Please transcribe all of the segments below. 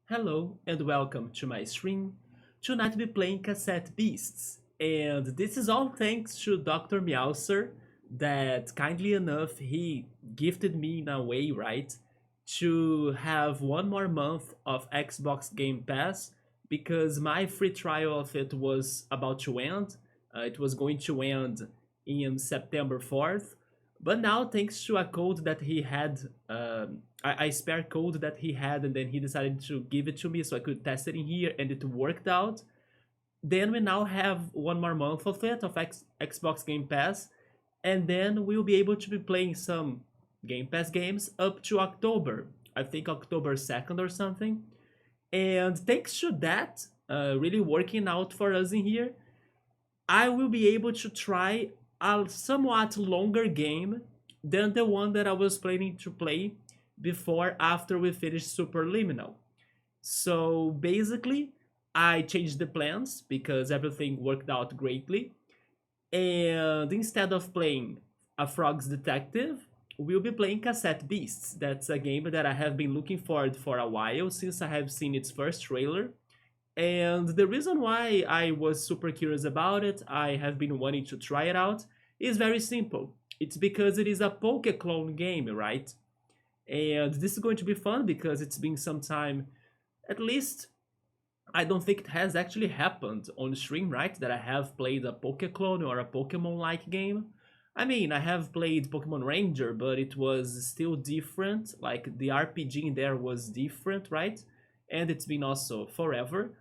Hello and welcome to my stream. Tonight we'll be playing Cassette Beasts, and this is all thanks to Dr. Meowser that kindly enough he gifted me in a way, right, to have one more month of Xbox Game Pass because my free trial of it was about to end. It was going to end in September 4th, but now, thanks to a code that he had, I spare code that he had, and then he decided to give it to me so I could test it in here, and it worked out. Then we now have one more month of it, of Xbox Game Pass, and then we'll be able to be playing some Game Pass games up to October. I think October 2nd or something. And thanks to that, really working out for us in here, I will be able to try a somewhat longer game than the one that I was planning to play before after we finished Superliminal. So basically, I changed the plans because everything worked out greatly. And instead of playing a Frog's Detective, we'll be playing Cassette Beasts. That's a game that I have been looking forward for a while since I have seen its first trailer. And the reason why I was super curious about it, I have been wanting to try it out, is very simple. It's because it is a Poke clone game, right? And this is going to be fun because it's been some time, at least I don't think it has actually happened on stream, right? That I have played a Poke clone or a Pokemon like game. I mean, I have played Pokemon Ranger, but it was still different. Like the RPG in there was different, right? And it's been also forever.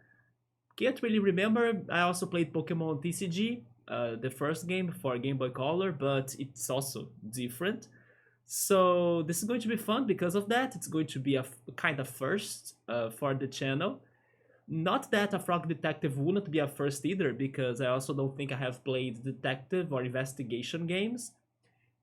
Can't really remember. I also played Pokemon TCG, the first game for Game Boy Color, but it's also different. So this is going to be fun because of that. It's going to be a kind of first for the channel. Not that a Frog Detective wouldn't be a first either, because I also don't think I have played detective or investigation games.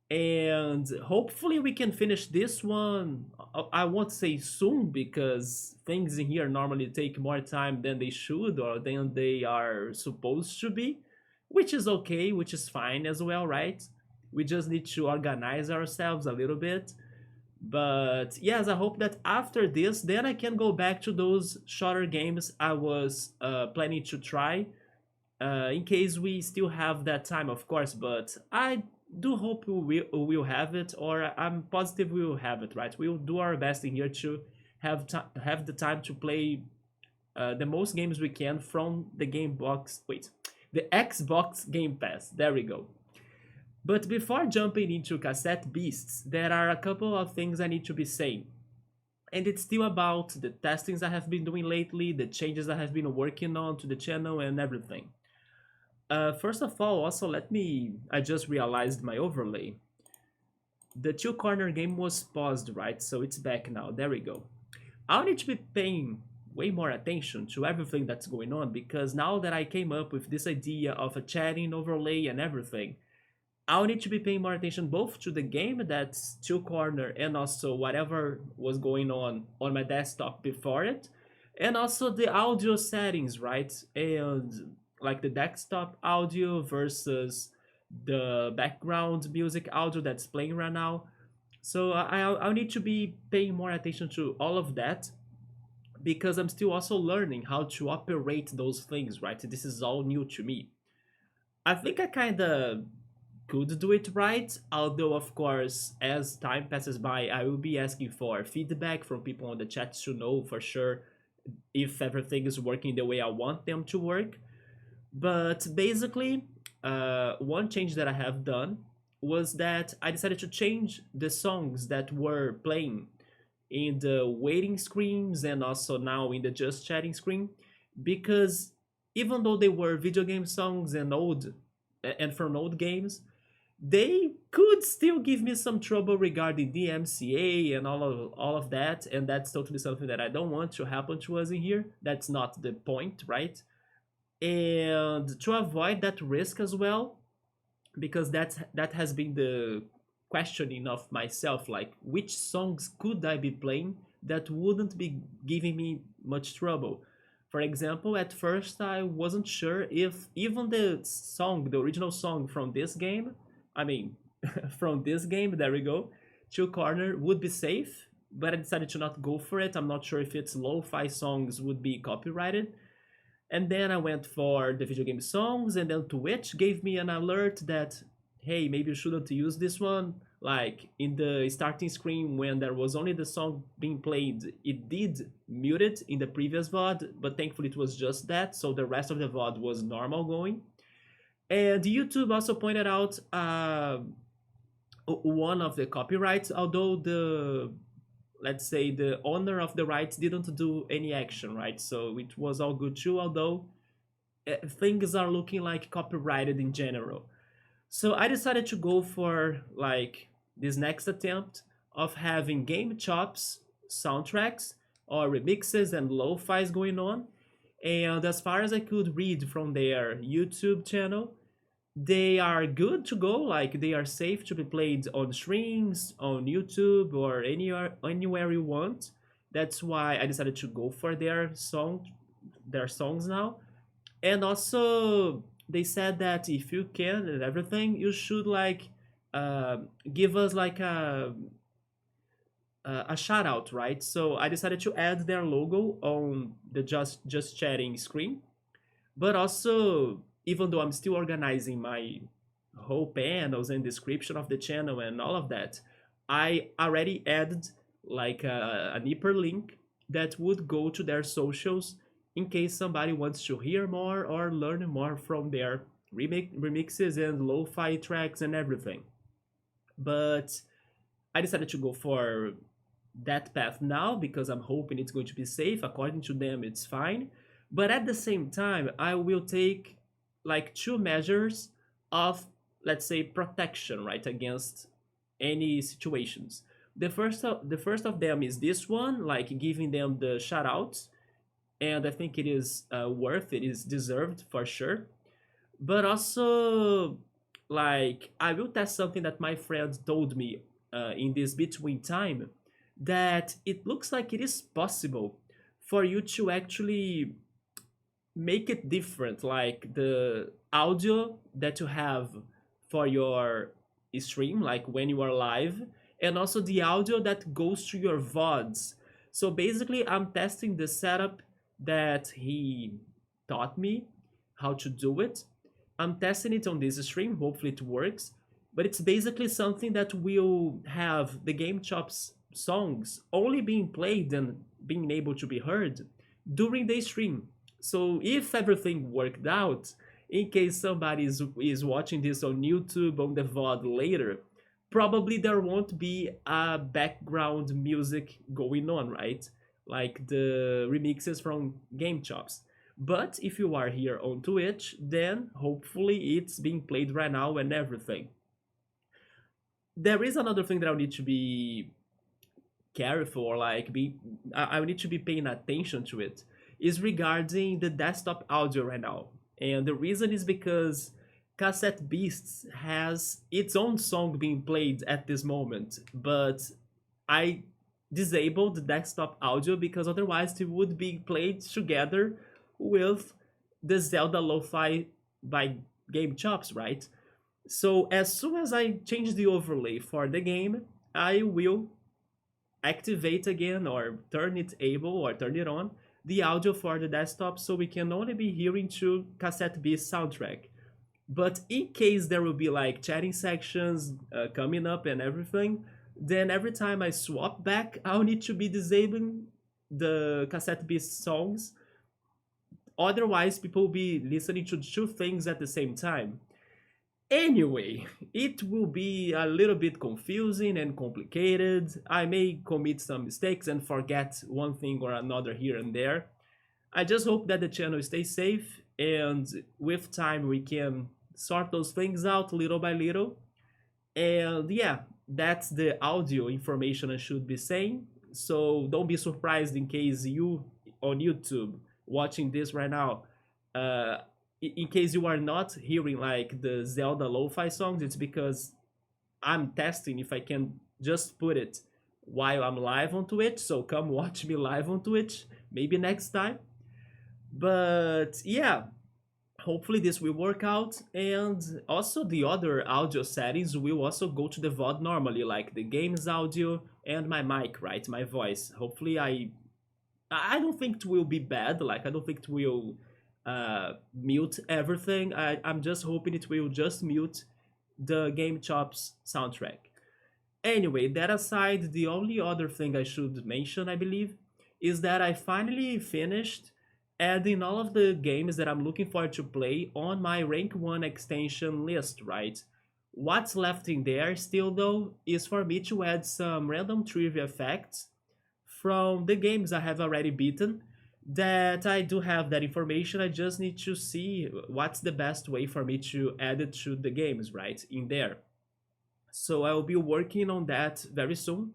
And hopefully we can finish this one. I won't say soon because things in here normally take more time than they should or than they are supposed to be, which is okay, which is fine as well, right? We just need to organize ourselves a little bit. But yes, I hope that after this, then I can go back to those shorter games I was planning to try, in case we still have that time, of course. But I do hope we will have it, or I'm positive we will have it, right? We'll do our best in here to have the time to play the most games we can from the the Xbox Game Pass. There we go. But before jumping into Cassette Beasts, there are a couple of things I need to be saying. And it's still about the testings I have been doing lately, the changes I have been working on to the channel, and everything. First of all, also I just realized my overlay. The two corner game was paused, right? So it's back now. There we go. I'll need to be paying way more attention to everything that's going on because now that I came up with this idea of a chatting overlay and everything, I'll need to be paying more attention both to the game that's two corner and also whatever was going on my desktop before it, and also the audio settings, right? And like the desktop audio versus the background music audio that's playing right now. So I'll need to be paying more attention to all of that because I'm still also learning how to operate those things, right? This is all new to me. I think I kind of could do it right, although, of course, as time passes by, I will be asking for feedback from people on the chat to know for sure if everything is working the way I want them to work. But basically, one change that I have done was that I decided to change the songs that were playing in the waiting screens and also now in the just chatting screen because even though they were video game songs and from old games, they could still give me some trouble regarding DMCA and all of that, and that's totally something that I don't want to happen to us in here. That's not the point, right? And to avoid that risk as well, because that has been the questioning of myself, like which songs could I be playing that wouldn't be giving me much trouble. For example, at first I wasn't sure if even the original song from this game, I mean, from this game, there we go, Two Corner would be safe but I decided to not go for it. I'm not sure if it's lo-fi songs would be copyrighted. And then I went for the video game songs, and then Twitch gave me an alert that, hey, maybe you shouldn't use this one. Like in the starting screen, when there was only the song being played, it did mute it in the previous VOD, but thankfully it was just that, so the rest of the VOD was normal going. And YouTube also pointed out one of the copyrights, although the, let's say, the owner of the rights didn't do any action, right? So it was all good too, although things are looking like copyrighted in general. So I decided to go for like this next attempt of having game chops, soundtracks, or remixes and lo-fis going on. And as far as I could read from their YouTube channel, they are good to go, like they are safe to be played on streams, on YouTube, or anywhere you want. That's why I decided to go for their songs now. And also they said that if you can and everything, you should like uh, give us like a shout out, right? So I decided to add their logo on the just chatting screen, but also, even though I'm still organizing my whole panels and description of the channel and all of that, I already added like an hyperlink that would go to their socials in case somebody wants to hear more or learn more from their remixes and lo-fi tracks and everything. But I decided to go for that path now because I'm hoping it's going to be safe. According to them, it's fine. But at the same time, I will take like two measures of, let's say, protection, right, against any situations. The first of them is this one, like giving them the shout outs, and I think it is it is deserved for sure. But also, like, I will test something that my friend told me in this between time, that it looks like it is possible for you to actually make it different, like the audio that you have for your stream, like when you are live, and also the audio that goes to your VODs. So basically, I'm testing the setup that he taught me how to do it. I'm testing it on this stream, hopefully it works. But it's basically something that will have the Game Chops songs only being played and being able to be heard during the stream. So if everything worked out, in case somebody is watching this on YouTube on the VOD later, probably there won't be a background music going on, right? Like the remixes from Game Chops. But if you are here on Twitch, then hopefully it's being played right now and everything. There is another thing that I need to be careful, or like I need to be paying attention to it, is regarding the desktop audio right now. And the reason is because Cassette Beasts has its own song being played at this moment, but I disabled the desktop audio because otherwise it would be played together with the Zelda Lo-Fi by Game Chops, right? So as soon as I change the overlay for the game, I will activate again or turn it able or turn it on the audio for the desktop so we can only be hearing to Cassette Beast soundtrack. But in case there will be like chatting sections coming up and everything, then every time I swap back, I'll need to be disabling the Cassette Beast songs. Otherwise, people will be listening to two things at the same time. Anyway, it will be a little bit confusing and complicated. I may commit some mistakes and forget one thing or another here and there. I just hope that the channel stays safe, and with time we can sort those things out little by little. And yeah, that's the audio information I should be saying. So don't be surprised in case you on YouTube watching this right now, uh, in case you are not hearing like the Zelda lo-fi songs, it's because I'm testing if I can just put it while I'm live on Twitch. So come watch me live on Twitch, maybe next time. But yeah, hopefully this will work out. And also the other audio settings will also go to the VOD normally, like the games audio and my mic, right? My voice. Hopefully, I don't think it will be bad. Like, I don't think it will mute everything. I'm just hoping it will just mute the Game Chops soundtrack. Anyway, that aside, the only other thing I should mention, I believe, is that I finally finished adding all of the games that I'm looking forward to play on my rank 1 extension list, right? What's left in there still, though, is for me to add some random trivia facts from the games I have already beaten. That I do have that information, I just need to see what's the best way for me to add it to the games, right? In there. So I will be working on that very soon.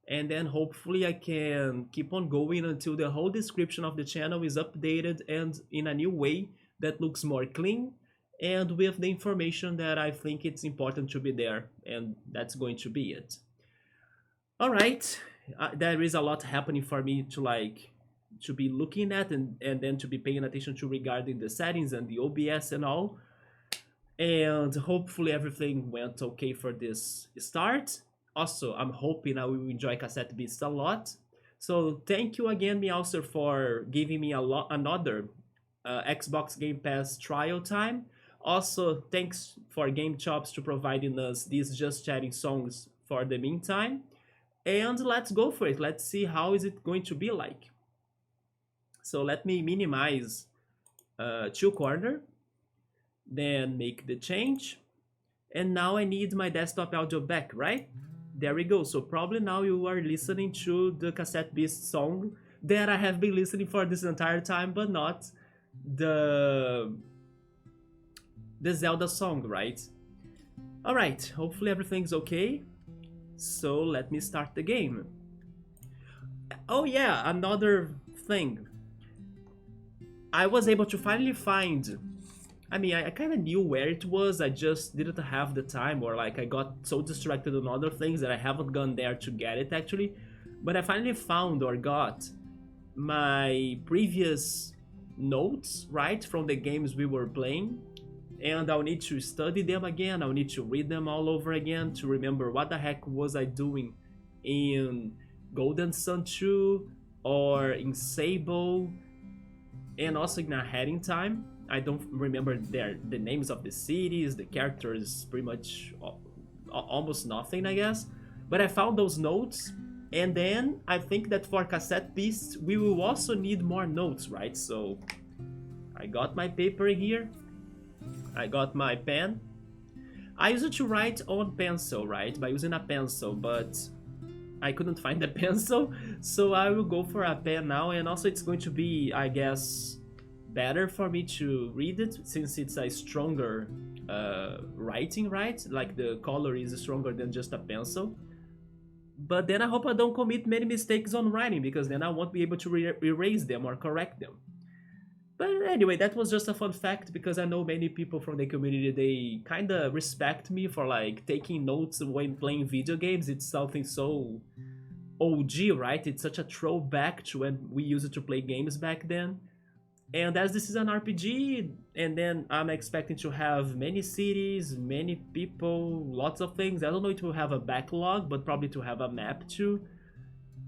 And then hopefully I can keep on going until the whole description of the channel is updated and in a new way that looks more clean and with the information that I think it's important to be there. And that's going to be it. All right. There is a lot happening for me to be looking at and then to be paying attention to regarding the settings and the OBS and all. And hopefully everything went okay for this start. Also, I'm hoping I will enjoy Cassette Beasts a lot. So thank you again, Meowser, for giving me another Xbox Game Pass trial time. Also, thanks for Game Chops to providing us these Just Chatting songs for the meantime. And let's go for it. Let's see how is it going to be like. So let me minimize Chill Corner, then make the change. And now I need my desktop audio back, right? There we go. So probably now you are listening to the Cassette Beast song that I have been listening for this entire time, but not the Zelda song, right? All right, hopefully everything's okay. So let me start the game. Oh yeah, another thing. I was able to finally find, I mean, I kind of knew where it was, I just didn't have the time, or like I got so distracted on other things that I haven't gone there to get it actually. But I finally found or got my previous notes, right, from the games we were playing. And I'll need to study them again, I'll need to read them all over again to remember what the heck was I doing in Golden Sun 2 or in Sable, and also in A Heading Time. I don't remember the names of the cities, the characters, pretty much almost nothing, I guess. But I found those notes, and then I think that for Cassette Beasts, we will also need more notes, right? So I got my paper here, I got my pen. I used to write on pencil, right, by using a pencil, but I couldn't find a pencil, so I will go for a pen now. And also it's going to be, I guess, better for me to read it since it's a stronger writing, right? Like the color is stronger than just a pencil. But then I hope I don't commit many mistakes on writing, because then I won't be able to erase them or correct them. But anyway, that was just a fun fact, because I know many people from the community, they kind of respect me for like taking notes when playing video games. It's something so OG, right? It's such a throwback to when we used to play games back then. And as this is an RPG, and then I'm expecting to have many cities, many people, lots of things. I don't know if it will have a backlog, but probably to have a map too.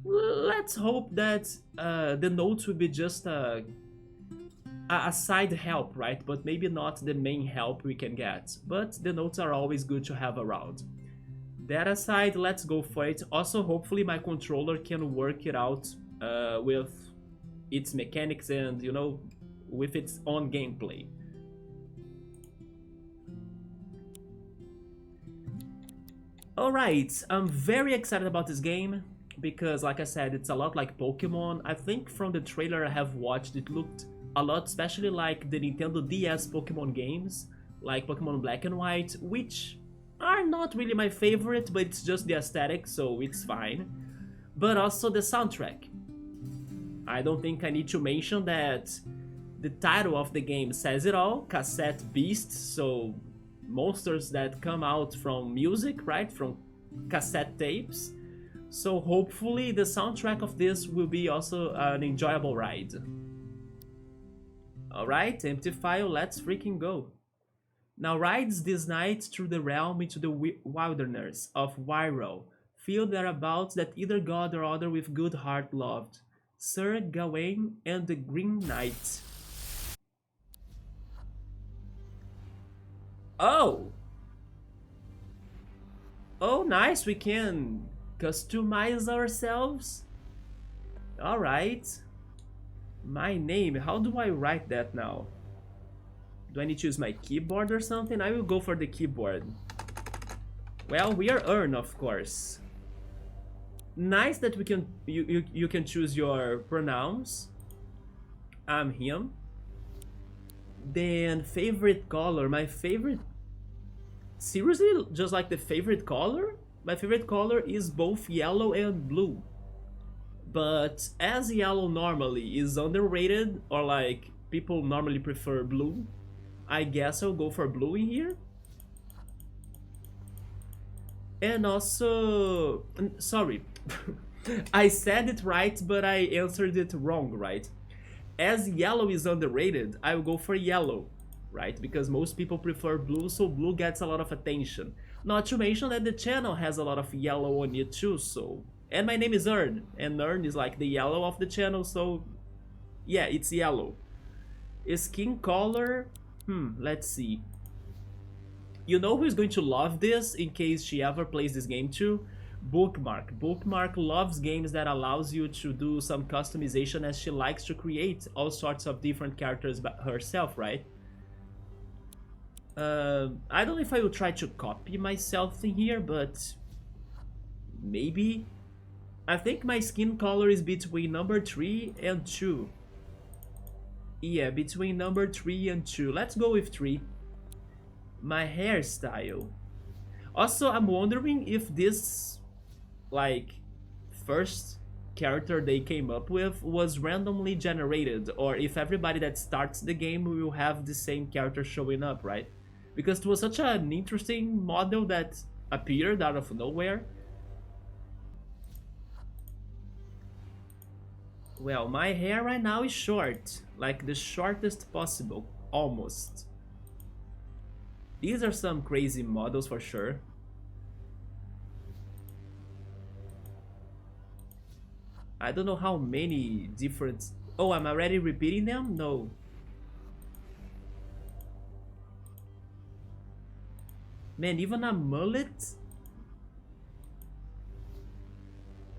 Let's hope that the notes will be just a side help, right? But maybe not the main help we can get. But the notes are always good to have around. That aside, let's go for it. Also, hopefully my controller can work it out with its mechanics and, you know, with its own gameplay. Alright, I'm very excited about this game because, like I said, it's a lot like Pokemon. I think from the trailer I have watched, it looked a lot, especially like the Nintendo DS Pokemon games, like Pokemon Black and White, which are not really my favorite, but it's just the aesthetic, so it's fine. But also the soundtrack. I don't think I need to mention that the title of the game says it all, Cassette Beasts, so monsters that come out from music, right, from cassette tapes. So hopefully the soundtrack of this will be also an enjoyable ride. Alright, empty file, let's freaking go. Now rides this night through the realm into the wilderness of Wyro, Feel thereabouts that either god or other with good heart loved. Sir Gawain and the Green Knight. Oh! Oh, nice, we can customize ourselves. Alright. My name, how do I write that now? Do I need to use my keyboard or something? I will go for the keyboard. Well, we are Ern, of course. Nice that we can you can choose your pronouns. I'm him. Then favorite color, my favorite. Seriously, just like the favorite color? My favorite color is both yellow and blue. But as yellow normally is underrated, or like people normally prefer blue, I guess I'll go for blue in here. And also, sorry, I said it right, but I answered it wrong, right? As yellow is underrated, I will go for yellow, right? Because most people prefer blue, so blue gets a lot of attention. Not to mention that the channel has a lot of yellow on it too, so... And my name is Ern, and Ern is like the yellow of the channel, so... Yeah, it's yellow. Skin color... let's see. You know who's going to love this in case she ever plays this game too? Bookmark. Bookmark loves games that allows you to do some customization, as she likes to create all sorts of different characters herself, right? I don't know if I will try to copy myself in here, but maybe. I think my skin color is between number 3 and 2. Yeah, between number 3 and 2. Let's go with 3. My hairstyle. Also, I'm wondering if this, like, first character they came up with was randomly generated, or if everybody that starts the game will have the same character showing up, right? Because it was such an interesting model that appeared out of nowhere. Well, my hair right now is short, like the shortest possible, almost. These are some crazy models for sure. I don't know how many different... Oh, I'm already repeating them? No. Man, even a mullet?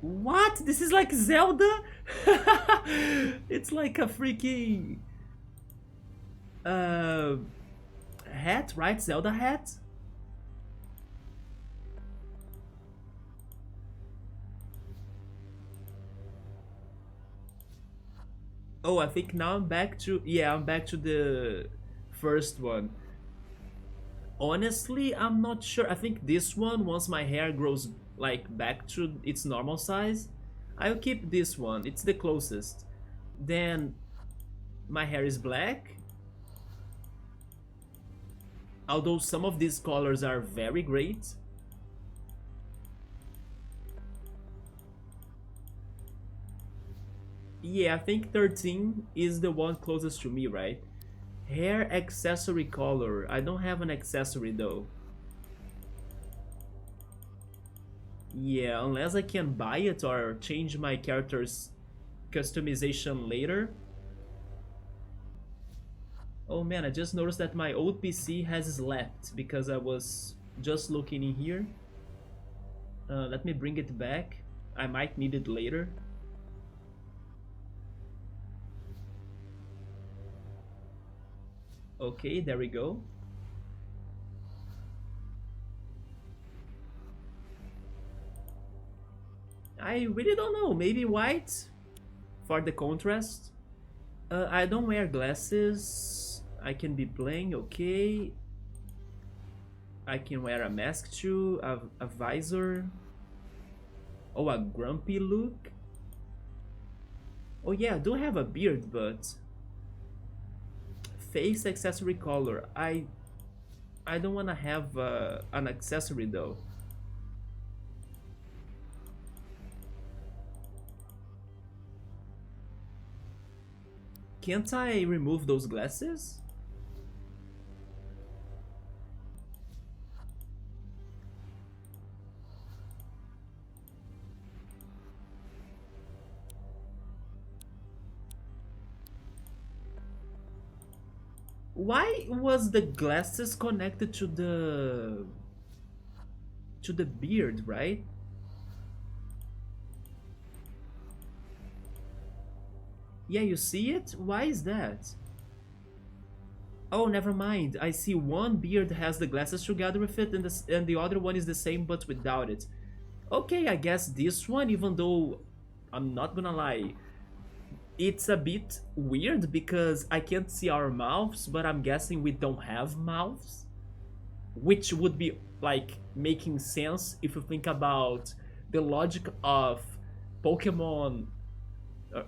What? This is like Zelda? It's like a freaking... hat, right? Zelda hat? Oh, I think now I'm back to... Yeah, I'm back to the first one. Honestly, I'm not sure. I think this one, once my hair grows like back to its normal size, I'll keep this one. It's the closest. Then my hair is black. Although some of these colors are very great. Yeah, I think 13 is the one closest to me, right? Hair accessory color. I don't have an accessory though. Yeah, unless I can buy it or change my character's customization later. Oh man, I just noticed that my old PC has slept because I was just looking in here. Let me bring it back. I might need it later. Okay, there we go. I really don't know, maybe white for the contrast. I don't wear glasses. I can be plain, okay. I can wear a mask too, a visor. Oh, a grumpy look. Oh yeah, I do have a beard, but face accessory color. I don't wanna have an accessory though. Can't I remove those glasses? Why was the glasses connected to the beard, right? Yeah, you see it? Why is that? Oh, never mind. I see one beard has the glasses together with it, and the other one is the same but without it. Okay, I guess this one, even though I'm not gonna lie, it's a bit weird because I can't see our mouths, but I'm guessing we don't have mouths, which would be like making sense if you think about the logic of Pokemon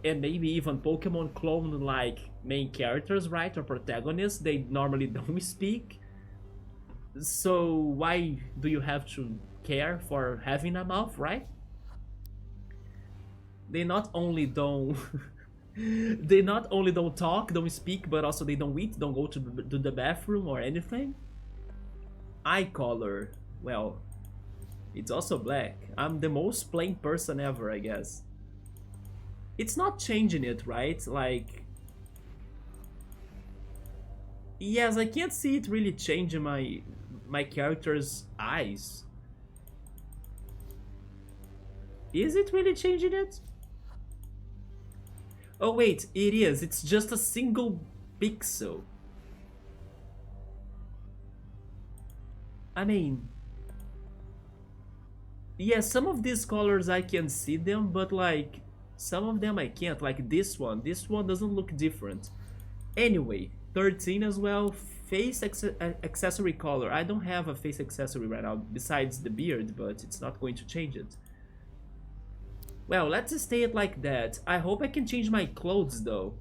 and maybe even Pokemon clone like main characters, right? Or protagonists, they normally don't speak. So why do you have to care for having a mouth, right? They not only don't they not only don't talk, don't speak, but also they don't eat, don't go to the bathroom or anything. Eye color, well, it's also black. I'm the most plain person ever, I guess. It's not changing it, right? Like, yes, I can't see it really changing my character's eyes. Is it really changing it? Oh wait, it is. It's just a single pixel. I mean, yeah, some of these colors I can see them, but like some of them I can't. Like this one doesn't look different. Anyway, 13 as well. Accessory color. I don't have a face accessory right now besides the beard, but it's not going to change it. Well, let's stay it like that. I hope I can change my clothes though.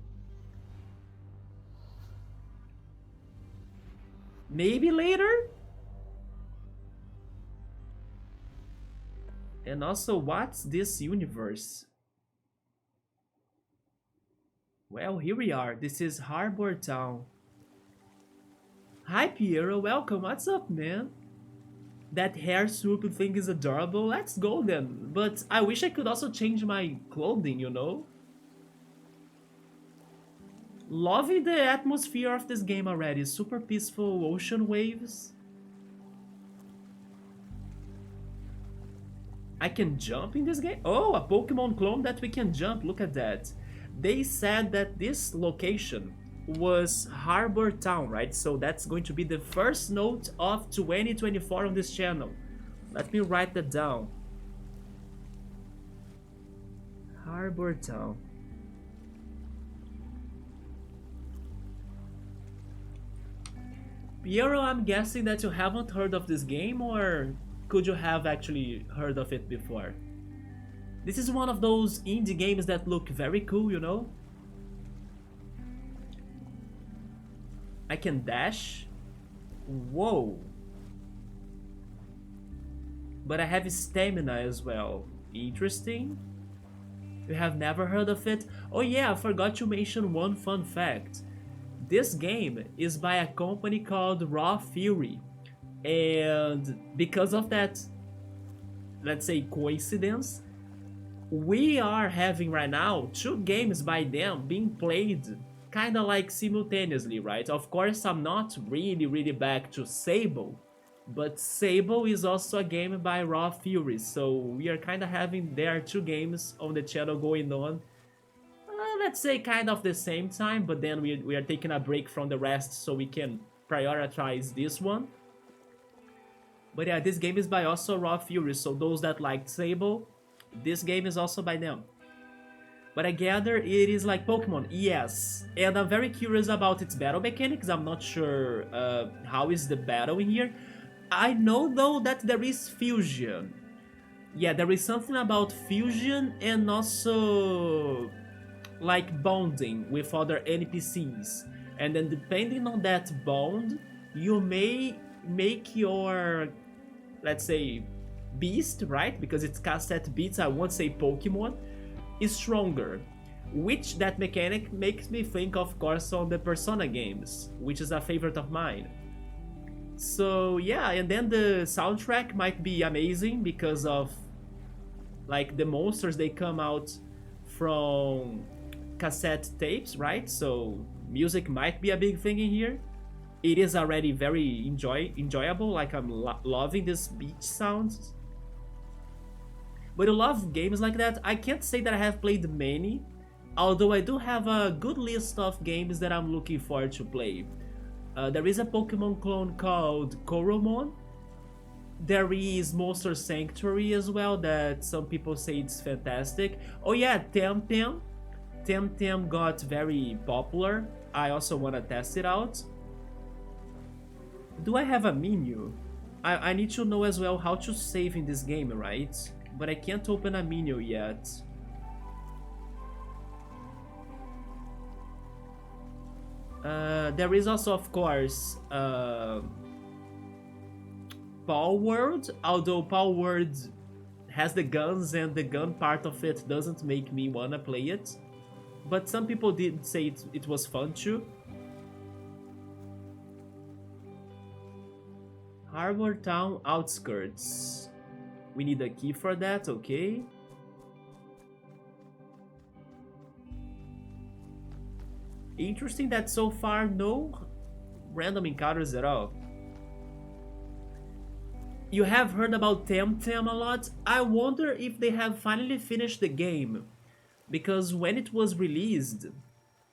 Maybe later? And also, what's this universe? Well, here we are. This is Harbourtown. Hi, Piero. Welcome. What's up, man? That hair swoop thing is adorable. Let's go then. But I wish I could also change my clothing, you know? Loving the atmosphere of this game already. Super peaceful ocean waves. I can jump in this game? Oh, a Pokemon clone that we can jump. Look at that. They said that this location was Harbourtown, right? So that's going to be the first note of 2024 on this channel. Let me write that down. Harbourtown. Piero, I'm guessing that you haven't heard of this game, or could you have actually heard of it before? This is one of those indie games that look very cool, you know? I can dash? Whoa. But I have stamina as well. Interesting. You have never heard of it? Oh yeah, I forgot to mention one fun fact. This game is by a company called Raw Fury. And because of that, let's say, coincidence, we are having right now two games by them being played kind of like simultaneously, right? Of course, I'm not really back to Sable, but Sable is also a game by Raw Fury, so we are kind of having their two games on the channel going on. Let's say kind of the same time, but then we are taking a break from the rest so we can prioritize this one. But yeah, this game is by also Raw Fury, so those that like Sable, this game is also by them. But I gather it is like Pokemon, yes. And I'm very curious about its battle mechanics. I'm not sure how is the battle in here. I know though that there is fusion. Yeah, there is something about fusion and also like bonding with other NPCs. And then depending on that bond, you may make your, let's say, beast, right? Because it's Cassette Beasts, I won't say Pokemon, is stronger. Which that mechanic makes me think, of course, on the Persona games, which is a favorite of mine. So yeah, and then the soundtrack might be amazing because of like the monsters, they come out from cassette tapes, right? So music might be a big thing in here. it is already very enjoyable. Like I'm loving this beach sounds. But I love games like that. I can't say that I have played many, although I do have a good list of games that I'm looking forward to play. There is a Pokemon clone called Coromon. There is Monster Sanctuary as well, that some people say it's fantastic. Oh yeah, Temtem. Temtem got very popular. I also want to test it out. Do I have a menu? I need to know as well how to save in this game, right? But I can't open a menu yet. There is also, of course, Power World, although Power World has the guns and the gun part of it doesn't make me wanna play it. But some people did say it was fun too. Harbourtown Outskirts. We need a key for that, okay. Interesting that so far no random encounters at all. You have heard about Temtem a lot. I wonder if they have finally finished the game. Because when it was released...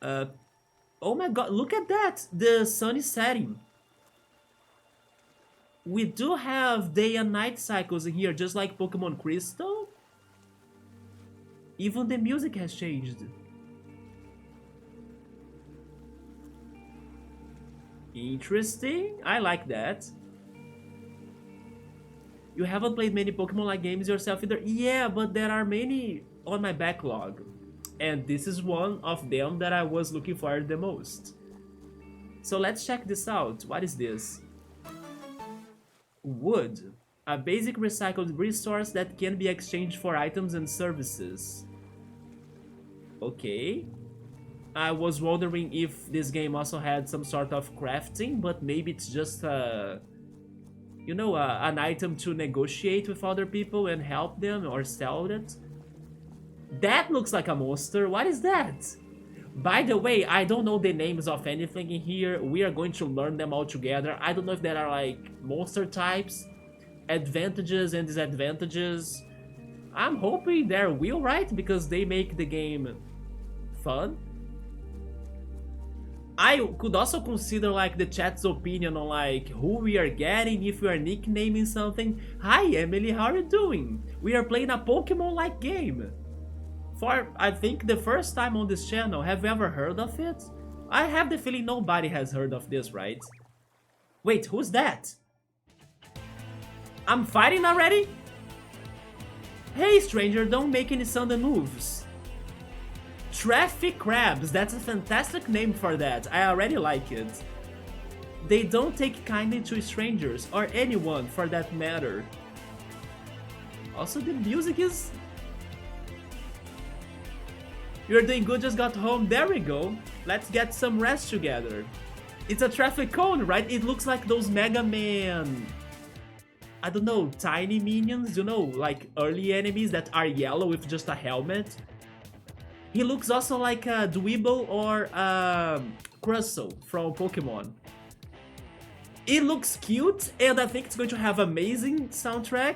oh my god, look at that! The sun is setting. We do have day and night cycles in here, just like Pokemon Crystal. Even the music has changed. Interesting, I like that. You haven't played many Pokemon-like games yourself either? Yeah, but there are many on my backlog. And this is one of them that I was looking for the most. So let's check this out. What is this? Wood. A basic recycled resource that can be exchanged for items and services. Okay. I was wondering if this game also had some sort of crafting, but maybe it's just you know, an item to negotiate with other people and help them or sell it. That looks like a monster. What is that? By the way, I don't know the names of anything in here. We are going to learn them all together. I don't know if there are like monster types, advantages and disadvantages. I'm hoping there will, right? Because they make the game fun. I could also consider like the chat's opinion on like who we are getting, if we are nicknaming something. Hi Emily, how are you doing? We are playing a Pokemon-like game. For, I think, the first time on this channel. Have you ever heard of it? I have the feeling nobody has heard of this, right? Wait, who's that? I'm fighting already? Hey stranger, don't make any sudden moves. Traffic Crabs, that's a fantastic name for that. I already like it. They don't take kindly to strangers, or anyone for that matter. Also, the music is... You're doing good, just got home. There we go. Let's get some rest together. It's a traffic cone, right? It looks like those Mega Man... I don't know, tiny minions, you know, like early enemies that are yellow with just a helmet. He looks also like a Dweeble or Crustle from Pokemon. It looks cute, and I think it's going to have amazing soundtrack.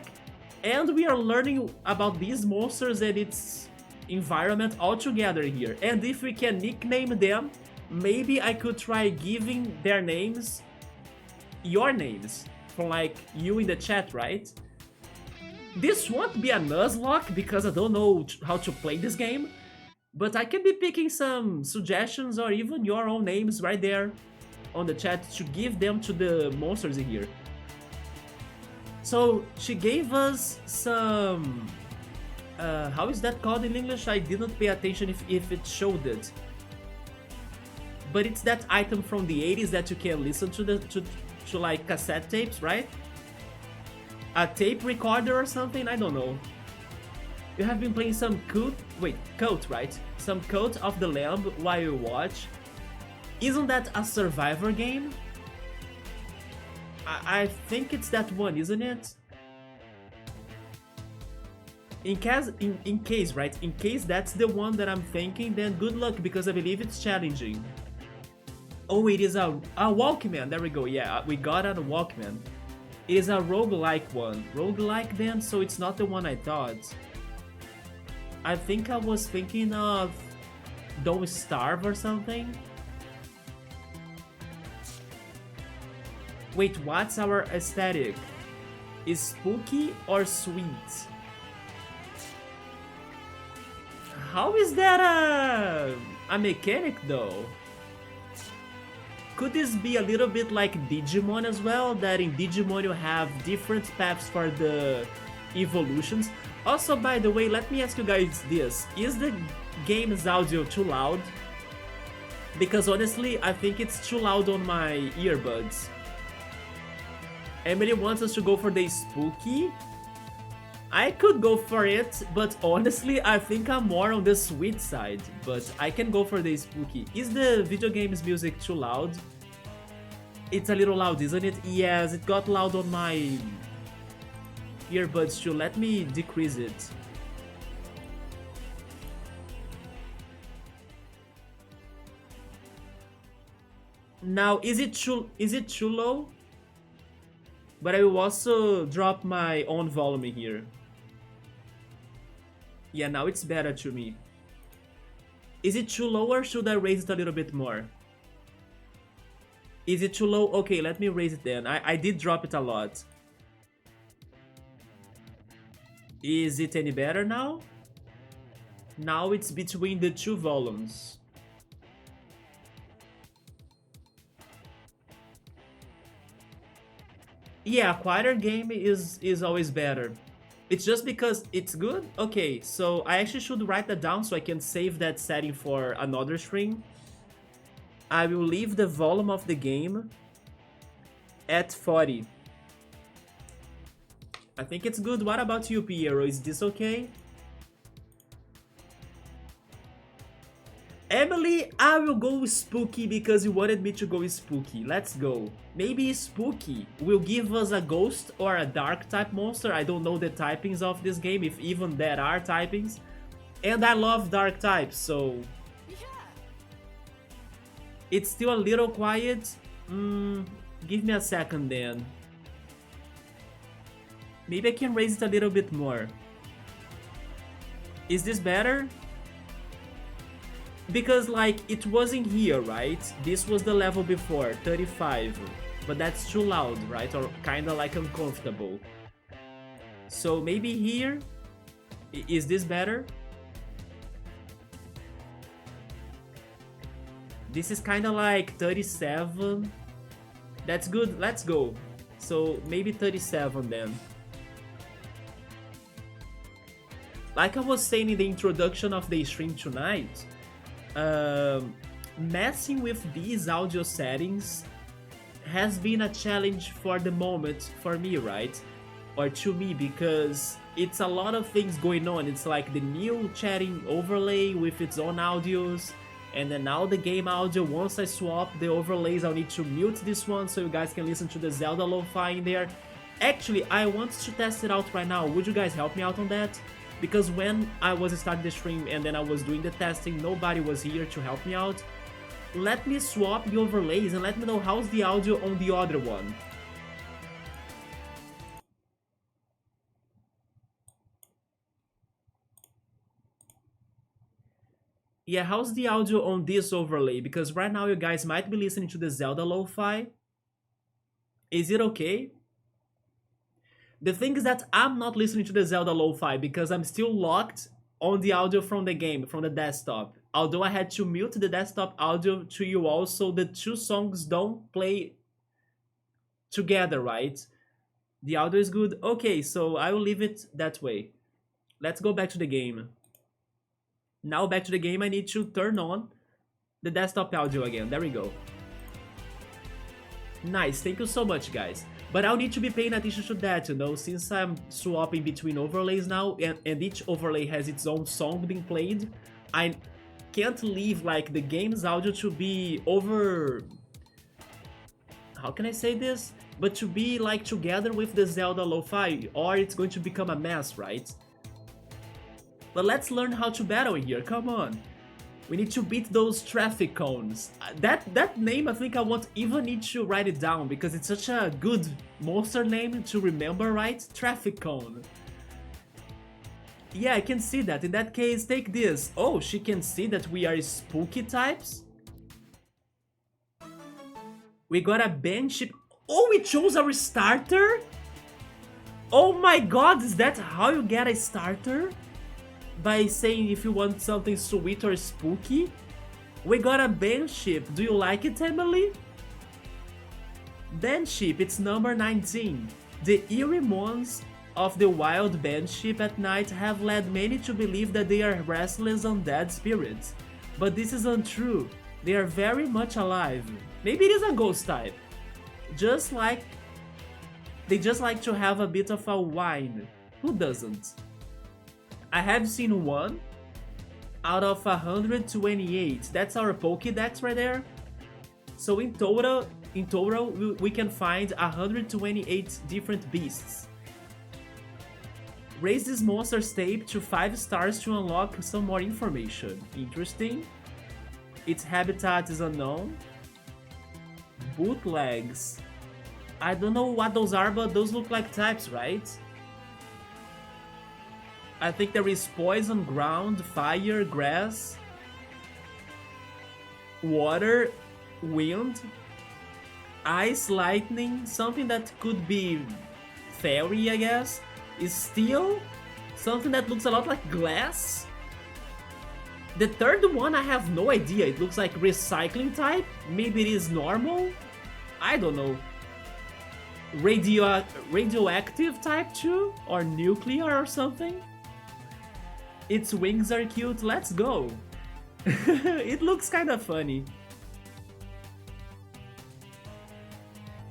And we are learning about these monsters and its environment all together here. And if we can nickname them, maybe I could try giving their names your names. From like you in the chat, right? This won't be a Nuzlocke because I don't know how to play this game. But I can be picking some suggestions or even your own names right there on the chat to give them to the monsters in here. So she gave us some... how is that called in English? I didn't pay attention if it showed it. But it's that item from the 80s that you can listen to like cassette tapes, right? A tape recorder or something? I don't know. You have been playing some Cult, right? Some Cult of the Lamb while you watch. Isn't that a Survivor game? I think it's that one, isn't it? In case, right? In case that's the one that I'm thinking, then good luck because I believe it's challenging. Oh, it is a Walkman. There we go. Yeah, we got a Walkman. It is a roguelike one. Roguelike then, so it's not the one I thought. I think I was thinking of Don't Starve or something. Wait, what's our aesthetic? Is spooky or sweet? How is that a mechanic though? Could this be a little bit like Digimon as well? That in Digimon you have different paths for the evolutions. Also, by the way, let me ask you guys this. Is the game's audio too loud? Because honestly, I think it's too loud on my earbuds. Emily wants us to go for the spooky. I could go for it, but honestly, I think I'm more on the sweet side. But I can go for the spooky. Is the video game's music too loud? It's a little loud, isn't it? Yes, it got loud on my earbuds too. Let me decrease it. Now, is it too low? But I will also drop my own volume here. Yeah, now it's better to me. Is it too low or should I raise it a little bit more? Is it too low? Okay, let me raise it then. I did drop it a lot. Is it any better now? Now it's between the two volumes. Yeah, a quieter game is always better. It's just because it's good? Okay, so I actually should write that down so I can save that setting for another stream. I will leave the volume of the game at 40. I think it's good. What about you, Piero? Is this okay? Emily, I will go spooky because you wanted me to go spooky. Let's go. Maybe spooky will give us a ghost or a dark type monster. I don't know the typings of this game, if even there are typings. And I love dark types, so... It's still a little quiet. Give me a second then. Maybe I can raise it a little bit more. Is this better? Because, like, it wasn't here, right? This was the level before, 35. But that's too loud, right? Or kinda like uncomfortable. So maybe here? Is this better? This is kinda like 37. That's good, let's go. So maybe 37 then. Like I was saying in the introduction of the stream tonight, messing with these audio settings has been a challenge for the moment for me, right? Or to me, because it's a lot of things going on. It's like the new chatting overlay with its own audios, and then now the game audio. Once I swap the overlays, I'll need to mute this one so you guys can listen to the Zelda lo-fi in there. Actually, I want to test it out right now. Would you guys help me out on that? Because when I was starting the stream and then I was doing the testing, nobody was here to help me out. Let me swap the overlays and let me know how's the audio on the other one. Yeah, how's the audio on this overlay? Because right now you guys might be listening to the Zelda lo-fi. Is it okay? The thing is that I'm not listening to the Zelda lo-fi because I'm still locked on the audio from the game, from the desktop. Although I had to mute the desktop audio to you all so the two songs don't play together, right? The audio is good? Okay, so I will leave it that way. Let's go back to the game. Now back to the game, I need to turn on the desktop audio again. There we go. Nice, thank you so much, guys. But I'll need to be paying attention to that, you know, since I'm swapping between overlays now, and each overlay has its own song being played. I can't leave, like, the game's audio to be over... How can I say this? But to be, like, together with the Zelda lo-fi, or it's going to become a mess, right? But let's learn how to battle here, come on. We need to beat those traffic cones. That name, I think I won't even need to write it down because it's such a good monster name to remember, right? Traffic cone. Yeah, I can see that. In that case, take this. Oh, she can see that we are spooky types. We got a Banshee. Oh, we chose our starter? Oh my god, is that how you get a starter? By saying if you want something sweet or spooky? We got a Banshee. Do you like it, Emily? Banshee, it's number 19. The eerie moans of the wild Banshee at night have led many to believe that they are restless undead spirits. But this is untrue. They are very much alive. Maybe it is a ghost type. They just like to have a bit of a wine. Who doesn't? I have seen one out of 128. That's our Pokédex right there. So in total, we can find 128 different beasts. Raise this monster's tape to 5 stars to unlock some more information. Interesting. Its habitat is unknown. Bootlegs. I don't know what those are, but those look like types, right? I think there is poison, ground, fire, grass, water, wind, ice, lightning, something that could be fairy, I guess, is steel, something that looks a lot like glass. The third one, I have no idea. It looks like recycling type. Maybe it is normal. I don't know. Radioactive type 2 or nuclear or something. Its wings are cute. Let's go. It looks kind of funny.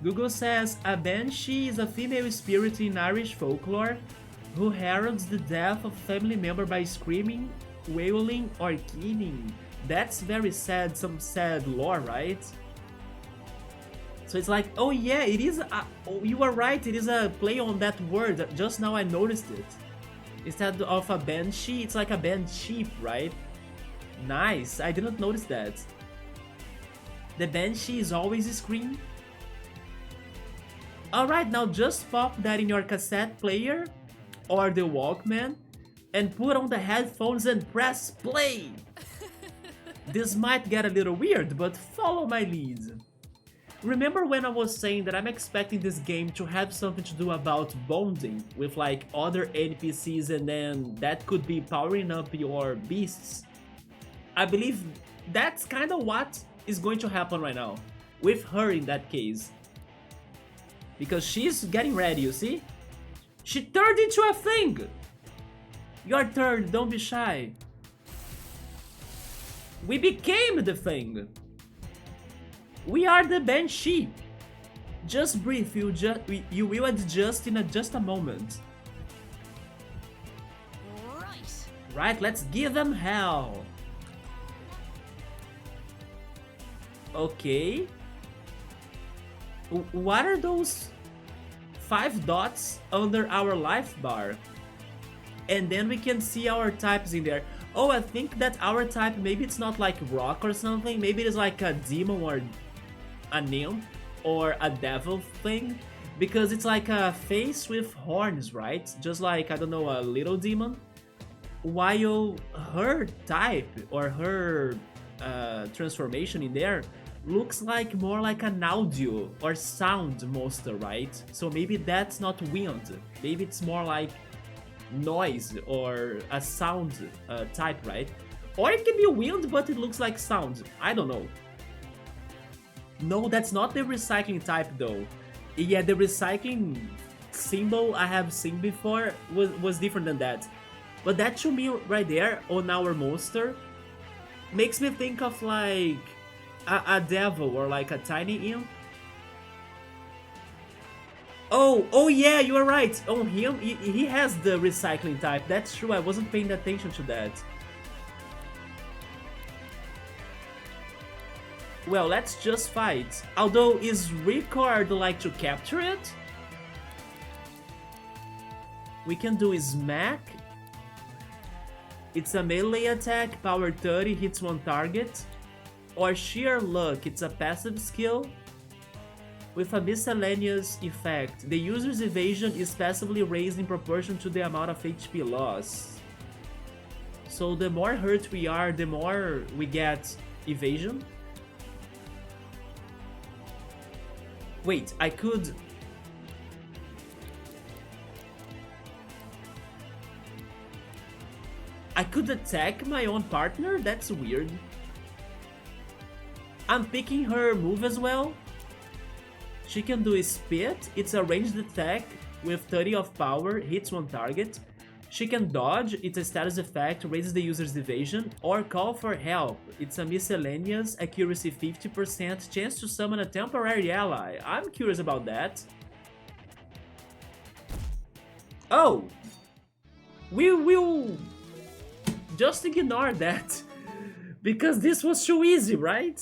Google says a banshee is a female spirit in Irish folklore who heralds the death of a family member by screaming, wailing, or keening. That's very sad, some sad lore, right? So it's like, oh yeah, it is you are right, it is a play on that word. Just now I noticed it. Instead of a banshee, it's like a banshee, right? Nice, I didn't notice that. The banshee is always a scream. Alright, now just pop that in your cassette player or the Walkman and put on the headphones and press play. This might get a little weird, but follow my lead. Remember when I was saying that I'm expecting this game to have something to do about bonding with like other NPCs, and then that could be powering up your beasts? I believe that's kind of what is going to happen right now, with her in that case. Because she's getting ready, you see? She turned into a thing! Your turn, don't be shy. We became the thing. We are the banshee. Just breathe, you will adjust in just a moment. Right, let's give them hell. Okay. What are those 5 dots under our life bar? And then we can see our types in there. Oh, I think that our type, maybe it's not like rock or something. Maybe it is like a demon or a nymph or a devil thing. Because it's like a face with horns, right? Just like, I don't know, a little demon. While her type or her transformation in there looks like more like an audio or sound monster, right? So maybe that's not wind. Maybe it's more like noise or a sound type, right? Or it can be wind, but it looks like sound. I don't know. No, that's not the recycling type though. Yeah, the recycling symbol I have seen before was different than that. But that to me right there on our monster makes me think of like a devil or like a tiny imp. Oh yeah, you are right. On him, he has the recycling type. That's true, I wasn't paying attention to that. Well, let's just fight. Although, is record like to capture it? We can do smack. It's a melee attack, power 30, hits one target. Or sheer luck, it's a passive skill with a miscellaneous effect. The user's evasion is passively raised in proportion to the amount of HP loss. So the more hurt we are, the more we get evasion. Wait, I could attack my own partner? That's weird. I'm picking her move as well. She can do a spit. It's a ranged attack with 30 of power, hits one target. She can dodge. It's a status effect, raises the user's evasion. Or call for help. It's a miscellaneous, accuracy 50%, chance to summon a temporary ally. I'm curious about that. Oh! We will just ignore that. Because this was too easy, right?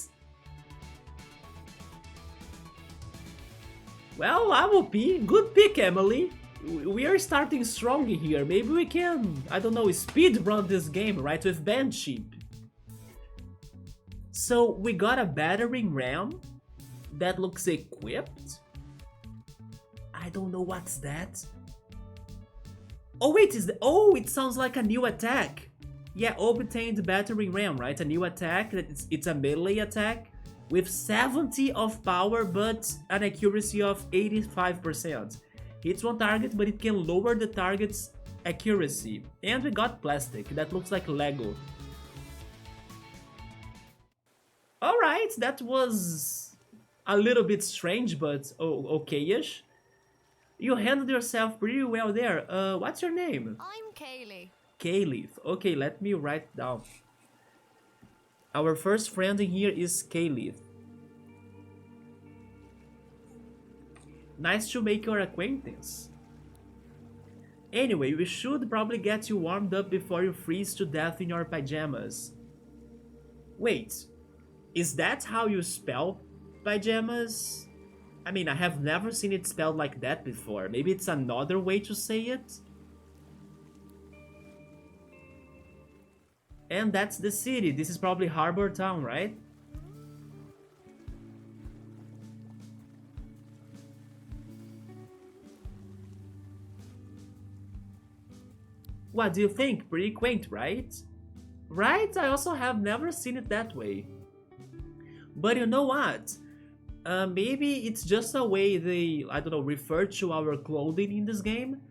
Well, I'm OP. Good pick, Emily. We are starting strong here. Maybe we can, I don't know, speed run this game, right? With Banshee. So we got a battering ram that looks equipped. I don't know what's that. Oh wait, it sounds like a new attack. Yeah, obtained battering ram, right? A new attack. It's a melee attack with 70 of power but an accuracy of 85%. Hits one target, but it can lower the target's accuracy. And we got plastic, that looks like Lego. Alright, that was a little bit strange, but okay-ish. You handled yourself pretty well there. What's your name? I'm Kaylee. Kaylee. Okay, let me write down. Our first friend in here is Kaylee. Nice to make your acquaintance. Anyway, we should probably get you warmed up before you freeze to death in your pajamas. Wait, is that how you spell pajamas? I mean, I have never seen it spelled like that before. Maybe it's another way to say it? And that's the city. This is probably Harbourtown, right? What do you think? Pretty quaint, right? Right? I also have never seen it that way. But you know what? Maybe it's just a way they, I don't know, refer to our clothing in this game.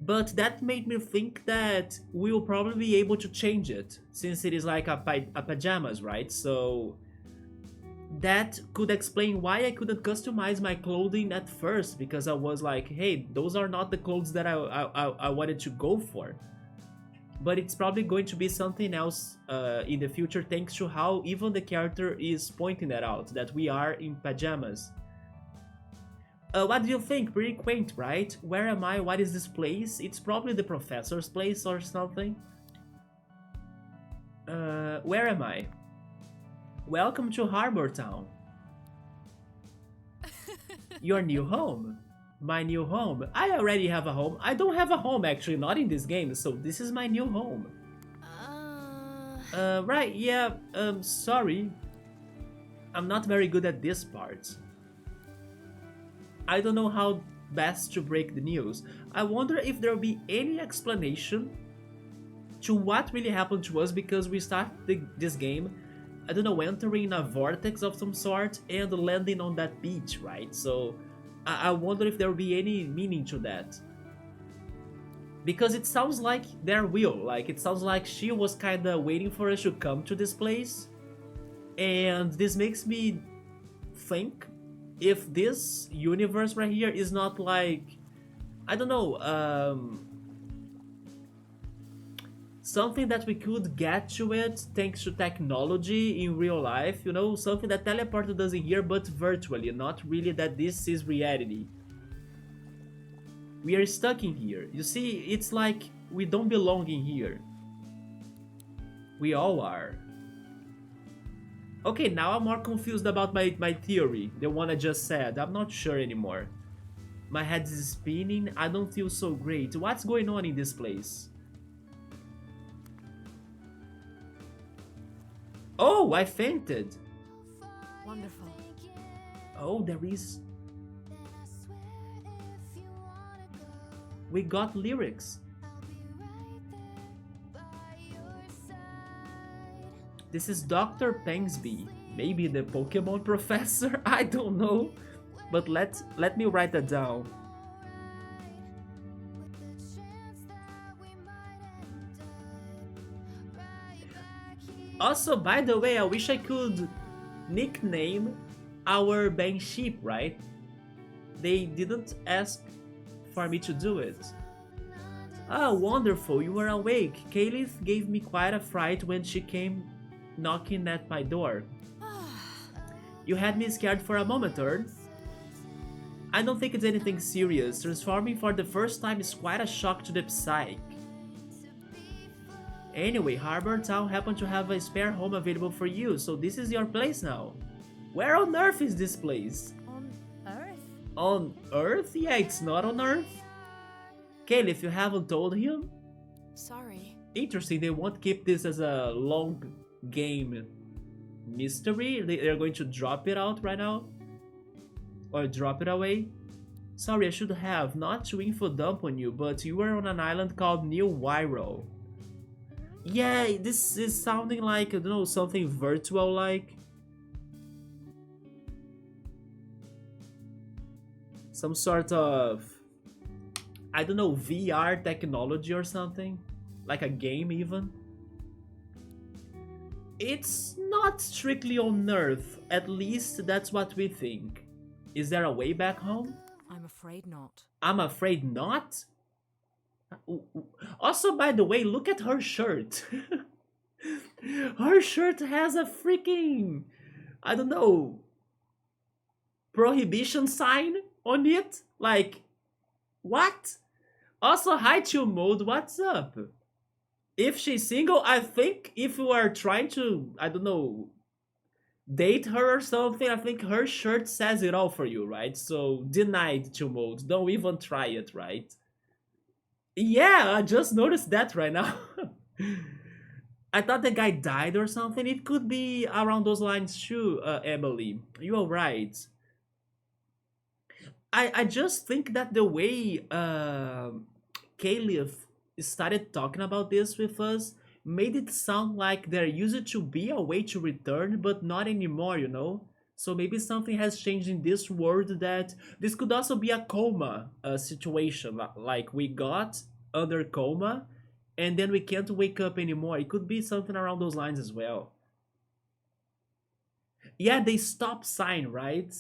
But that made me think that we will probably be able to change it, since it is like a pajamas, right? So that could explain why I couldn't customize my clothing at first, because I was like, hey, those are not the clothes that I wanted to go for. But it's probably going to be something else in the future, thanks to how even the character is pointing that out, that we are in pajamas. What do you think? Pretty quaint, right? Where am I? What is this place? It's probably the professor's place or something. Where am I? Welcome to Harbourtown. Your new home. My new home. I already have a home. I don't have a home actually, not in this game, so this is my new home. Right, yeah, sorry. I'm not very good at this part. I don't know how best to break the news. I wonder if there will be any explanation to what really happened to us, because we started this game, I don't know, entering a vortex of some sort and landing on that beach, right? So I wonder if there will be any meaning to that. Because it sounds like there will, like it sounds like she was kinda waiting for us to come to this place. And this makes me think if this universe right here is not like, I don't know, something that we could get to it thanks to technology in real life, you know, something that teleported us in here but virtually, not really that this is reality. We are stuck in here. You see, it's like we don't belong in here. We all are. Okay, now I'm more confused about my theory, the one I just said. I'm not sure anymore. My head is spinning, I don't feel so great. What's going on in this place? Oh, I fainted. Wonderful. Oh, there is. We got lyrics. This is Dr. Pangsby. Maybe the Pokemon professor? I don't know. But let me write that down. Also, by the way, I wish I could nickname our band sheep, right? They didn't ask for me to do it. Ah, wonderful, you were awake. Kayleigh gave me quite a fright when she came knocking at my door. You had me scared for a moment, Ern. I don't think it's anything serious. Transforming for the first time is quite a shock to the psyche. Anyway, Harbourtown happened to have a spare home available for you, so this is your place now. Where on earth is this place? On Earth? On Earth? Yeah, it's not on Earth. Kayleigh, if you haven't told him, Sorry. interesting, they won't keep this as a long game mystery. They're going to drop it out right now. Or drop it away. Sorry, I should have, not to info dump on you, but you were on an island called New Wyro. Yeah, this is sounding like, I don't know, something virtual like. Some sort of, I don't know, VR technology or something. Like a game even. It's not strictly on Earth, at least that's what we think. Is there a way back home? I'm afraid not. I'm afraid not? Also, by the way, look at her shirt. Her shirt has a freaking, I don't know, prohibition sign on it. Like, what? Also, hi Chill Mode, what's up? If she's single, I think if you are trying to, I don't know, date her or something, I think her shirt says it all for you, right? So, denied Chill Mode. Don't even try it, right? Yeah, I just noticed that right now. I thought the guy died or something. It could be around those lines too, Emily. You're right. I just think that the way Caliph started talking about this with us made it sound like there used to be a way to return, but not anymore, you know? So maybe something has changed in this world that this could also be a coma situation, like we got under coma and then we can't wake up anymore. It could be something around those lines as well. Yeah, they stop sign, right?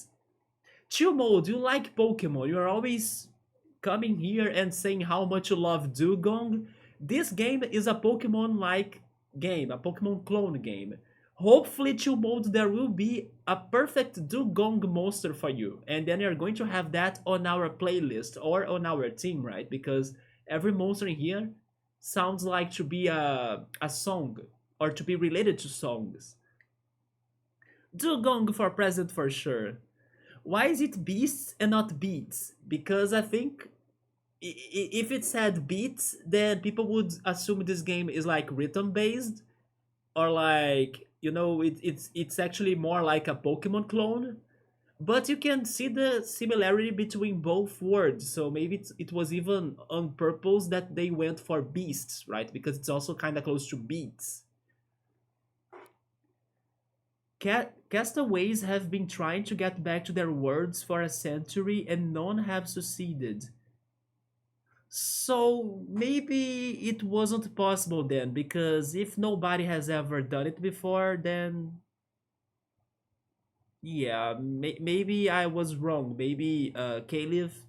Chill Mode, you like Pokemon. You're always coming here and saying how much you love Dugong. This game is a Pokemon like game, a Pokemon clone game. Hopefully, Chill Mode, there will be a perfect Dugong monster for you. And then you're going to have that on our playlist or on our team, right? Because every monster in here sounds like to be a song or to be related to songs. Dugong for present for sure. Why is it beasts and not beats? Because I think if it said beats, then people would assume this game is like rhythm based or like it's actually more like a Pokemon clone. But you can see the similarity between both words, so maybe it was even on purpose that they went for beasts, right? Because it's also kind of close to beats. Castaways have been trying to get back to their worlds for a century and none have succeeded. So maybe it wasn't possible then, because if nobody has ever done it before, then yeah, maybe I was wrong. Maybe Caliph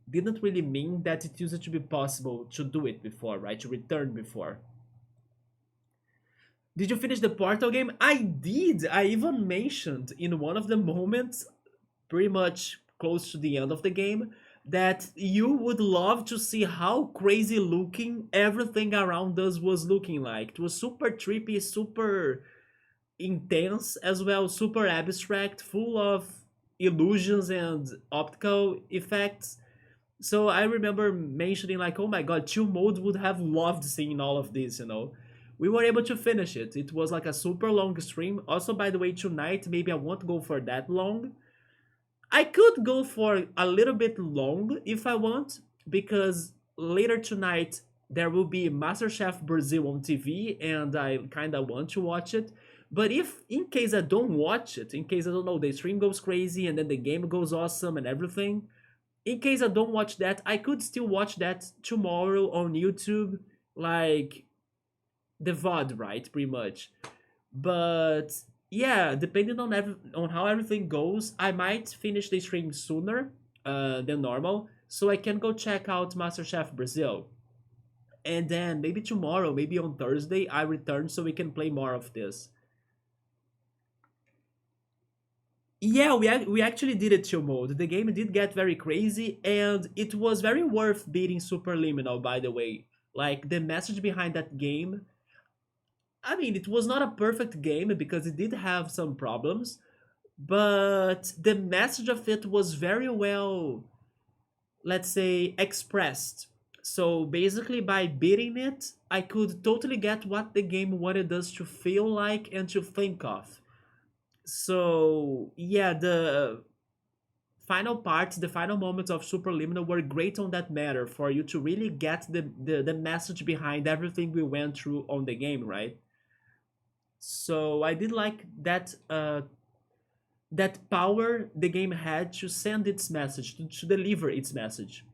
didn't really mean that it used to be possible to do it before, right? To return before. Did you finish the Portal game? I did. I even mentioned in one of the moments, pretty much close to the end of the game, that you would love to see how crazy looking everything around us was looking like. It was super trippy, super intense as well, super abstract, full of illusions and optical effects. So I remember mentioning like, oh my god, Chill Mode would have loved seeing all of this, you know. we were able to finish it. It was like a super long stream. Also, by the way, tonight maybe I won't go for that long. I could go for a little bit long if I want, because later tonight there will be MasterChef Brazil on TV and I kind of want to watch it. But if, in case I don't watch it, in case I don't know, the stream goes crazy and then the game goes awesome and everything, in case I don't watch that, I could still watch that tomorrow on YouTube, like the VOD, right? Pretty much. But yeah, depending on on how everything goes, I might finish the stream sooner than normal, so I can go check out MasterChef Brazil. And then maybe tomorrow, maybe on Thursday, I return so we can play more of this. Yeah, we actually did it chill mode. The game did get very crazy, and it was very worth beating Superliminal, by the way. Like, the message behind that game, I mean, it was not a perfect game because it did have some problems, but the message of it was very well, let's say, expressed. So basically, by beating it, I could totally get what the game wanted us to feel like and to think of. So yeah, the final parts, the final moments of Superliminal were great on that matter for you to really get the message behind everything we went through on the game, right? So I did like that that power the game had to send its message, to deliver its message.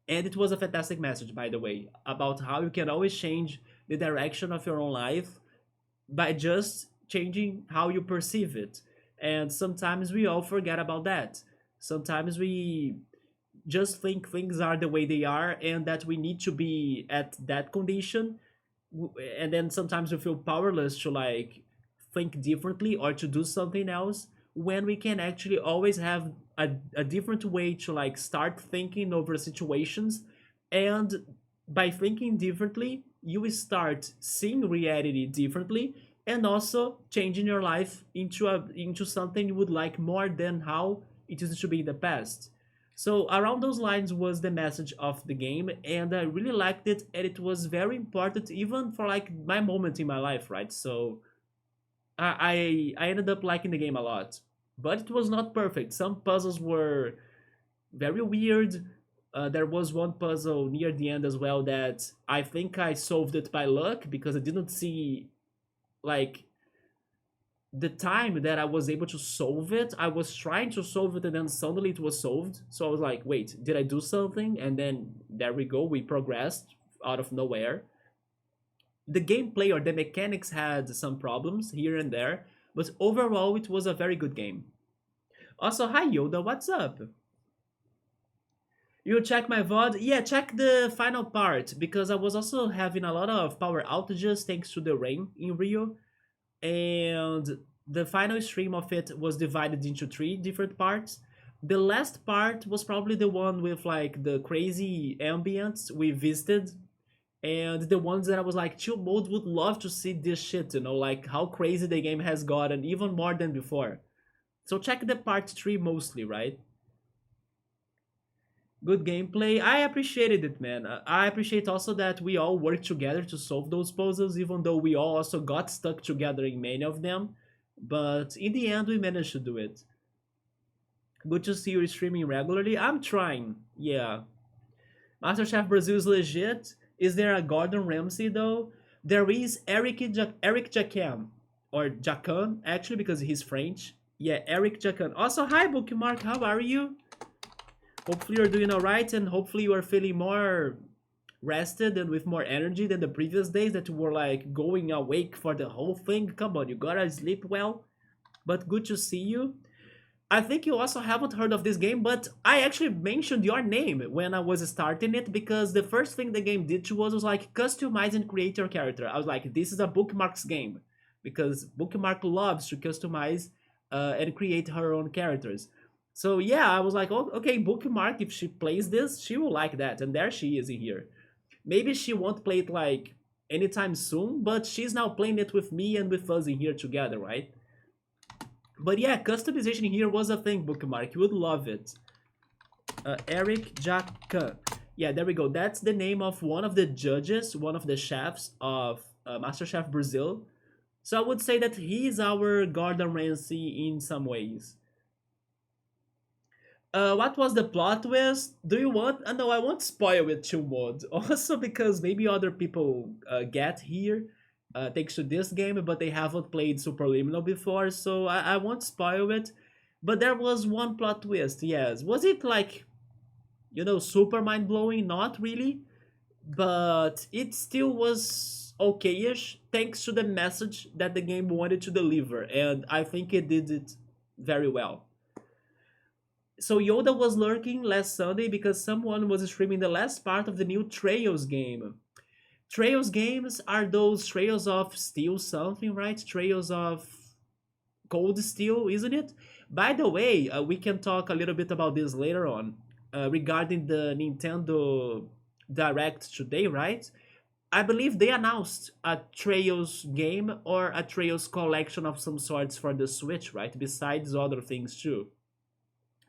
And it was a fantastic message, by the way, about how you can always change the direction of your own life by just changing how you perceive it. And sometimes we all forget about that. Sometimes we just think things are the way they are and that we need to be at that condition. And then sometimes we feel powerless to like think differently or to do something else, when we can actually always have a different way to like start thinking over situations. And by thinking differently, you will start seeing reality differently, and also changing your life into something you would like more than how it used to be in the past. So around those lines was the message of the game, and I really liked it, and it was very important even for like my moment in my life, right? So I ended up liking the game a lot, but it was not perfect. Some puzzles were very weird. There was one puzzle near the end as well that I think I solved it by luck because I didn't see like the time that I was able to solve it. I was trying to solve it and then suddenly it was solved. So I was like, wait, did I do something? And then there we go, we progressed out of nowhere. The gameplay or the mechanics had some problems here and there, but overall it was a very good game. Also, hi Yoda, what's up? You check my VOD? Yeah, check the final part because I was also having a lot of power outages thanks to the rain in Rio, and the final stream of it was divided into three different parts. The last part was probably the one with like the crazy ambience we visited, and the ones that I was like, chill mode would love to see this shit, you know, like how crazy the game has gotten even more than before. So check the part 3 mostly, right? Good gameplay. I appreciated it, man. I appreciate also that we all worked together to solve those puzzles, even though we all also got stuck together in many of them. But in the end, we managed to do it. Good to see you streaming regularly. I'm trying. Yeah. MasterChef Brazil is legit. Is there a Gordon Ramsay though? There is Eric Jacquin, or Jacquin actually, because he's French. Yeah, Eric Jacquin. Also, hi Bookmark. How are you? Hopefully you're doing alright, and hopefully you are feeling more rested and with more energy than the previous days that you were like going awake for the whole thing. Come on, you gotta sleep well. But good to see you. I think you also haven't heard of this game, but I actually mentioned your name when I was starting it because the first thing the game did to us was like customize and create your character. I was like, this is a Bookmark's game because Bookmark loves to customize and create her own characters. So yeah, I was like, oh, okay, Bookmark, if she plays this, she will like that. And there she is in here. Maybe she won't play it like anytime soon, but she's now playing it with me and with us in here together, right? But yeah, customization here was a thing, Bookmark. You would love it. Eric Jacquin. Yeah, there we go. That's the name of one of the judges, one of the chefs of MasterChef Brazil. So I would say that he is our Gordon Ramsay in some ways. What was the plot twist? Do you want? No, I won't spoil it too much. Also, because maybe other people get here thanks to this game, but they haven't played Superliminal before, so I won't spoil it. But there was one plot twist. Yes, was it like super mind blowing? Not really, but it still was okayish thanks to the message that the game wanted to deliver, and I think it did it very well. So Yoda was lurking last Sunday because someone was streaming the last part of the new Trails game. Trails games are those trails of steel something, right? Trails of cold steel, isn't it? By the way, we can talk a little bit about this later on regarding the Nintendo Direct today, right? I believe they announced a Trails game or a Trails collection of some sorts for the Switch, right? Besides other things too.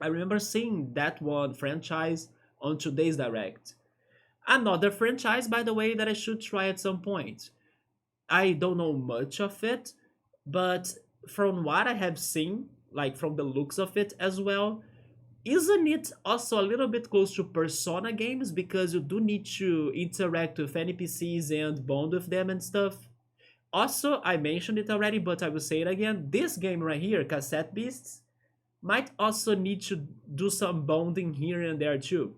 I remember seeing that one franchise on today's Direct. Another franchise, by the way, that I should try at some point. I don't know much of it, but from what I have seen, like from the looks of it as well, isn't it also a little bit close to Persona games because you do need to interact with NPCs and bond with them and stuff? Also, I mentioned it already, but I will say it again. This game right here, Cassette Beasts, might also need to do some bonding here and there too.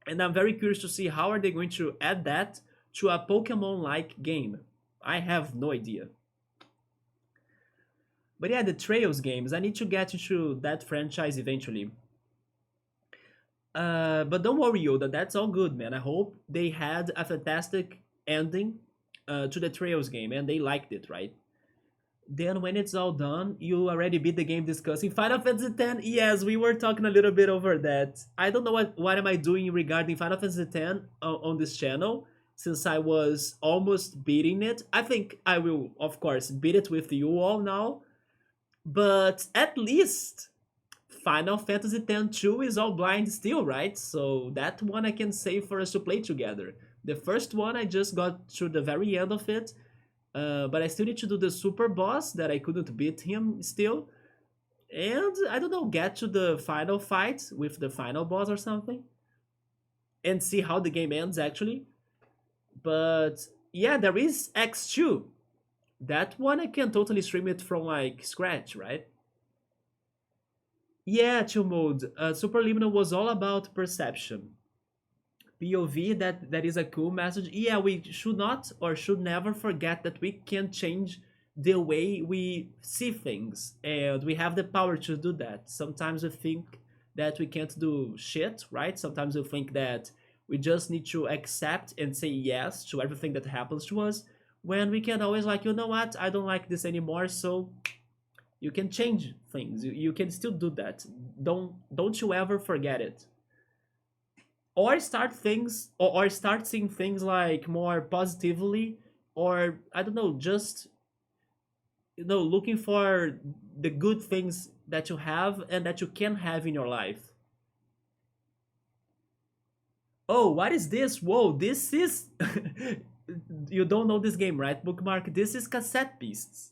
And I'm very curious to see how are they going to add that to a Pokemon-like game. I have no idea. But yeah, the Trails games, I need to get into that franchise eventually. But don't worry, Yoda, that's all good, man. I hope they had a fantastic ending to the Trails game and they liked it, right? Then when it's all done, you already beat the game discussing Final Fantasy X. Yes, we were talking a little bit over that. I don't know what am I doing regarding Final Fantasy X on this channel since I was almost beating it. I think I will, of course, beat it with you all now. But at least Final Fantasy X 2 is all blind still, right? So that one I can save for us to play together. The first one I just got to the very end of it, but I still need to do the super boss that I couldn't beat him still. And I don't know, get to the final fight with the final boss or something. And see how the game ends actually. But yeah, there is X2. That one I can totally stream it from like scratch, right? Yeah, chill mode. Superliminal was all about perception. POV, that is a cool message. Yeah, we should not or should never forget that we can change the way we see things, and we have the power to do that. Sometimes we think that we can't do shit, right? Sometimes we think that we just need to accept and say yes to everything that happens to us, when we can always like, you know what, I don't like this anymore, so you can change things. You can still do that. Don't you ever forget it. Or start things or start seeing things like more positively, or I don't know, just looking for the good things that you have and that you can have in your life. Oh, what is this? Whoa, this is you don't know this game, right? Bookmark. This is Cassette Beasts.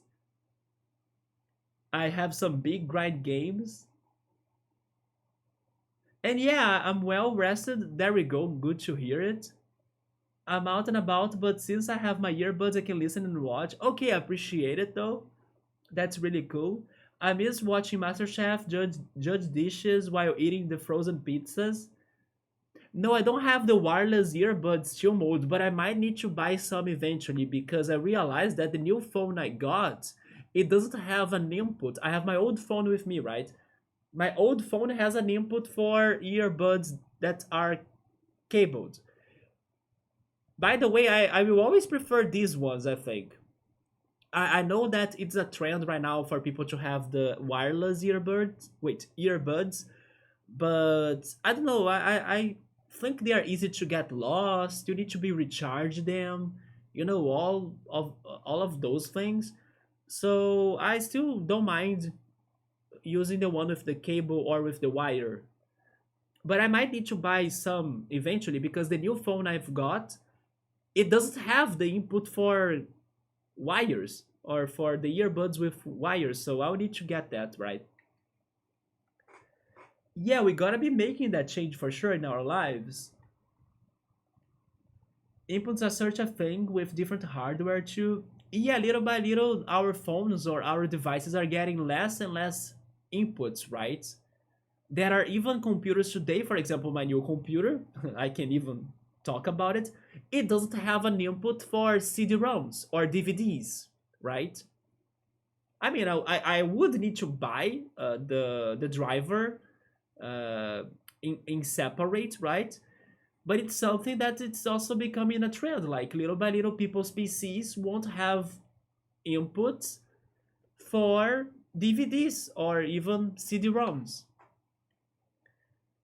I have some big grind games. And yeah, I'm well rested. There we go. Good to hear it. I'm out and about, but since I have my earbuds, I can listen and watch. Okay, I appreciate it though. That's really cool. I miss watching MasterChef judge dishes while eating the frozen pizzas. No, I don't have the wireless earbuds chill mode, but I might need to buy some eventually because I realized that the new phone I got, it doesn't have an input. I have my old phone with me, right? My old phone has an input for earbuds that are cabled. By the way, I will always prefer these ones, I think. I know that it's a trend right now for people to have the wireless earbuds, but I don't know. I think they are easy to get lost. You need to be recharge them. All of those things. So I still don't mind using the one with the cable or with the wire. But I might need to buy some eventually because the new phone I've got, it doesn't have the input for wires, or for the earbuds with wires, so I'll need to get that, right? Yeah, we gotta be making that change for sure in our lives. Inputs are such a thing with different hardware too. Yeah, little by little, our phones or our devices are getting less and less inputs, right? There are even computers today, for example, my new computer, I can even talk about it. It doesn't have an input for CD-ROMs or DVDs, right? I mean, I would need to buy the driver in separate, right? But it's something that it's also becoming a trend. Like little by little, people's PCs won't have inputs for DVDs or even CD-ROMs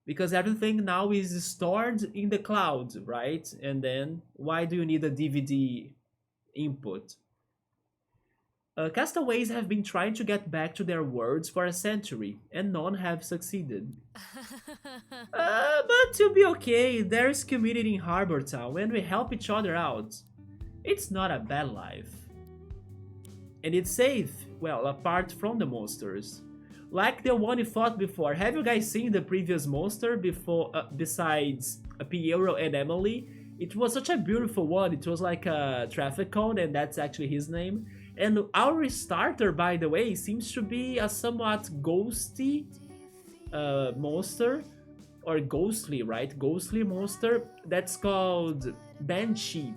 because everything now is stored in the cloud, right? And then why do you need a DVD input? Castaways have been trying to get back to their worlds for a century, and none have succeeded. But to be okay, there is community in Harbourtown and we help each other out. It's not a bad life. And it's safe, well, apart from the monsters. Like the one you fought before, have you guys seen the previous monster before, besides Piero and Emily? It was such a beautiful one, it was like a traffic cone and that's actually his name. And our starter, by the way, seems to be a somewhat ghosty monster, or ghostly, right? Ghostly monster that's called Banshee.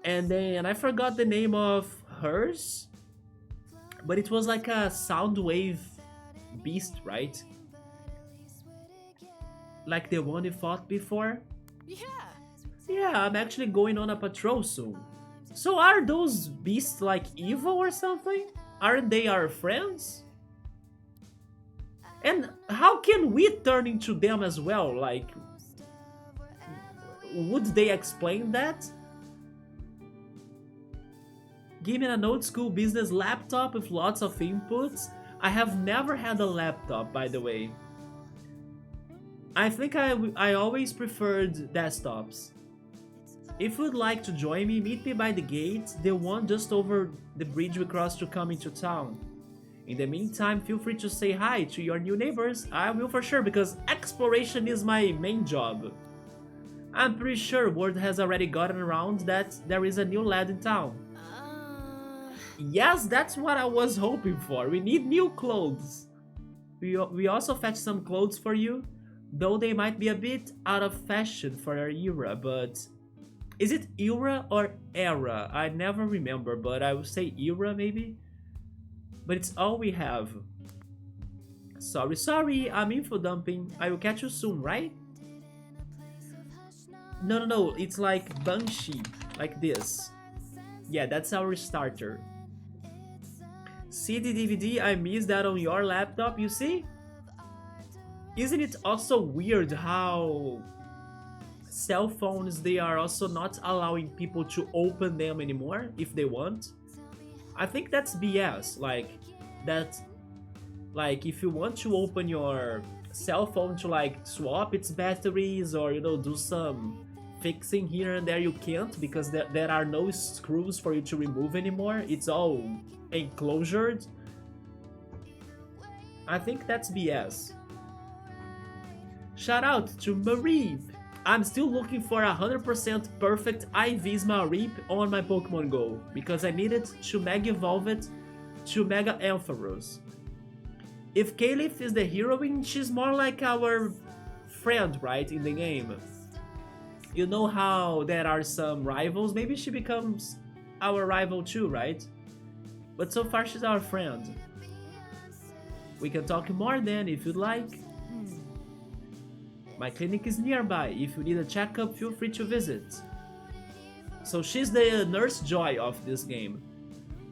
And then I forgot the name of hers, but it was like a sound wave beast, right? Like the one you fought before? Yeah. Yeah, I'm actually going on a patrol soon. So are those beasts like evil or something? Aren't they our friends? And how can we turn into them as well? Like, would they explain that? Give me an old school business laptop with lots of inputs. I have never had a laptop, by the way. I think I always preferred desktops. If you'd like to join me, meet me by the gate, the one just over the bridge we crossed to come into town. In the meantime, feel free to say hi to your new neighbors. I will for sure, because exploration is my main job. I'm pretty sure word has already gotten around that there is a new lad in town. Yes, that's what I was hoping for. We need new clothes. We also fetched some clothes for you, though they might be a bit out of fashion for our era, but... Is it era or era? I never remember, but I would say era maybe? But it's all we have. Sorry, I'm info dumping. I will catch you soon, right? No, it's like Banshee, like this. Yeah, that's our starter. CD DVD, I missed that on your laptop, you see? Isn't it also weird how cell phones, they are also not allowing people to open them anymore if they want? I think that's BS. Like if you want to open your cell phone to like swap its batteries or do some fixing here and there, you can't because there are no screws for you to remove anymore. It's all enclosured. I think that's BS. Shout out to Marie. I'm still looking for 100% perfect Ivisma Reap on my Pokemon Go because I needed to Mega Evolve it to Mega Ampharos. If Caliph is the heroine, she's more like our friend, right, in the game. You know how there are some rivals, maybe she becomes our rival too, right? But so far she's our friend. We can talk more then if you'd like. My clinic is nearby. If you need a checkup, feel free to visit. So she's the Nurse Joy of this game.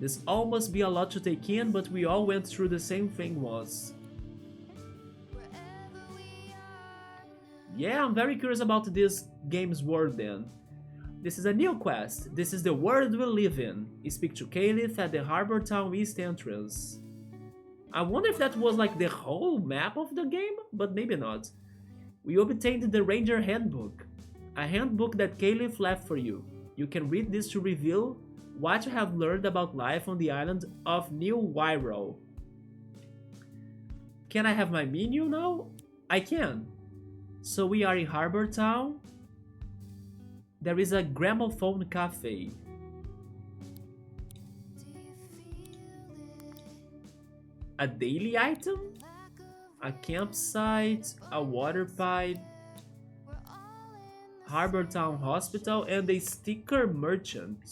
This all must be a lot to take in, but we all went through the same thing once. Yeah, I'm very curious about this game's world then. This is a new quest. This is the world we live in. You speak to Caliph at the Harbourtown East entrance. I wonder if that was like the whole map of the game, but maybe not. We obtained the Ranger Handbook, a handbook that Caliph left for you. You can read this to reveal what you have learned about life on the island of New Wyro. Can I have my menu now? I can. So we are in Harbourtown. There is a gramophone cafe. A daily item? A campsite, a water pipe, Harbourtown Hospital, and a sticker merchant.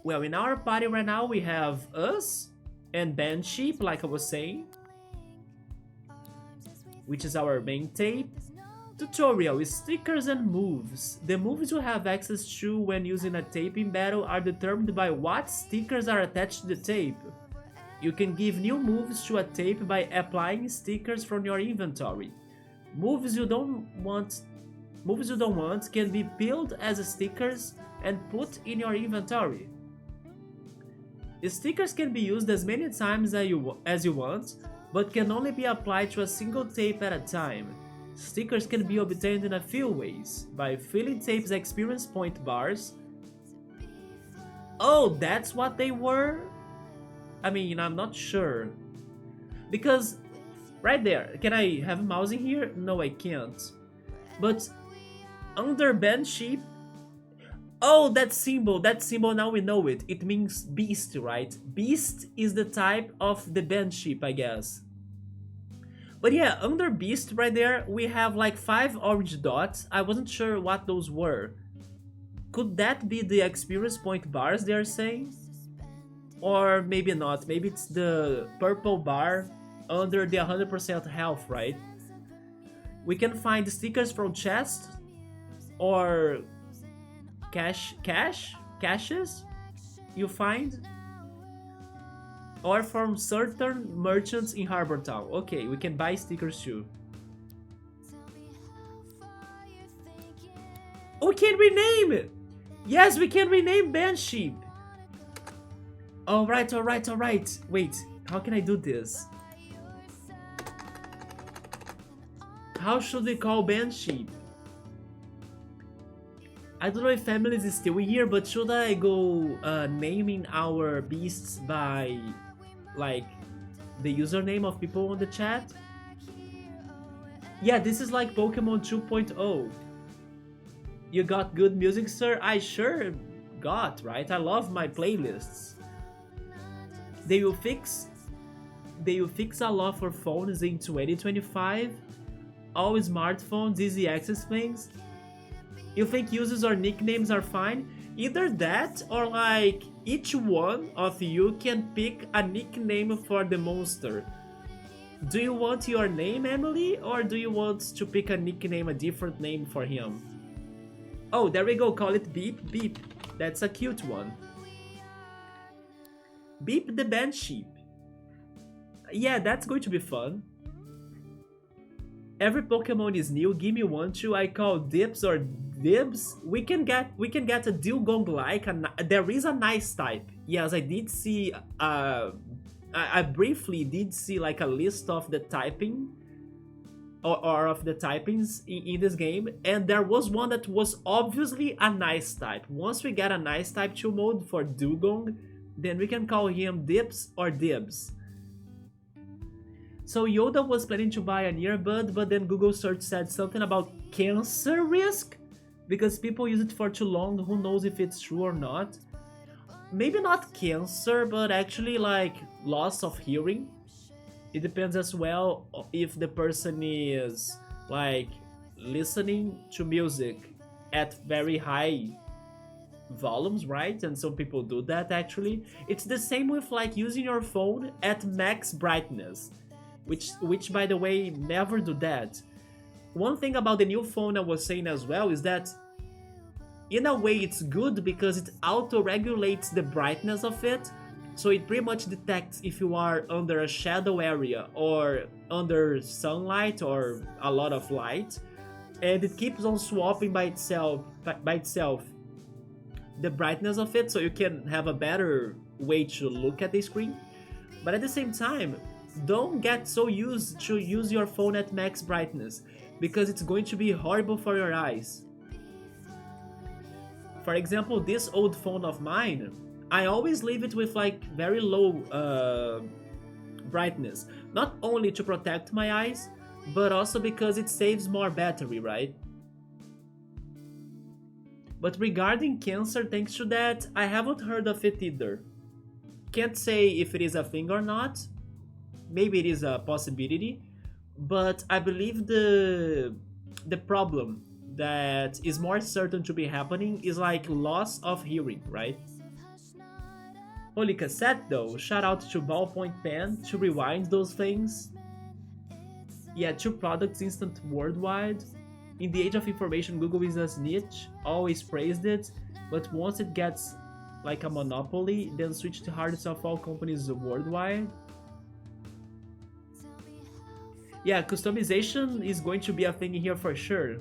Well, in our party right now we have us and Band Sheep, like I was saying, which is our main tape. Tutorial is stickers and moves. The moves you have access to when using a tape in battle are determined by what stickers are attached to the tape. You can give new moves to a tape by applying stickers from your inventory. Moves you don't want can be peeled as stickers and put in your inventory. Stickers can be used as many times as you want, but can only be applied to a single tape at a time. Stickers can be obtained in a few ways, by filling tape's experience point bars. Oh, that's what they were? I mean, I'm not sure. Because, right there, can I have a mouse in here? No, I can't. But, under Band Sheep... Oh, that symbol now we know it. It means beast, right? Beast is the type of the Band Sheep, I guess. But yeah, under Beast right there, we have like 5 orange dots. I wasn't sure what those were. Could that be the experience point bars they are saying? Or maybe not. Maybe it's the purple bar under the 100% health, right? We can find stickers from chests or caches you find, or from certain merchants in Harbourtown. Okay, we can buy stickers too. Oh, we can rename it! Yes, we can rename Band Sheep! Alright. Wait, how can I do this? How should we call Band Sheep? I don't know if Family is still here, but should I go naming our beasts by, like, the username of people on the chat? Yeah, this is like Pokemon 2.0. You got good music, sir? I sure got, right? I love my playlists. They will fix a lot for phones in 2025. All smartphones, easy access things. You think uses or nicknames are fine? Either that or like each one of you can pick a nickname for the monster. Do you want your name, Emily, or do you want to pick a nickname, a different name for him? Oh, there we go, call it Beep. Beep. That's a cute one. Beep the Band Sheep. Yeah, that's going to be fun. Every Pokemon is new. Give me one too. I call Dips or Dibs. We can get a Dugong like. There is a nice type. Yes, I did see. I briefly did see like a list of the typing, or of the typings in this game, and there was one that was obviously a nice type. Once we get a nice type 2 mode for Dugong, then we can call him Dips or Dibs. So Yoda was planning to buy an earbud, but then Google search said something about cancer risk? Because people use it for too long, who knows if it's true or not. Maybe not cancer, but actually like loss of hearing. It depends as well if the person is like listening to music at very high volumes, right? And some people do that actually. It's the same with like using your phone at max brightness. Which by the way, never do that. One thing about the new phone I was saying as well is that in a way it's good because it auto-regulates the brightness of it, so it pretty much detects if you are under a shadow area or under sunlight or a lot of light, and it keeps on swapping by itself the brightness of it, so you can have a better way to look at the screen. But at the same time, don't get so used to use your phone at max brightness, because it's going to be horrible for your eyes. For example, this old phone of mine, I always leave it with like very low brightness. Not only to protect my eyes, but also because it saves more battery, right? But regarding cancer, thanks to that, I haven't heard of it either. Can't say if it is a thing or not. Maybe it is a possibility, but I believe the problem that is more certain to be happening is like loss of hearing, right? Holy cassette though, shout out to Ballpoint Pen to rewind those things. Yeah, two products instant worldwide. In the age of information, Google is a snitch, always praised it, but once it gets like a monopoly, then switch to hardest of all companies worldwide. Yeah, customization is going to be a thing here for sure.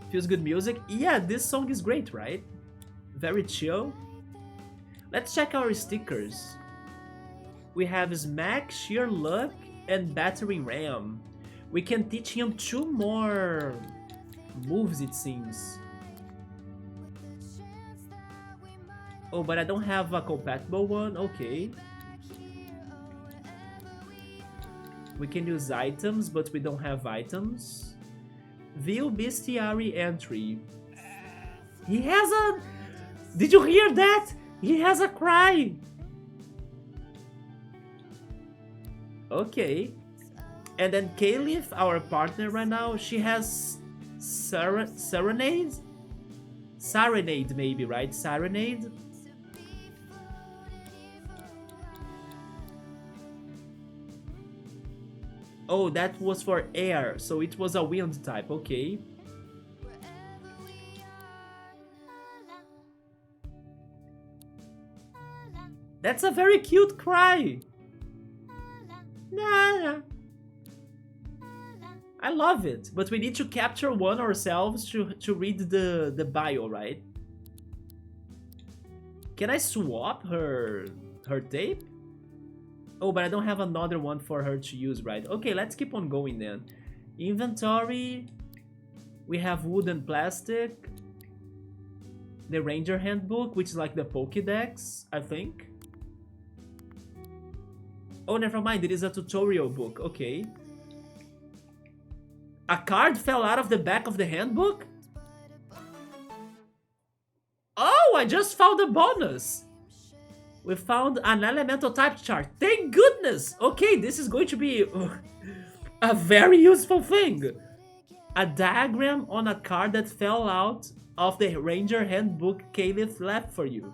Feels good music. Yeah, this song is great, right? Very chill. Let's check our stickers. We have Smack, Sheer Luck, and Battery Ram. We can teach him two more moves, it seems. Oh, but I don't have a compatible one. Okay. We can use items, but we don't have items. View bestiary entry. He has a... Did you hear that? He has a cry. Okay. And then Caliph, our partner right now, she has Serenade? Serenade maybe, right? Serenade? Oh, that was for air, so it was a wind type, okay. That's a very cute cry. Nah. I love it, but we need to capture one ourselves to read the bio, right? Can I swap her tape? Oh, but I don't have another one for her to use, right? Okay, let's keep on going then. Inventory. We have wood and plastic. The Ranger Handbook, which is like the Pokédex, I think. Oh, never mind, it is a tutorial book, okay. A card fell out of the back of the handbook? Oh, I just found a bonus! We found an elemental type chart. Thank goodness! Okay, this is going to be a very useful thing. A diagram on a card that fell out of the Ranger Handbook Caliph left for you.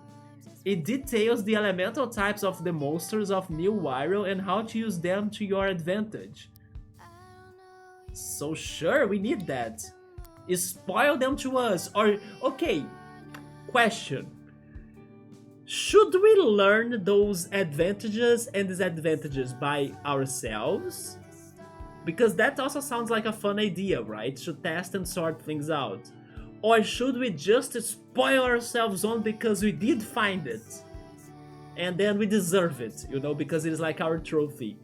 It details the elemental types of the monsters of New Wyro and how to use them to your advantage. So sure, we need that. Spoil them to us. Or, okay, question. Should we learn those advantages and disadvantages by ourselves? Because that also sounds like a fun idea, right? To test and sort things out. Or should we just spoil ourselves on because we did find it? And then we deserve it, you know, because it is like our trophy.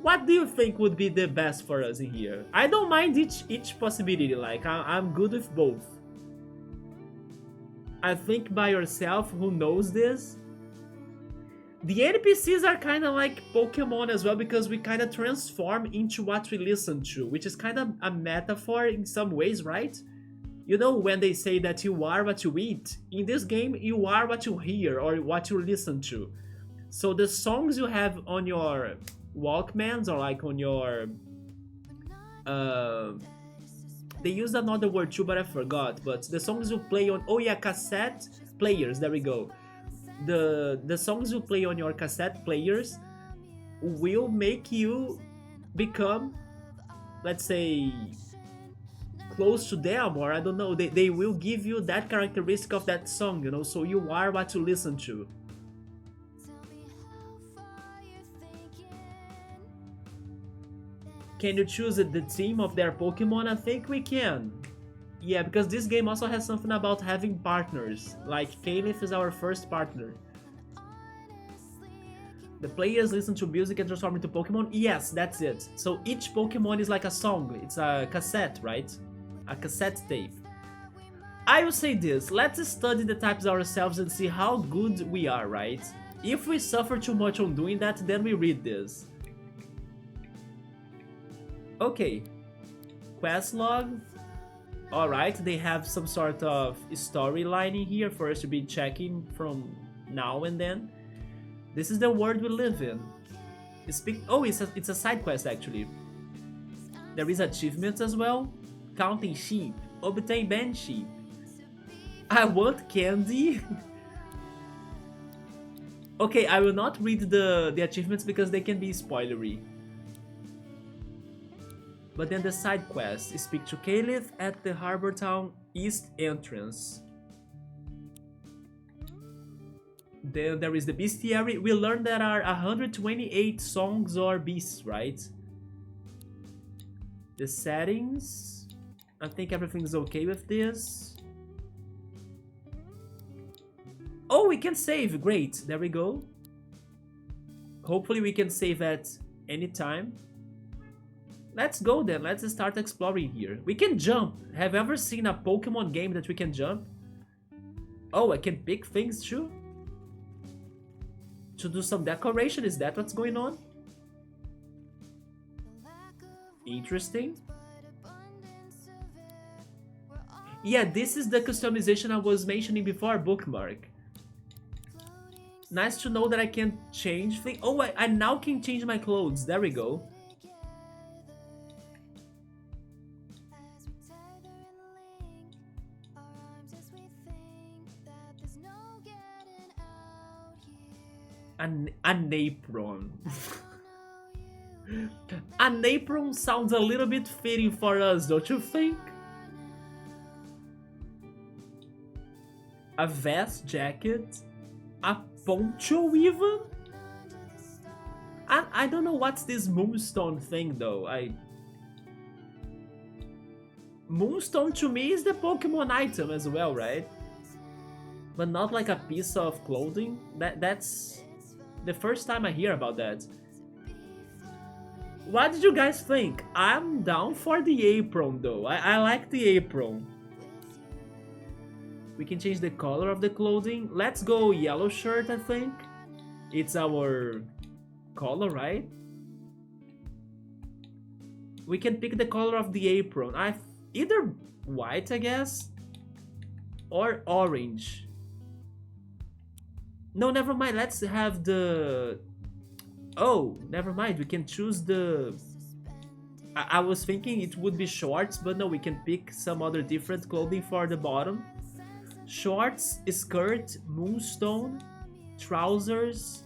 What do you think would be the best for us in here? I don't mind each possibility, like I'm good with both. I think by yourself, who knows this? The NPCs are kind of like Pokemon as well because we kind of transform into what we listen to, which is kind of a metaphor in some ways, right? You know when they say that you are what you eat? In this game, you are what you hear or what you listen to. So the songs you have on your Walkmans or like on your... they used another word too, but I forgot. But the songs you play on... Oh yeah, cassette players, there we go. The songs you play on your cassette players will make you become, let's say, close to them, or I don't know, they will give you that characteristic of that song, you know, so you are what you listen to. Can you choose the team of their Pokemon? I think we can. Yeah, because this game also has something about having partners. Like, Caliph is our first partner. The players listen to music and transform into Pokemon? Yes, that's it. So each Pokemon is like a song. It's a cassette, right? A cassette tape. I will say this, let's study the types ourselves and see how good we are, right? If we suffer too much on doing that, then we read this. Okay. Quest log. Alright, they have some sort of storyline in here for us to be checking from now and then. This is the world we live in. Oh, it's a side quest actually. There is achievements as well. Counting sheep. Obtain band sheep. I want candy. Okay, I will not read the achievements because they can be spoilery. But then the side quest, speak to Caliph at the Harbourtown East entrance. Then there is the bestiary. We learned there are 128 songs or beasts, right? The settings. I think everything's okay with this. Oh, we can save. Great. There we go. Hopefully we can save at any time. Let's go then. Let's start exploring here. We can jump. Have you ever seen a Pokemon game that we can jump? Oh, I can pick things too? To do some decoration, is that what's going on? Interesting. Yeah, this is the customization I was mentioning before, bookmark. Nice to know that I can change things. Oh, I now can change my clothes. There we go. An apron. An apron sounds a little bit fitting for us, don't you think? A vest jacket? A poncho even? I don't know what's this moonstone thing though. Moonstone to me is the Pokemon item as well, right? But not like a piece of clothing. That's the first time I hear about that. What did you guys think? I'm down for the apron though. I like the apron. We can change the color of the clothing. Let's go yellow shirt, I think. It's our color, right? We can pick the color of the apron. Either white, I guess, or orange. No, never mind. Let's have the... Oh, never mind. We can choose the... I was thinking it would be shorts, but no, we can pick some other different clothing for the bottom. Shorts, skirt, moonstone, trousers.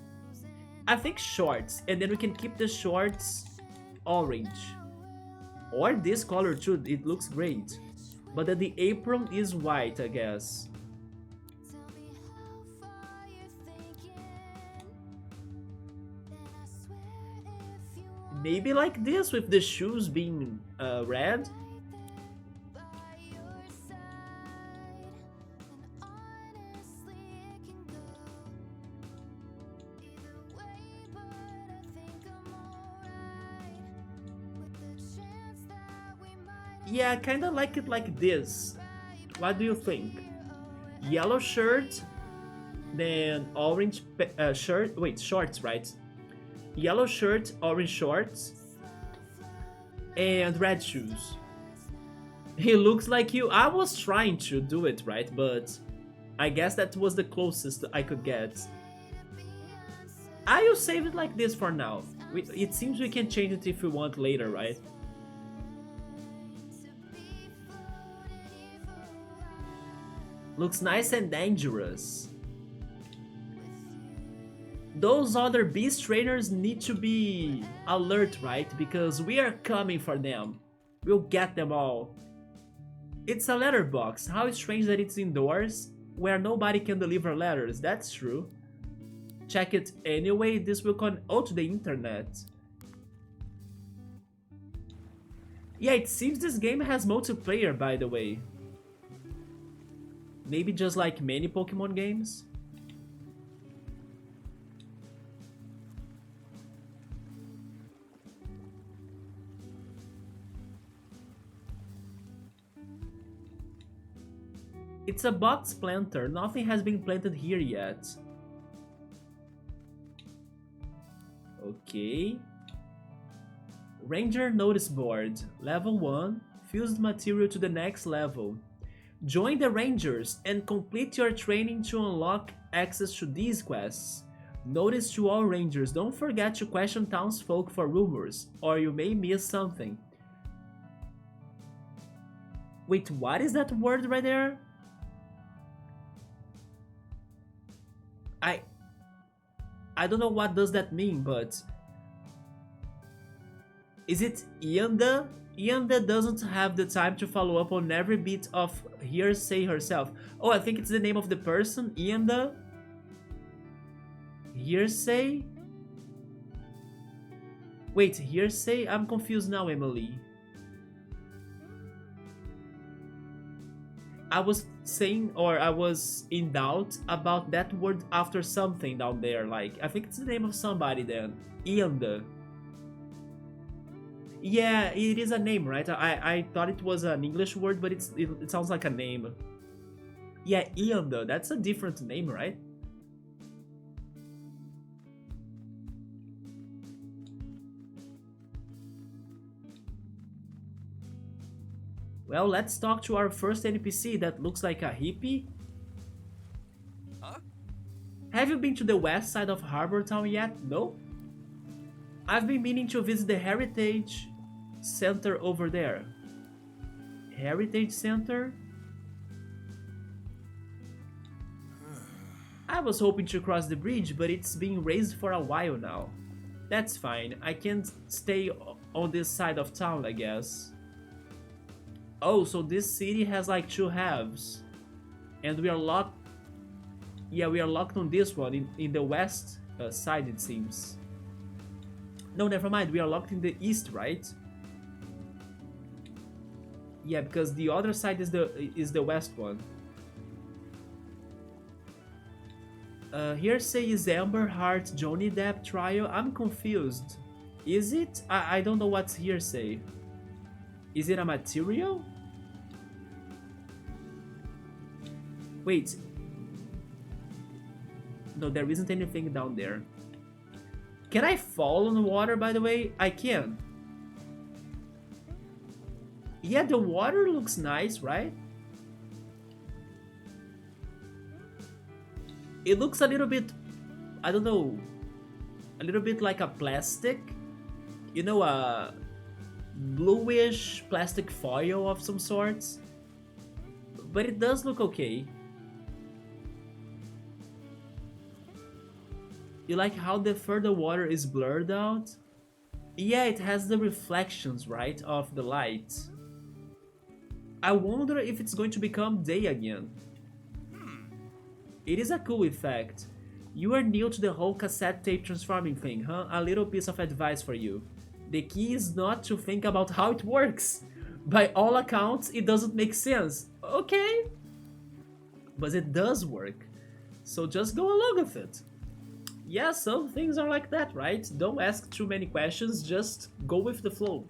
I think shorts, and then we can keep the shorts orange. Or this color too, it looks great. But then the apron is white, I guess. Maybe like this with the shoes being red. Yeah, I kinda like it like this. What do you think? Yellow shirt, then orange shirt. Wait, shorts, right? Yellow shirt, orange shorts, and red shoes. He looks like you. I was trying to do it, right? But I guess that was the closest I could get. I will save it like this for now. It seems we can change it if we want later, right? Looks nice and dangerous. Those other beast trainers need to be alert, right? Because we are coming for them. We'll get them all. It's a letterbox. How strange that it's indoors, where nobody can deliver letters. That's true. Check it anyway. This will connect to the internet. Yeah, it seems this game has multiplayer, by the way. Maybe just like many Pokemon games. It's a box planter. Nothing has been planted here yet. Okay. Ranger notice board. Level 1. Fused material to the next level. Join the Rangers and complete your training to unlock access to these quests. Notice to all Rangers, don't forget to question townsfolk for rumors, or you may miss something. Wait, what is that word right there? I don't know what does that mean, but is it Ianda? Ianda doesn't have the time to follow up on every bit of hearsay herself. Oh, I think it's the name of the person, Ianda. Hearsay? Wait, hearsay? I'm confused now, Emily. I was saying, or I was in doubt about that word after something down there. Like, I think it's the name of somebody then. Ianda. Yeah, it is a name, right? I thought it was an English word, but it sounds like a name. Yeah, Ianda. That's a different name, right? Well, let's talk to our first NPC that looks like a hippie. Huh? Have you been to the west side of Harbourtown yet? No? I've been meaning to visit the Heritage Center over there. Heritage Center? I was hoping to cross the bridge, but it's been raised for a while now. That's fine, I can't stay on this side of town, I guess. Oh, so this city has like two halves. And we are locked... Yeah, we are locked on this one, in the west side it seems. No, never mind, we are locked in the east, right? Yeah, because the other side is the west one. Hearsay is Amber Heart Johnny Depp trial. I'm confused. Is it? I don't know what's hearsay. Is it a material? Wait. No, there isn't anything down there. Can I fall on the water, by the way? I can. Yeah, the water looks nice, right? It looks a little bit, I don't know, a little bit like a plastic. You know, a bluish plastic foil of some sorts. But it does look okay. You like how the further water is blurred out? Yeah, it has the reflections, right, of the light. I wonder if it's going to become day again. It is a cool effect. You are new to the whole cassette tape transforming thing, huh? A little piece of advice for you. The key is not to think about how it works. By all accounts, it doesn't make sense. Okay. But it does work. So just go along with it. Yeah, some things are like that, right? Don't ask too many questions, just go with the flow.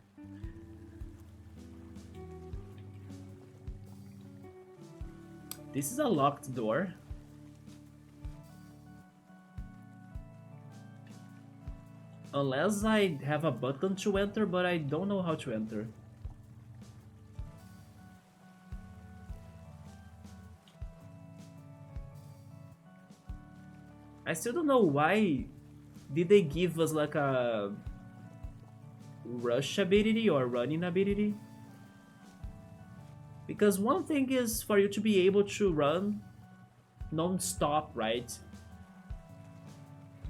This is a locked door. Unless I have a button to enter, but I don't know how to enter. I still don't know why did they give us like a rush ability or running ability. Because one thing is for you to be able to run non-stop, right?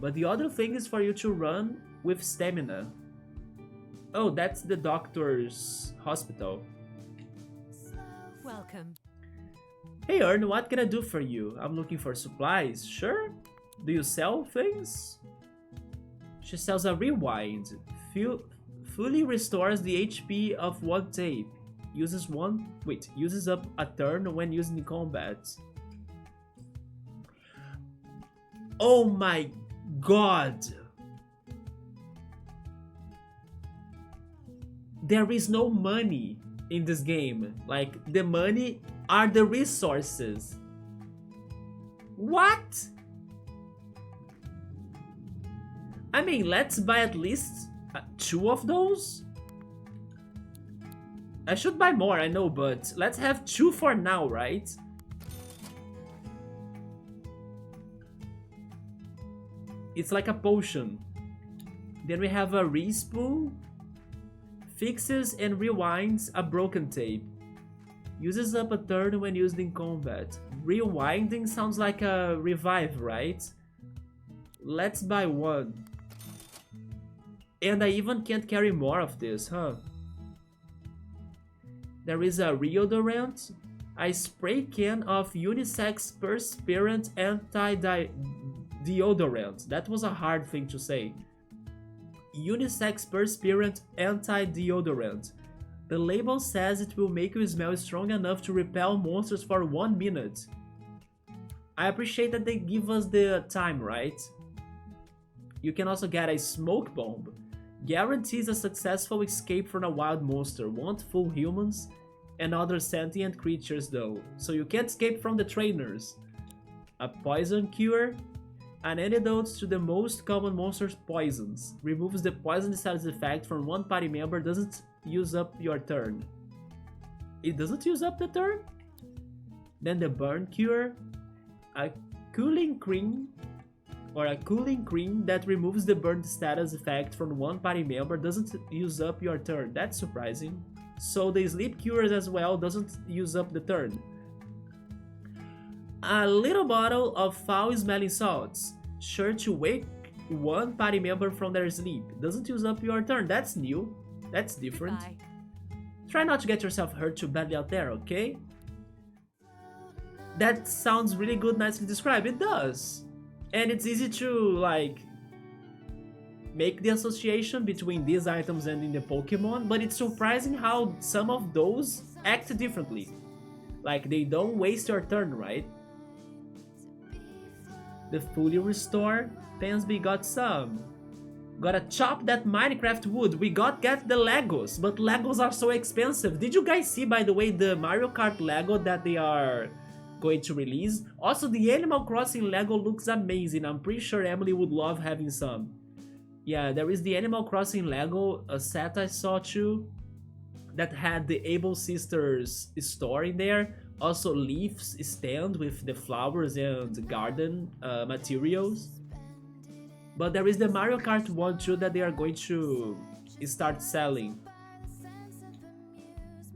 But the other thing is for you to run with stamina. Oh, that's the doctor's hospital. Welcome. Hey Ern, what can I do for you? I'm looking for supplies. Sure? Do you sell things? She sells a rewind. Fully restores the HP of one tape. Uses up a turn when used in combat. Oh my god! There is no money in this game. Like, the money are the resources. What? I mean, let's buy at least 2 of those. I should buy more, I know, but let's have 2 for now, right? It's like a potion. Then we have a respool. Fixes and rewinds a broken tape. Uses up a turn when used in combat. Rewinding sounds like a revive, right? Let's buy 1. And I even can't carry more of this, huh? There is a reodorant, a spray can of unisex perspirant anti-deodorant. That was a hard thing to say. Unisex perspirant anti-deodorant. The label says it will make you smell strong enough to repel monsters for 1 minute. I appreciate that they give us the time, right? You can also get a smoke bomb. Guarantees a successful escape from a wild monster. Won't fool humans and other sentient creatures though, so you can't escape from the trainers. A poison cure. An antidote to the most common monster's poisons. Removes the poison status effect from 1 party member. Doesn't use up your turn. It doesn't use up the turn? Then the burn cure. A cooling cream. Or a cooling cream that removes the burn status effect from 1 party member. Doesn't use up your turn. That's surprising. So the sleep cures as well doesn't use up the turn. A little bottle of foul-smelling salts. Sure to wake 1 party member from their sleep. Doesn't use up your turn. That's new. That's different. Goodbye. Try not to get yourself hurt too badly out there, okay? That sounds really good, nicely described. It does. And it's easy to, like, make the association between these items and in the Pokemon, but it's surprising how some of those act differently. Like, they don't waste your turn, right? The Fully Restore. Pansby got some. Gotta chop that Minecraft wood. We get the Legos, but Legos are so expensive. Did you guys see, by the way, the Mario Kart Lego that they are going to release? Also, the Animal Crossing Lego looks amazing. I'm pretty sure Emily would love having some. Yeah, there is the Animal Crossing Lego set I saw too that had the Able Sisters store in there. Also, Leaf's stand with the flowers and garden materials. But there is the Mario Kart 1 too that they are going to start selling.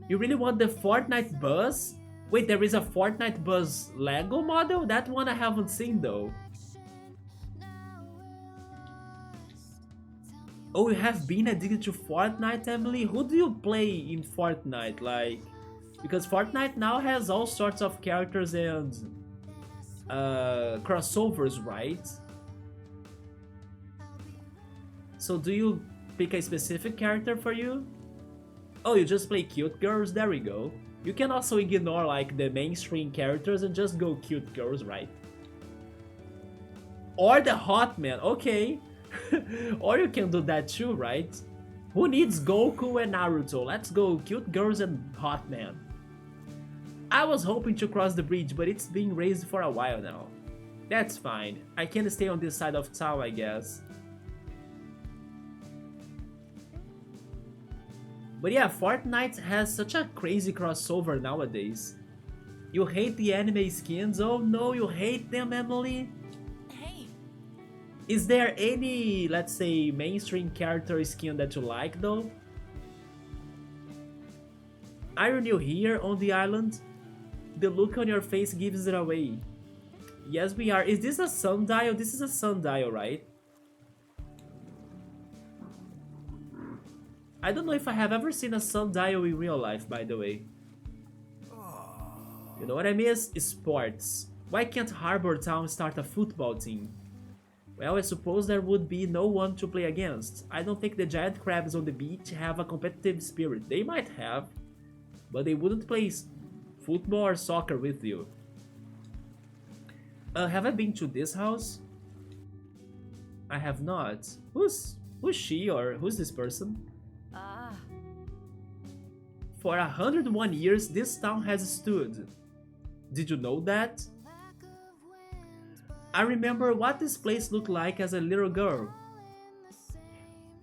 You really want the Fortnite Buzz? Wait, there is a Fortnite Buzz Lego model? That one I haven't seen though. Oh, you have been addicted to Fortnite, Emily? Who do you play in Fortnite? Like, because Fortnite now has all sorts of characters and crossovers, right? So do you pick a specific character for you? Oh, you just play cute girls? There we go. You can also ignore like the mainstream characters and just go cute girls, right? Or the hot man, okay. Or you can do that too, right? Who needs Goku and Naruto? Let's go cute girls and hot man. I was hoping to cross the bridge, but it's being raised for a while now. That's fine. I can stay on this side of town, I guess. But yeah, Fortnite has such a crazy crossover nowadays. You hate the anime skins? Oh no, you hate them, Emily? Hey, Is there any, let's say, mainstream character skin that you like though? Are you new here on the island? The look on your face gives it away. Yes, we are. Is this a sundial? This is a sundial, right? I don't know if I have ever seen a sundial in real life, by the way. You know what I miss? Sports. Why can't Harbourtown start a football team? Well, I suppose there would be no one to play against. I don't think the giant crabs on the beach have a competitive spirit. They might have, but they wouldn't play football or soccer with you. Have I been to this house? I have not. Who's she or who's this person? ah, for 101 years this town has stood. Did you know that? I remember what this place looked like as a little girl.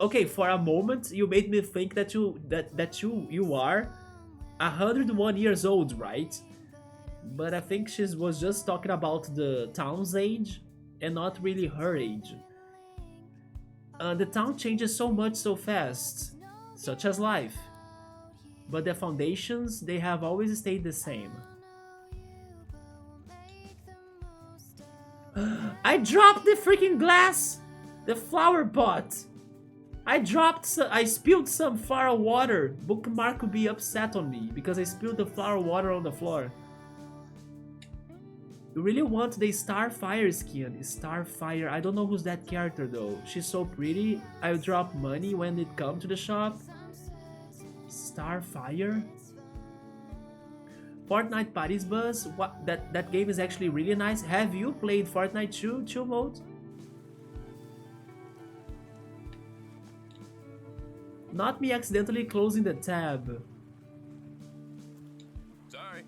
Okay, for a moment you made me think that you are 101 years old, right? But I think she was just talking about the town's age and not really her age. The town changes so much so fast, such as life. But the foundations, they have always stayed the same. I dropped the freaking glass! The flower pot! I spilled some flower water. Bookmark could be upset on me because I spilled the flower water on the floor. You really want the Starfire skin? Starfire, I don't know who's that character though. She's so pretty. I'll drop money when it comes to the shop. Starfire? Fortnite Paris Bus. What? That game is actually really nice. Have you played Fortnite 2 chill mode? Not me accidentally closing the tab. Sorry.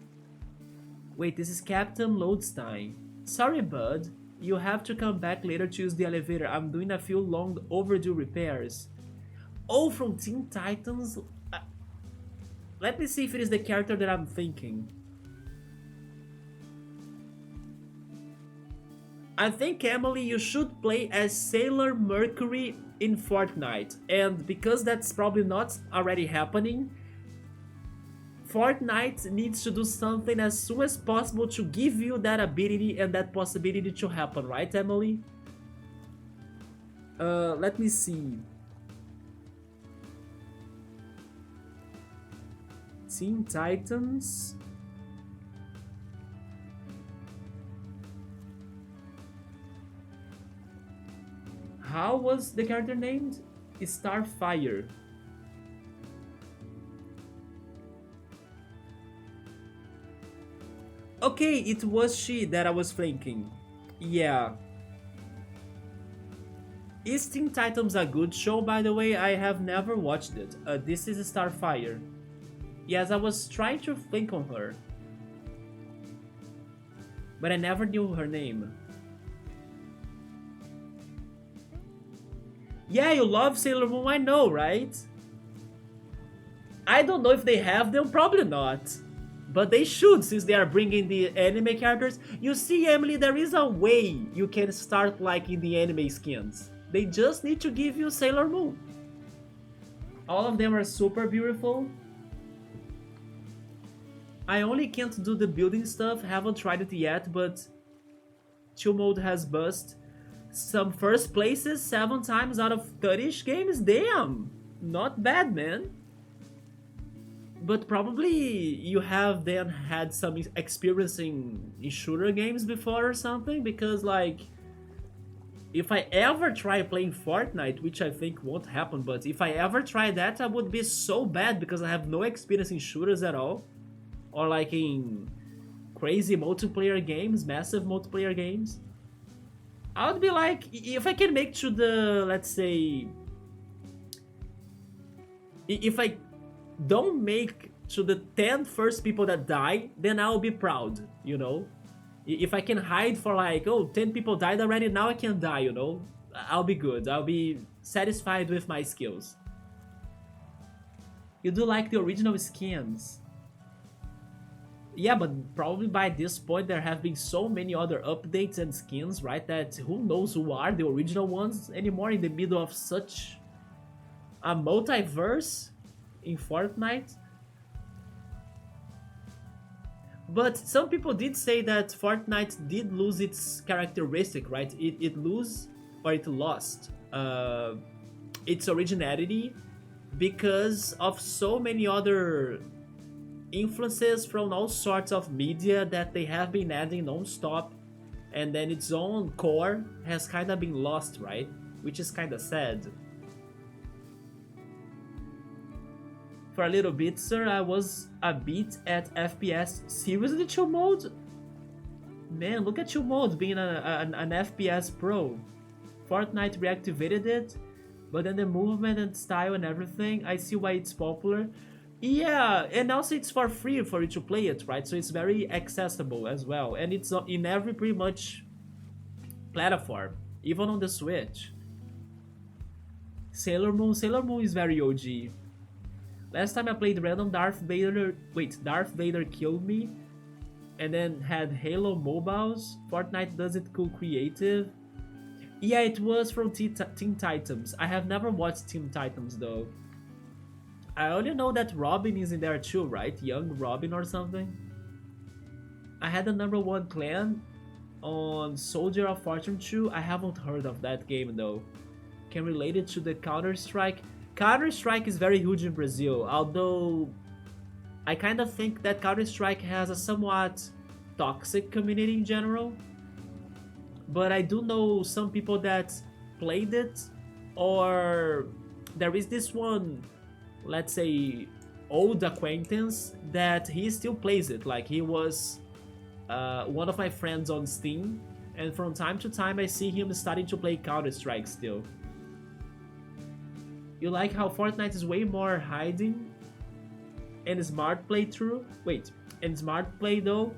Wait, this is Captain Lodestein. Sorry, bud. You have to come back later to use the elevator. I'm doing a few long overdue repairs. Oh, from Teen Titans? Let me see if it is the character that I'm thinking. I think, Emily, you should play as Sailor Mercury in Fortnite. And because that's probably not already happening, Fortnite needs to do something as soon as possible to give you that ability and that possibility to happen, right, Emily? Let me see. Teen Titans. How was the character named? Starfire. Okay, it was she that I was thinking. Yeah. Is Teen Titans a good show, by the way? I have never watched it. This is Starfire. Yes, I was trying to think on her. But I never knew her name. Yeah, you love Sailor Moon, I know, right? I don't know if they have them, probably not. But they should, since they are bringing the anime characters. You see, Emily, there is a way you can start liking the anime skins. They just need to give you Sailor Moon. All of them are super beautiful. I only can't do the building stuff, haven't tried it yet, but chill mode has bust some first places 7 times out of 30ish games. Damn, not bad, man. But probably you have then had some experience in shooter games before or something, because like if I ever try playing Fortnite, which I think won't happen, but if I ever try that, I would be so bad because I have no experience in shooters at all. Or like in crazy multiplayer games, massive multiplayer games. I would be like, if I can make to the, let's say, if I don't make to the 10 first people that die, then I'll be proud, you know? If I can hide for like, oh, 10 people died already, now I can die, you know? I'll be good, I'll be satisfied with my skills. You do like the original skins? Yeah, but probably by this point there have been so many other updates and skins, right? That who knows who are the original ones anymore in the middle of such a multiverse in Fortnite. But some people did say that Fortnite did lose its characteristic, right? It lost its originality because of so many other influences from all sorts of media that they have been adding non-stop, and then its own core has kind of been lost, right? Which is kind of sad. For a little bit, sir, I was a bit at FPS. Seriously, chill mode? Man, look at chill mode being an FPS pro. Fortnite reactivated it, but then the movement and style and everything, I see why it's popular. Yeah, and also it's for free for you to play it, right? So it's very accessible as well, and it's in every pretty much platform, even on the Switch. Sailor Moon is very OG. Last time I played random Darth Vader killed me, and then had Halo mobiles. Fortnite does it cool creative. Yeah, it was from Teen Titans. I have never watched Teen Titans though. I only know that Robin is in there too, right? Young Robin or something. I had the number one clan on Soldier of Fortune 2. I haven't heard of that game though. Can relate it to the Counter-Strike. Counter-Strike is very huge in Brazil, although I kind of think that Counter-Strike has a somewhat toxic community in general. But I do know some people that played it, or there is this one, let's say, old acquaintance that he still plays it. Like he was one of my friends on Steam, and from time to time I see him starting to play Counter-Strike still. You like how Fortnite is way more hiding and smart playthrough? Wait, and smart play though?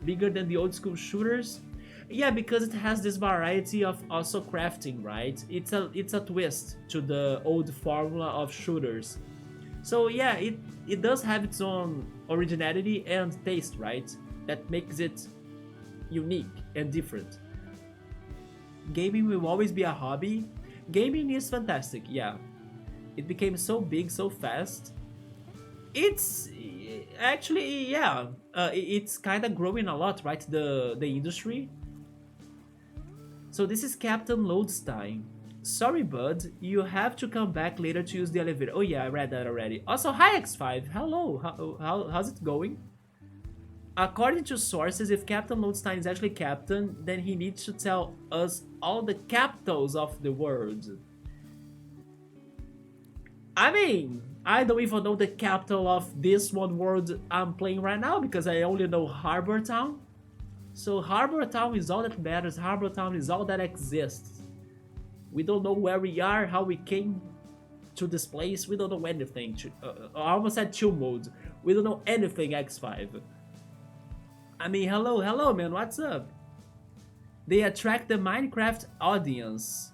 Bigger than the old school shooters? Yeah, because it has this variety of also crafting, right? It's a twist to the old formula of shooters. So yeah, it does have its own originality and taste, right? That makes it unique and different. Gaming will always be a hobby. Gaming is fantastic, yeah. It became so big so fast. It's actually, yeah, it's kind of growing a lot, right? The industry. So this is Captain Lodestein. Sorry, bud, you have to come back later to use the elevator. Oh yeah, I read that already. Also, hi X5, hello, how's it going? According to sources, if Captain Lodestein is actually captain, then he needs to tell us all the capitals of the world. I mean, I don't even know the capital of this one world I'm playing right now because I only know Harbourtown. So Harbourtown is all that matters, Harbourtown is all that exists. We don't know where we are, how we came to this place, we don't know anything. I almost said chill mode. We don't know anything, X5. I mean, hello man, what's up? They attract the Minecraft audience.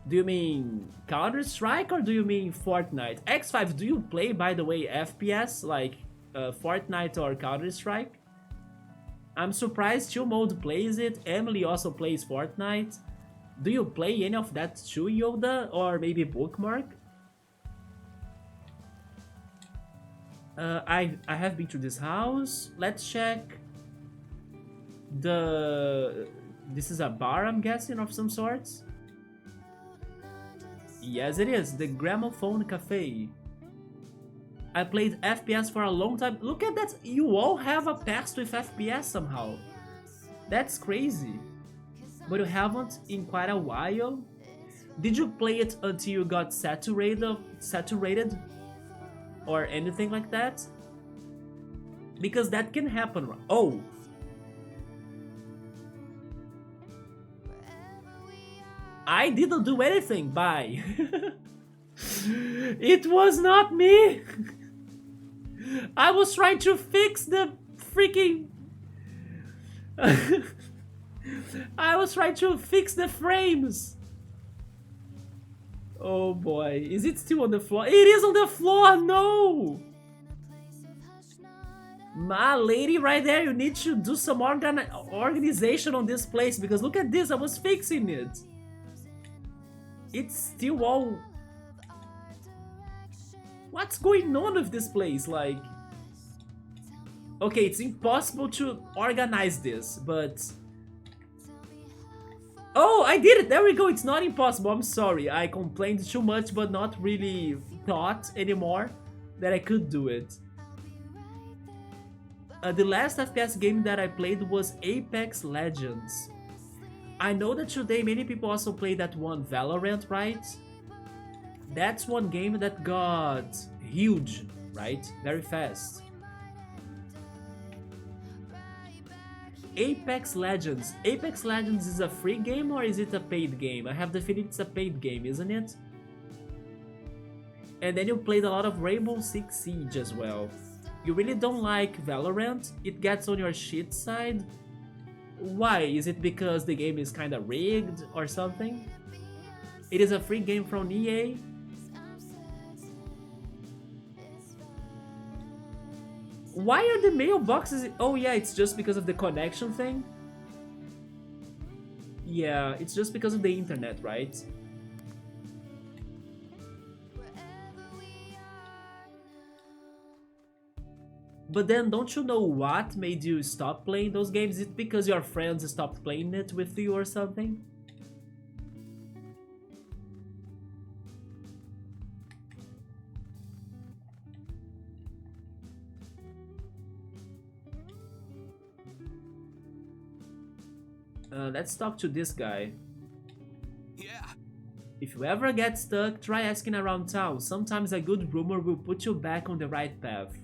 Do you mean Counter-Strike or do you mean Fortnite? X5, do you play, by the way, FPS like Fortnite or Counter-Strike? I'm surprised Chill Mode plays it. Emily also plays Fortnite. Do you play any of that too, Yoda? Or maybe Bookmark? I have been to this house. Let's check. This is a bar, I'm guessing, of some sorts. Yes, it is. The Gramophone Cafe. I played FPS for a long time. Look at that. You all have a past with FPS somehow. That's crazy. But you haven't in quite a while. Did you play it until you got saturated? Or anything like that? Because that can happen. Oh. I didn't do anything. Bye. It was not me. I was trying to fix the freaking... I was trying to fix the frames. Oh boy. Is it still on the floor? It is on the floor. No. My lady right there, you need to do some organization on this place because look at this. I was fixing it. It's still all... What's going on with this place? Like... Okay, it's impossible to organize this, but... Oh, I did it! There we go, it's not impossible, I'm sorry. I complained too much, but not really thought anymore that I could do it. The last FPS game that I played was Apex Legends. I know that today many people also play that one Valorant, right? That's one game that got huge, right? Very fast. Apex Legends. Apex Legends is a free game or is it a paid game? I have the feeling it's a paid game, isn't it? And then you played a lot of Rainbow Six Siege as well. You really don't like Valorant? It gets on your shit side? Why? Is it because the game is kinda rigged or something? It is a free game from EA? Why are the mailboxes? Oh yeah, it's just because of the connection thing? Yeah, it's just because of the internet, right? But then don't you know what made you stop playing those games? Is it because your friends stopped playing it with you or something? Let's talk to this guy. Yeah. If you ever get stuck, try asking around town. Sometimes a good rumor will put you back on the right path.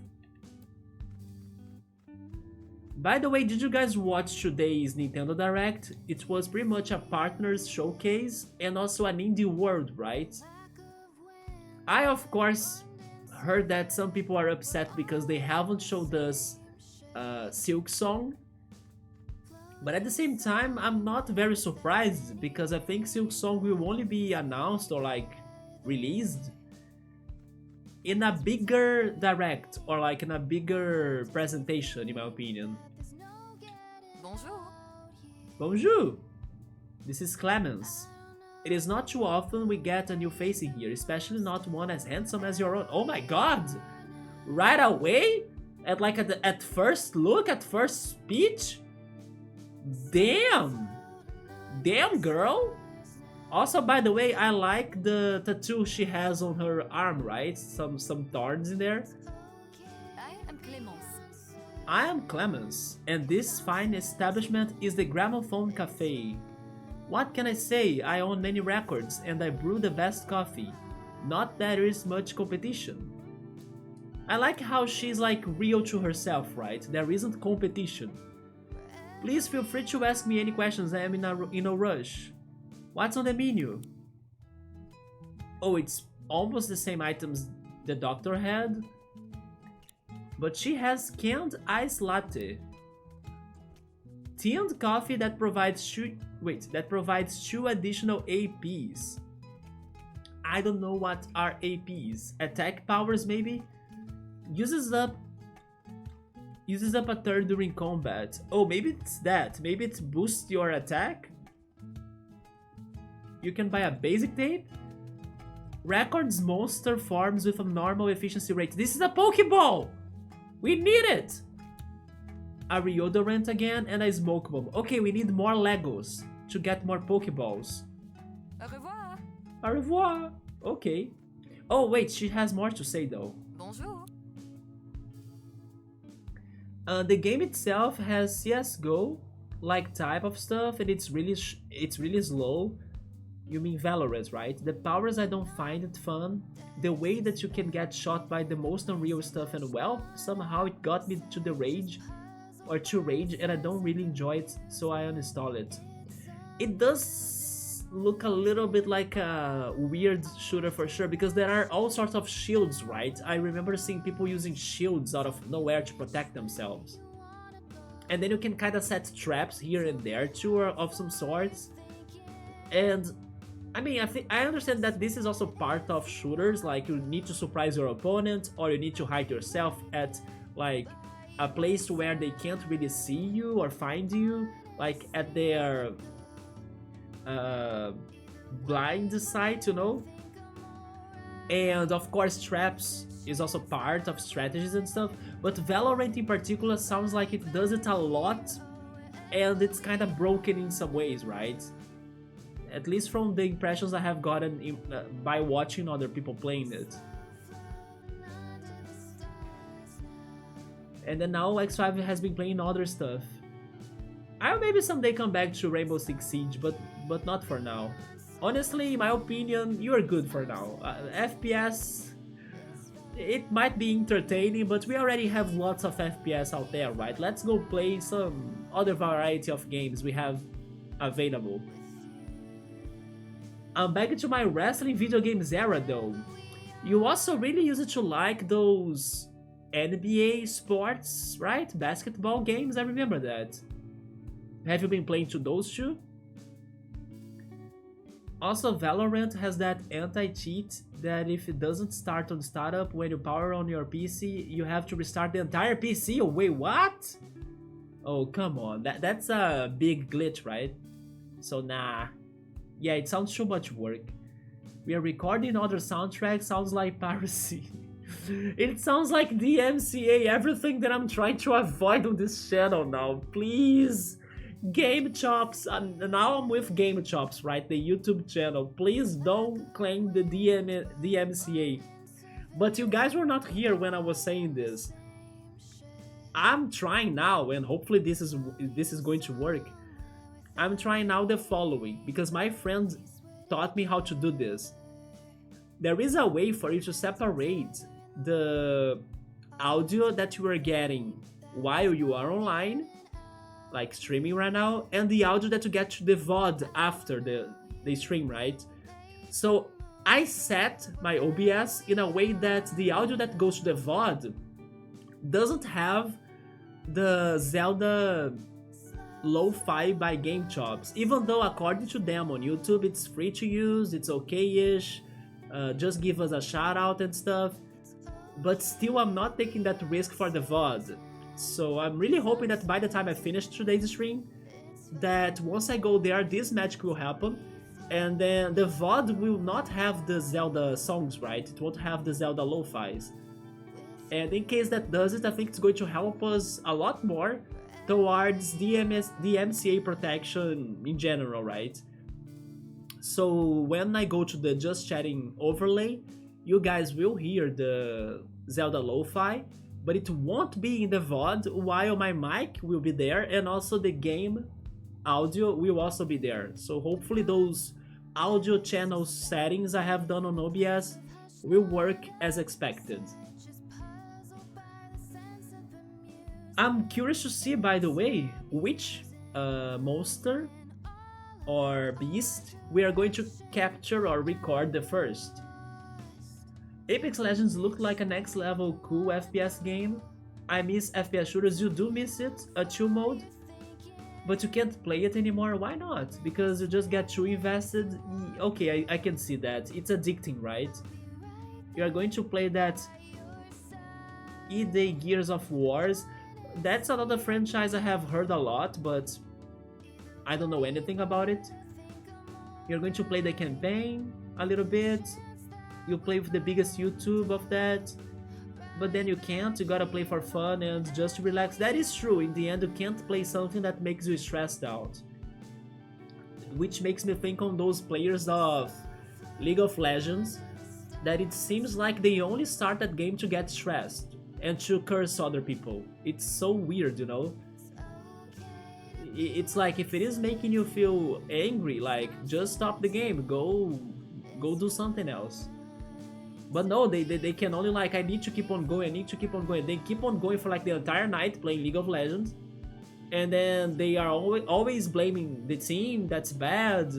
By the way, did you guys watch today's Nintendo Direct? It was pretty much a partners showcase and also an indie world, right? I, of course, heard that some people are upset because they haven't showed us Silk Song. But at the same time, I'm not very surprised because I think Silk Song will only be announced or like released in a bigger direct or like in a bigger presentation, in my opinion. Bonjour. Bonjour! This is Clemens. It is not too often we get a new face in here, especially not one as handsome as your own. Oh my god! Right away? At first look, at first speech? Damn! Damn, girl! Also, by the way, I like the tattoo she has on her arm, right? Some thorns in there. I am Clémence. I am Clemens, and this fine establishment is the Gramophone Cafe. What can I say? I own many records and I brew the best coffee. Not that there is much competition. I like how she's like real to herself, right? There isn't competition. Please feel free to ask me any questions, I am in a rush. What's on the menu? Oh, it's almost the same items the doctor had. But she has canned ice latte. Tinned coffee that provides two additional APs. I don't know what are APs. Attack powers maybe? Uses up a third during combat. Oh, maybe it's that. Maybe it boosts your attack? You can buy a basic tape? Records monster forms with a normal efficiency rate. This is a Pokeball! We need it! A Reodorant again and a Smoke Bomb. Okay, we need more Legos to get more Pokeballs. Au revoir. Au revoir! Okay. Oh wait, she has more to say though. Bonjour. The game itself has CS:GO like type of stuff, and it's really slow. You mean Valorant, right? The powers, I don't find it fun. The way that you can get shot by the most unreal stuff, and well, somehow it got me to the rage, and I don't really enjoy it, so I uninstall it. It does look a little bit like a weird shooter for sure, because there are all sorts of shields, right? I remember seeing people using shields out of nowhere to protect themselves. And then you can kind of set traps here and there too, or of some sorts. And I mean, I understand that this is also part of shooters, like you need to surprise your opponent, or you need to hide yourself at like a place where they can't really see you or find you, like at their blind sight, you know? And of course traps is also part of strategies and stuff, but Valorant in particular sounds like it does it a lot, and it's kind of broken in some ways, right? At least from the impressions I have gotten by watching other people playing it. And then now X5 has been playing other stuff. I'll maybe someday come back to Rainbow Six Siege, but not for now. Honestly, in my opinion, you are good for now. FPS, it might be entertaining, but we already have lots of FPS out there, right? Let's go play some other variety of games we have available. I'm back into my wrestling video games era though. You also really used to like those NBA sports, right? Basketball games, I remember that. Have you been playing to those two? Also, Valorant has that anti-cheat that if it doesn't start on startup when you power on your PC, you have to restart the entire PC. Oh, wait, what? Oh, come on. That's a big glitch, right? So, nah. Yeah, it sounds too much work. We are recording other soundtracks, sounds like piracy. It sounds like DMCA, everything that I'm trying to avoid on this channel now. Please. Game Chops, now I'm with Game Chops, right? The YouTube channel. Please don't claim the DMCA. But you guys were not here when I was saying this. I'm trying now, and hopefully this is going to work. I'm trying now the following, because my friend taught me how to do this. There is a way for you to separate the audio that you are getting while you are online, like streaming right now, and the audio that you get to the VOD after the stream, right? So I set my OBS in a way that the audio that goes to the VOD doesn't have the Zelda lo-fi by Game Chops, even though according to them on YouTube it's free to use, it's okay-ish, just give us a shout out and stuff, but still I'm not taking that risk for the VOD. So I'm really hoping that by the time I finish today's stream, that once I go there, this magic will happen, and then the VOD will not have the Zelda songs, right? It won't have the Zelda lo-fis. And in case that does it, I think it's going to help us a lot more towards DMCA protection in general, right? So when I go to the just chatting overlay, you guys will hear the Zelda lo-fi, but it won't be in the VOD, while my mic will be there, and also the game audio will also be there. So hopefully those audio channel settings I have done on OBS will work as expected. I'm curious to see, by the way, which monster or beast we are going to capture or record the first. Apex Legends looked like a next level cool FPS game. I miss FPS shooters, you do miss it, a chill mode, but you can't play it anymore. Why not? Because you just get too invested. Okay, I can see that. It's addicting, right? You are going to play that EA Gears of Wars. That's another franchise I have heard a lot, but I don't know anything about it. You're going to play the campaign a little bit. You play with the biggest YouTube of that, but then you can't. You gotta play for fun and just relax. That is true. In the end, you can't play something that makes you stressed out. Which makes me think on those players of League of Legends that it seems like they only start that game to get stressed and to curse other people. It's so weird, you know? It's like, if it is making you feel angry, like, just stop the game, go do something else. But no, they can only, like, I need to keep on going, I need to keep on going. They keep on going for like the entire night playing League of Legends, and then they are always blaming the team that's bad,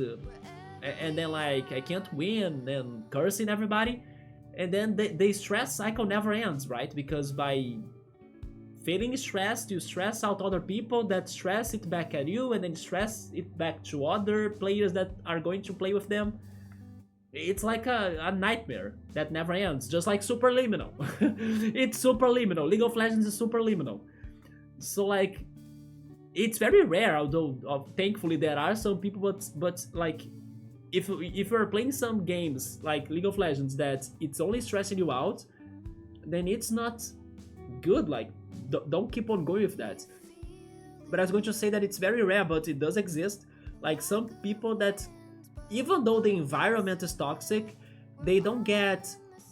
and then like, I can't win, and cursing everybody. And then the stress cycle never ends, right? Because by feeling stressed, you stress out other people that stress it back at you, and then stress it back to other players that are going to play with them. It's like a nightmare that never ends, just like Superliminal. It's Superliminal. League of Legends is Superliminal. So like, it's very rare, although thankfully there are some people, but like, if you're playing some games like League of Legends that it's only stressing you out, then it's not good. Like, don't keep on going with that. But I was going to say that it's very rare, but it does exist. Like, some people that, even though the environment is toxic, they don't get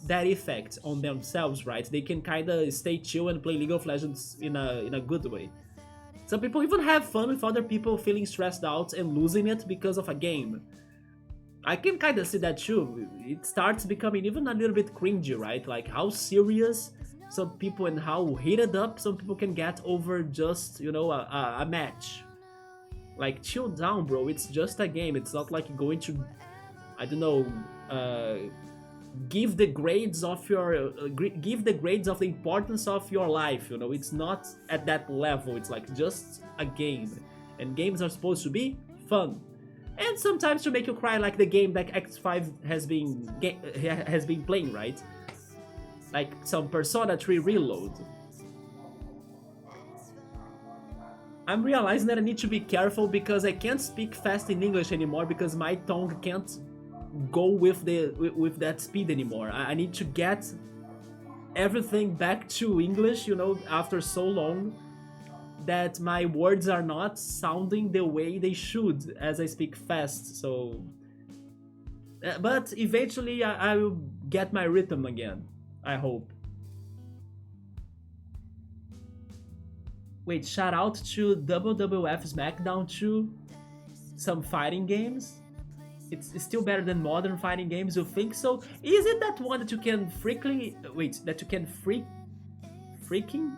that effect on themselves, right? They can kind of stay chill and play League of Legends in a good way. Some people even have fun with other people feeling stressed out and losing it because of a game. I can kind of see that too. It starts becoming even a little bit cringy, right? Like, how serious some people and how heated up some people can get over just, you know, a match. Like, chill down, bro. It's just a game. It's not like you're going to, I don't know, give the grades of your give the grades of the importance of your life. You know, it's not at that level. It's like just a game, and games are supposed to be fun, and sometimes to make you cry, like the game that X5 has been playing, right? Like some Persona 3 Reload. I'm realizing that I need to be careful because I can't speak fast in English anymore because my tongue can't go with that speed anymore. I need to get everything back to English, you know, after so long that my words are not sounding the way they should as I speak fast. So, but eventually I will get my rhythm again, I hope. Wait, shout out to WWF SmackDown 2, some fighting games. It's still better than modern fighting games, you think so? Is it that one that you can freaking?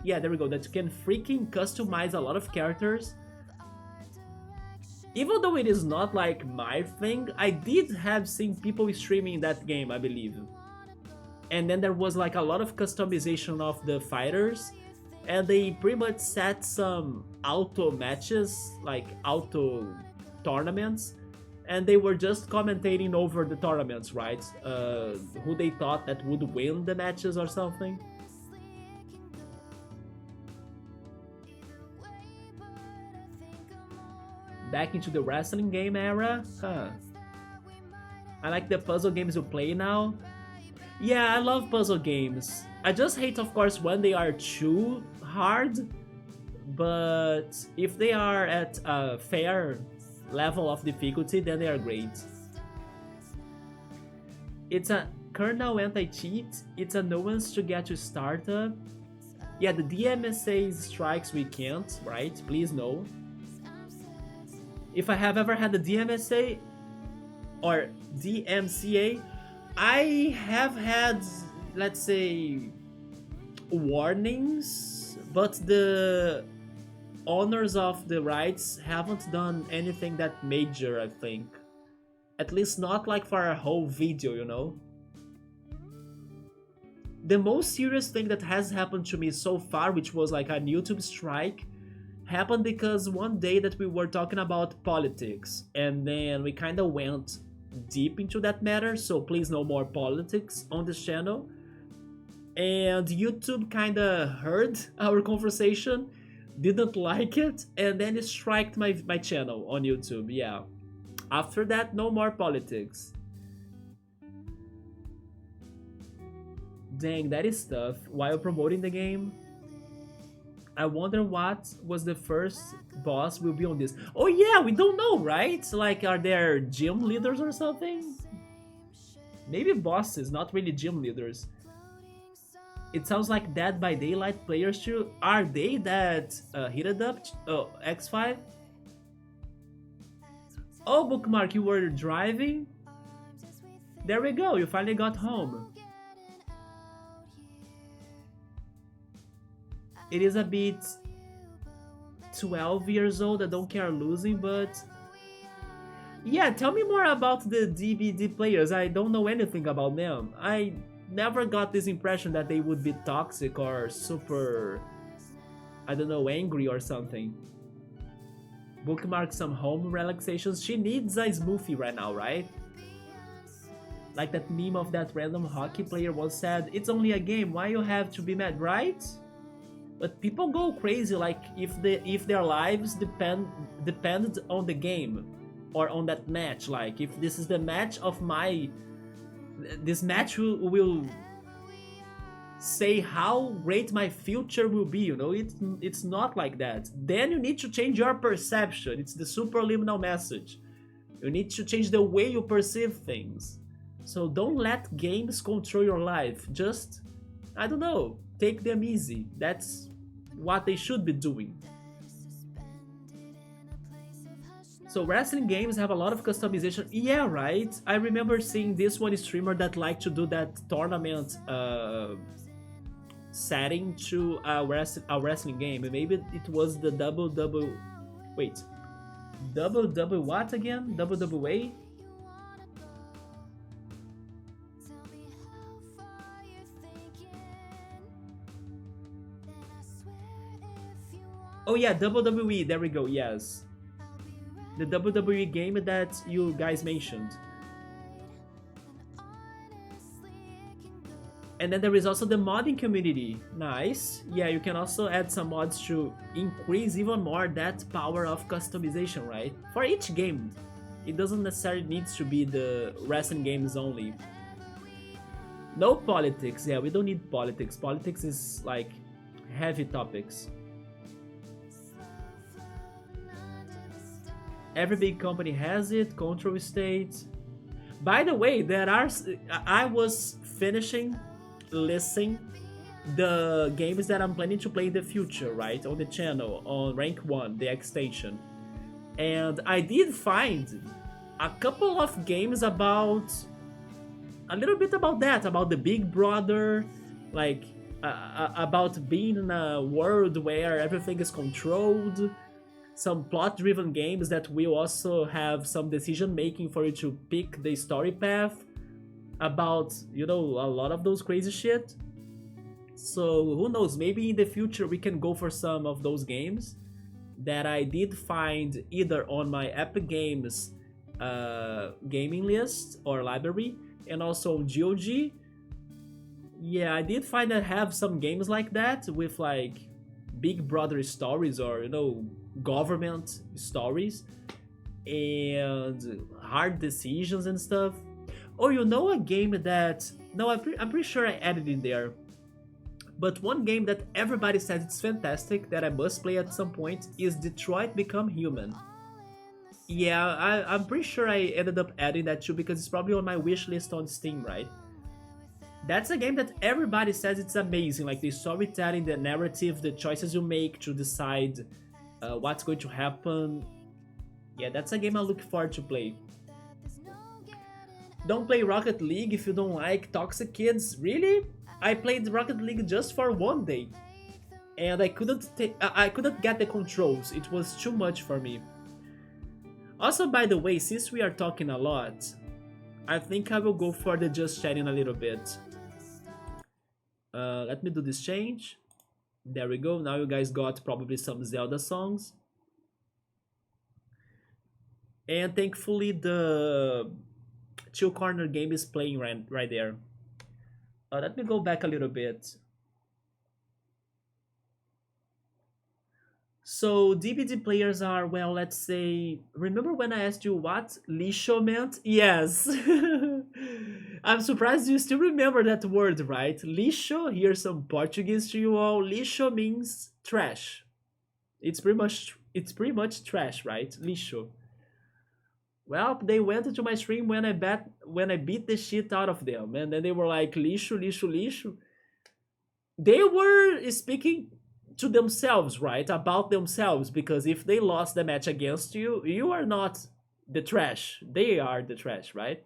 Yeah, there we go, that you can freaking customize a lot of characters? Even though it is not like my thing, I did have seen people streaming that game, I believe. And then there was like a lot of customization of the fighters, and they pretty much set some auto matches, like auto tournaments, and they were just commentating over the tournaments, right? Who they thought that would win the matches or something. Back into the wrestling game era? Huh. I like the puzzle games you play now. Yeah, I love puzzle games. I just hate, of course, when they are too hard, but if they are at a fair level of difficulty, then they are great. It's a kernel anti-cheat, it's a nuance to get you started. Yeah, the DMCA strikes we can't, right? Please no. If I have ever had the DMCA or DMCA, I have had, let's say, warnings, but the owners of the rights haven't done anything that major, I think. At least not like for a whole video, you know? The most serious thing that has happened to me so far, which was like a YouTube strike, happened because one day that we were talking about politics, and then we kind of went deep into that matter, so please no more politics on this channel. And YouTube kind of heard our conversation, didn't like it, and then it striked my channel on YouTube, yeah. After that, no more politics. Dang, that is tough. While promoting the game, I wonder what was the first boss will be on this. Oh yeah, we don't know, right? Like, are there gym leaders or something? Maybe bosses, not really gym leaders. It sounds like Dead by Daylight players too. Are they that heated up? Oh, X5? Oh, Bookmark, you were driving? There we go, you finally got home. It is a bit 12 years old, I don't care losing, but... Yeah, tell me more about the DBD players, I don't know anything about them. I never got this impression that they would be toxic or super, I don't know, angry or something. Bookmark some home relaxations. She needs a smoothie right now, right? Like that meme of that random hockey player once said, it's only a game, why you have to be mad, right? But people go crazy, like if their lives depend on the game or on that match. Like if this is the match of this match will say how great my future will be, you know? It's not like that. Then you need to change your perception. It's the superliminal message. You need to change the way you perceive things. So don't let games control your life. Just, I don't know, take them easy. That's what they should be doing. So wrestling games have a lot of customization. Yeah, right? I remember seeing this one streamer that liked to do that tournament setting to a wrestling game. Maybe it was the double what again? WWE? Oh yeah, WWE. There we go. Yes, the WWE game that you guys mentioned. And then there is also the modding community. Nice. Yeah, you can also add some mods to increase even more that power of customization, right? For each game. It doesn't necessarily need to be the wrestling games only. No politics. Yeah, we don't need politics. Politics is like heavy topics. Every big company has it. Control state. By the way, there are. I was finishing listing the games that I'm planning to play in the future, right? On the channel, on rank 1, the extension. And I did find a couple of games about a little bit about that, about the Big Brother, like about being in a world where everything is controlled. Some plot-driven games that will also have some decision making for you to pick the story path. About a lot of those crazy shit. So who knows? Maybe in the future we can go for some of those games that I did find either on my Epic Games gaming list or library, and also on GOG. Yeah, I did find that have some games like that with like Big Brother stories or government stories and hard decisions and stuff. Oh, a game that no, I'm pretty sure I added in there. But one game that everybody says it's fantastic that I must play at some point is Detroit Become Human. Yeah, I'm pretty sure I ended up adding that too because it's probably on my wish list on Steam, right? That's a game that everybody says it's amazing, like the storytelling, the narrative, the choices you make to decide what's going to happen. Yeah, that's a game I look forward to play. Don't play Rocket League if you don't like toxic kids. Really? I played Rocket League just for one day, and I couldn't get the controls. It was too much for me. Also, by the way, since we are talking a lot, I think I will go for the just chatting a little bit. Let me do this change. There we go. Now you guys got probably some Zelda songs. And thankfully the Chill Corner game is playing right there. Let me go back a little bit. So DVD players are, well, let's say, remember when I asked you what lixo meant? Yes. I'm surprised you still remember that word, right? Lixo, here's some Portuguese to you all. Lixo means trash. It's pretty much trash, right? Lixo. Well, they went into my stream when I beat the shit out of them, and then they were like lixo, lixo, lixo. They were speaking to themselves, right? About themselves, because if they lost the match against you, you are not the trash. They are the trash, right?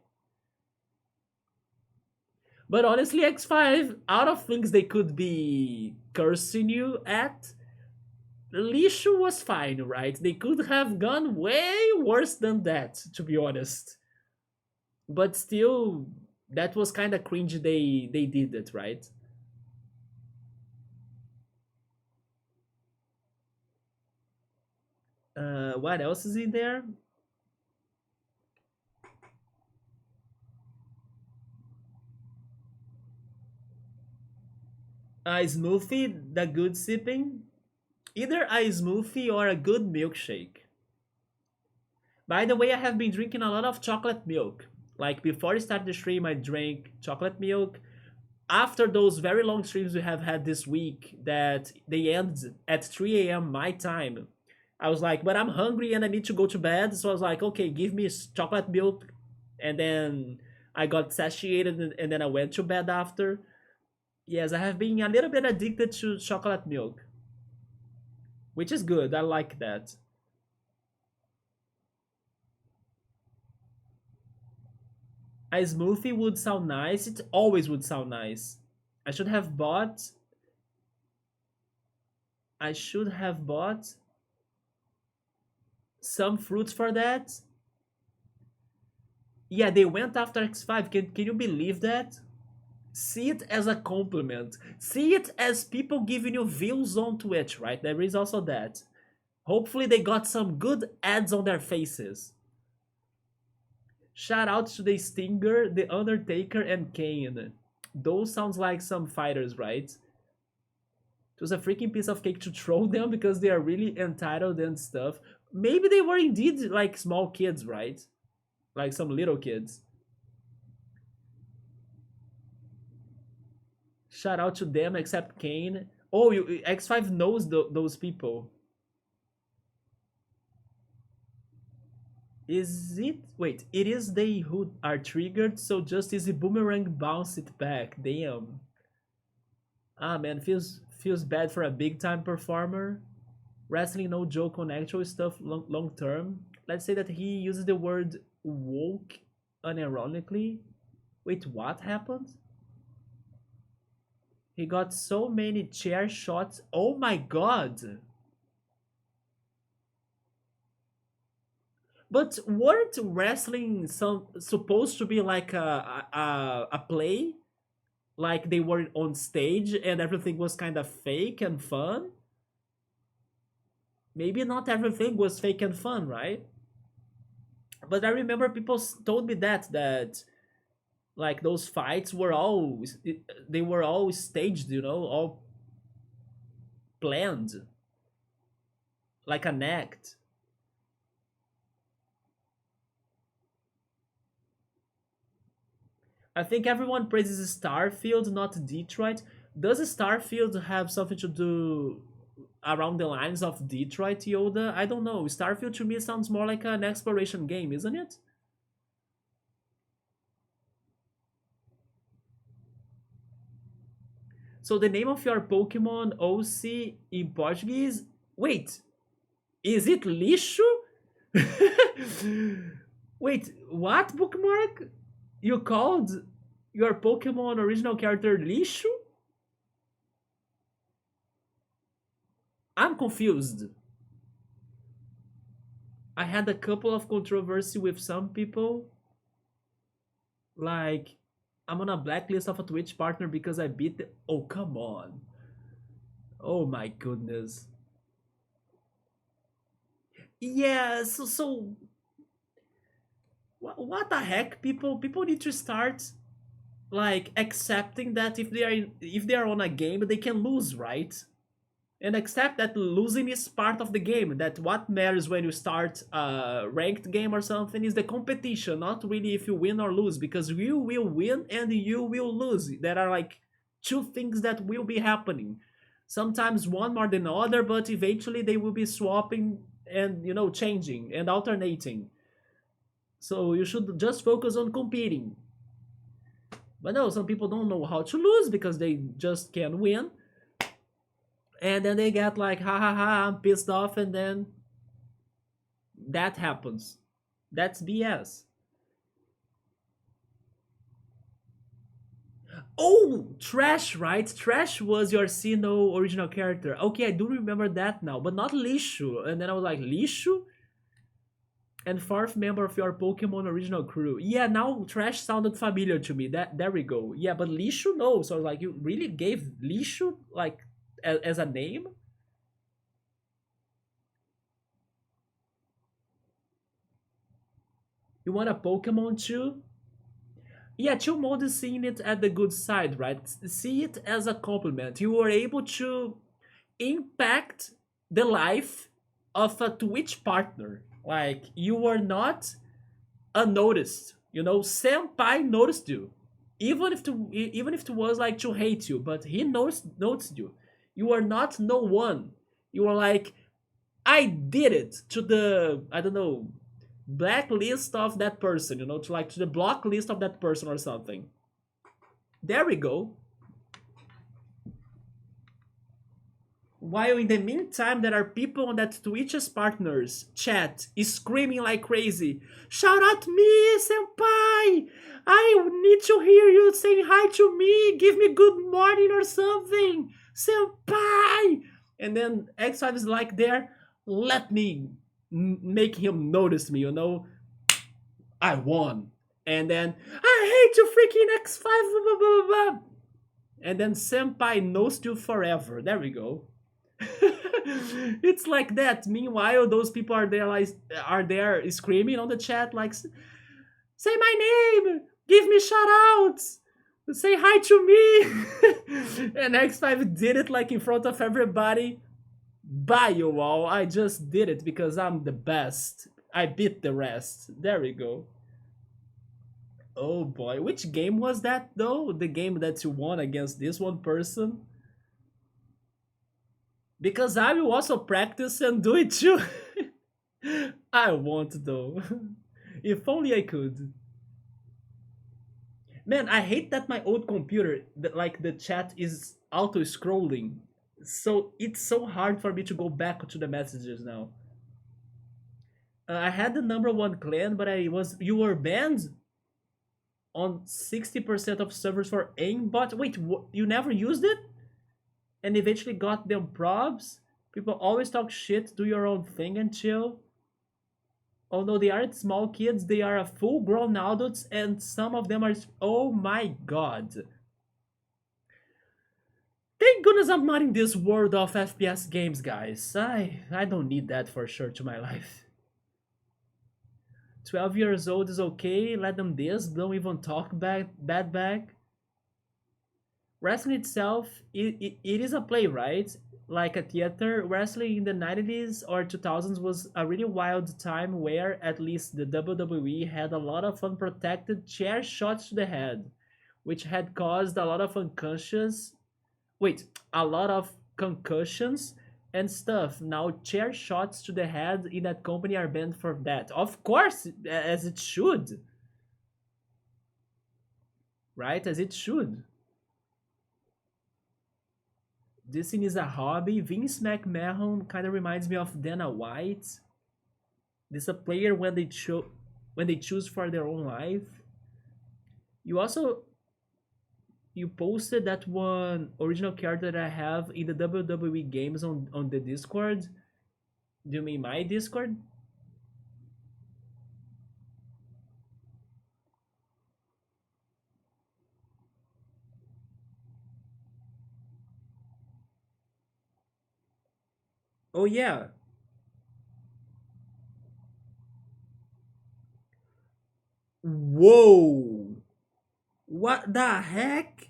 But honestly, X5, out of things they could be cursing you at, lixo was fine, right? They could have gone way worse than that, to be honest. But still, that was kind of cringe they did it, right? What else is in there? A smoothie, the good sipping. Either a smoothie or a good milkshake. By the way, I have been drinking a lot of chocolate milk. Like before I start the stream, I drank chocolate milk. After those very long streams we have had this week that they end at 3 a.m. my time, I was like, but I'm hungry and I need to go to bed. So I was like, okay, give me chocolate milk. And then I got satiated and then I went to bed after. Yes, I have been a little bit addicted to chocolate milk, which is good. I like that. A smoothie would sound nice. It always would sound nice. I should have bought. I should have bought some fruits for that. Yeah, they went after X5. Can you believe that? See it as a compliment. See it as people giving you views on Twitch, right? There is also that. Hopefully they got some good ads on their faces. Shout out to the Stinger, the Undertaker, and Kane. Those sounds like some fighters, right? It was a freaking piece of cake to troll them because they are really entitled and stuff. Maybe they were indeed like small kids, right? Like some little kids. Shout out to them, except Kane. Oh, X5 knows those people. Is it? Wait, it is they who are triggered, so just easy boomerang bounce it back. Damn. Ah man, feels bad for a big time performer. Wrestling no joke on actual stuff long term. Let's say that he uses the word woke unironically. Wait, what happened? He got so many chair shots. Oh my god. But weren't wrestling supposed to be like a play? Like they were on stage and everything was kind of fake and fun? Maybe not everything was fake and fun, right? But I remember people told me that like those fights were all they were all staged, all planned like an act. I think everyone praises Starfield, not Detroit. Does Starfield have something to do around the lines of Detroit, Yoda? I don't know. Starfield to me sounds more like an exploration game, isn't it? So the name of your Pokemon OC in Portuguese? Wait, is it lixo? Wait, what bookmark? You called your Pokemon original character lixo? I'm confused. I had a couple of controversy with some people. Like, I'm on a blacklist of a Twitch partner because I beat the. Oh, come on. Oh my goodness. Yeah, so what the heck, people need to start like accepting that if they are on a game they can lose, right? And accept that losing is part of the game. That what matters when you start a ranked game or something is the competition, not really if you win or lose, because you will win and you will lose. There are like two things that will be happening. Sometimes one more than the other, but eventually they will be swapping and changing and alternating. So you should just focus on competing. But no, some people don't know how to lose because they just can't win. And then they get like, ha ha ha, I'm pissed off, and then that happens. That's BS. Oh, Trash, right? Trash was your Sinnoh original character. Okay, I do remember that now, but not Lishu. And then I was like, Lishu? And fourth member of your Pokemon original crew. Yeah, now Trash sounded familiar to me. There we go. Yeah, but Lishu, no. So I was like, you really gave Lishu like as a name? You want a Pokemon too? Yeah, chill mode is seeing it at the good side, right? See it as a compliment. You were able to impact the life of a Twitch partner. Like, you were not unnoticed. Senpai noticed you. Even if it was like to hate you, but he noticed you. You are not no one. You are like, I did it to the, I don't know, blacklist of that person, to the block list of that person or something. There we go. While in the meantime, there are people on that Twitch's partners chat is screaming like crazy. Shout out me, senpai! I need to hear you saying hi to me. Give me good morning or something, senpai. And then X5 is like there. Let me make him notice me. I won. And then I hate you, freaking X5. Blah, blah, blah, blah. And then senpai knows you forever. There we go. It's like that. Meanwhile, those people are there screaming on the chat like, say my name, give me shout outs, say hi to me. And X5 did it like in front of everybody. Bye, you all. I just did it because I'm the best. I beat the rest. There we go. Oh boy, which game was that though? The game that you won against this one person? Because I will also practice and do it too. I won't though. If only I could. Man, I hate that my old computer, like the chat is auto scrolling. So it's so hard for me to go back to the messages now. I had the number one clan, but you were banned on 60% of servers for aimbot. Wait, you never used it? And eventually got them probs? People always talk shit, do your own thing and chill. Although they aren't small kids, they are full grown adults, and some of them are. Oh my god. Thank goodness I'm not in this world of FPS games, guys. I don't need that for sure to my life. 12 years old is okay, let them this, don't even talk bad back. Wrestling itself, it is a play, right? Like a theater. Wrestling in the 90s or 2000s was a really wild time where at least the WWE had a lot of unprotected chair shots to the head, which had caused a lot of a lot of concussions and stuff. Now chair shots to the head in that company are banned for that. Of course, as it should. Right? As it should. This thing is a hobby. Vince McMahon kind of reminds me of Dana White. This is a player when they choose for their own life. You also you posted that one original character that I have in the WWE games on the Discord. Do you mean my Discord? Oh yeah. Whoa. What the heck?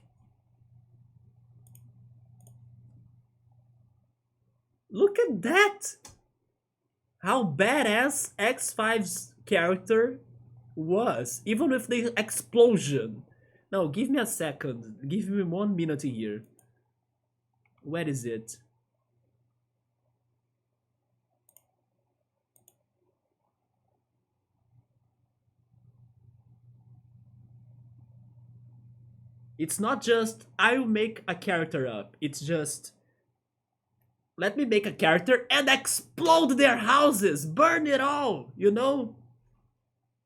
Look at that! How badass X5's character was, even with the explosion. No, give me a second. Give me 1 minute here. Where is it? It's not just I'll make a character up. It's just let me make a character and explode their houses, burn it all, you know?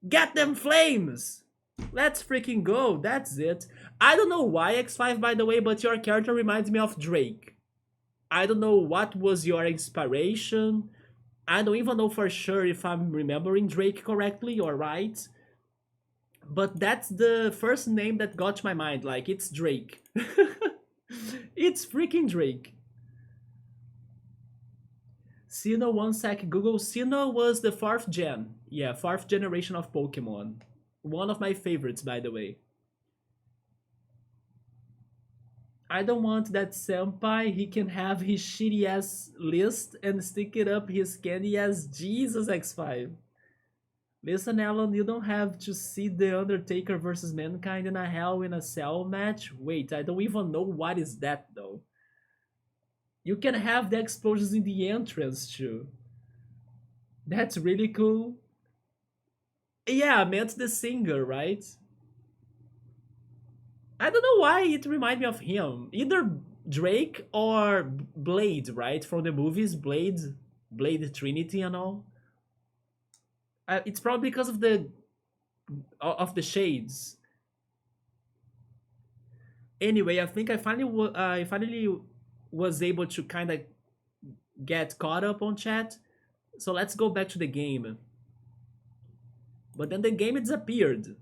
Get them flames. Let's freaking go. That's it. I don't know why X5 by the way, but your character reminds me of Drake. I don't know what was your inspiration. I don't even know for sure if I'm remembering Drake correctly or right. But that's the first name that got to my mind. Like, it's Drake. It's freaking Drake. Sinnoh, one sec, Google. Sinnoh was the 4th gen. Yeah, 4th generation of Pokemon. One of my favorites, by the way. I don't want that senpai. He can have his shitty ass list and stick it up his candy as Jesus X5. Listen, Alan, you don't have to see The Undertaker versus Mankind in a Hell in a Cell match. Wait, I don't even know what is that though. You can have the explosions in the entrance too. That's really cool. Yeah, I meant the singer, right? I don't know why it reminded me of him. Either Drake or Blade, right? From the movies, Blade Trinity and all. It's probably because of the shades. Anyway, I think I finally was able to kind of get caught up on chat. So let's go back to the game. But then the game disappeared.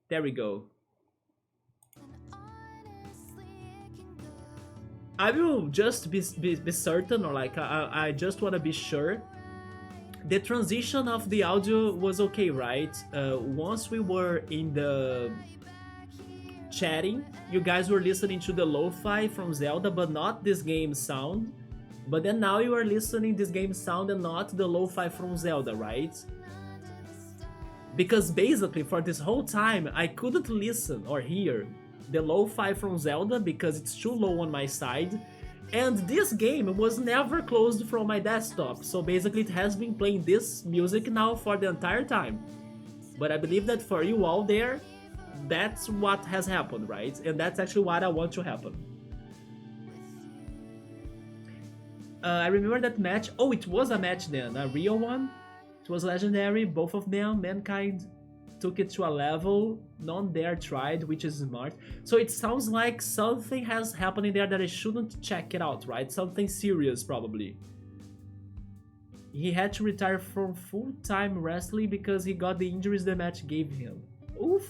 There we go. I will just be certain, or like I just want to be sure. The transition of the audio was okay, right? Once we were in the chatting, you guys were listening to the lo-fi from Zelda, but not this game sound. But then now you are listening this game sound and not the lo-fi from Zelda, right? Because basically for this whole time I couldn't listen or hear the lo-fi from Zelda because it's too low on my side, and this game was never closed from my desktop, so basically it has been playing this music now for the entire time. But I believe that for you all there, that's what has happened, right? And that's actually what I want to happen. I remember that match. Oh, it was a match then, a real one. It was legendary, both of them. Mankind took it to a level none dare tried, which is smart. So it sounds like something has happened in there that I shouldn't check it out, right? Something serious, probably. He had to retire from full-time wrestling because he got the injuries the match gave him. Oof.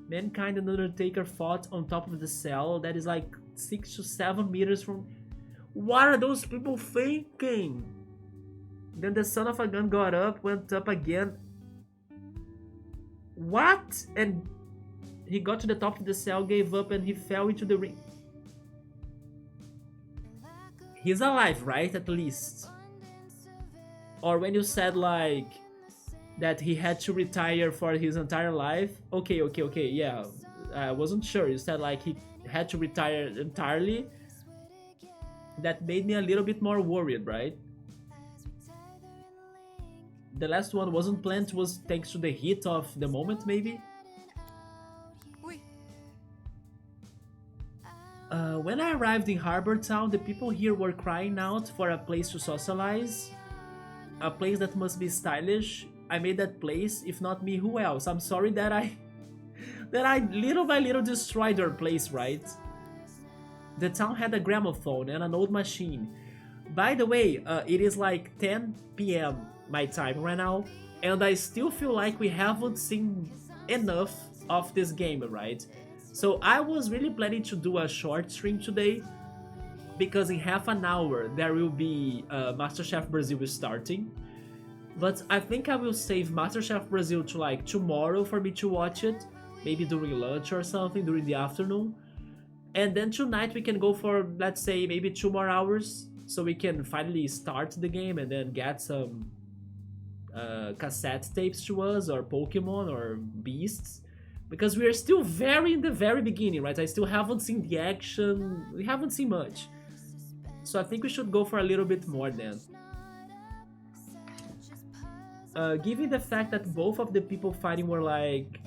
Mankind and Undertaker fought on top of the cell that is like 6 to 7 meters from... What are those people thinking? Then the son of a gun got up, went up again. What? And he got to the top of the cell, gave up, and he fell into the ring. He's alive, right? At least. Or when you said like that he had to retire for his entire life. Okay, yeah. I wasn't sure. You said like he had to retire entirely. That made me a little bit more worried, right? The last one wasn't planned, was thanks to the heat of the moment, maybe? Oui. When I arrived in Harbourtown, the people here were crying out for a place to socialize. A place that must be stylish. I made that place, if not me, who else? I'm sorry that I little by little destroyed your place, right? The town had a gramophone and an old machine. By the way, it is like 10 p.m. my time right now, and I still feel like we haven't seen enough of this game, right? So I was really planning to do a short stream today, because in half an hour there will be MasterChef Brazil starting. But I think I will save MasterChef Brazil to like tomorrow for me to watch it, maybe during lunch or something, during the afternoon. And then tonight we can go for, let's say, maybe 2 more hours, so we can finally start the game and then get some cassette tapes to us, or Pokemon, or Beasts. Because we are still very in the very beginning, right? I still haven't seen the action, we haven't seen much. So I think we should go for a little bit more then. Given the fact that both of the people fighting were like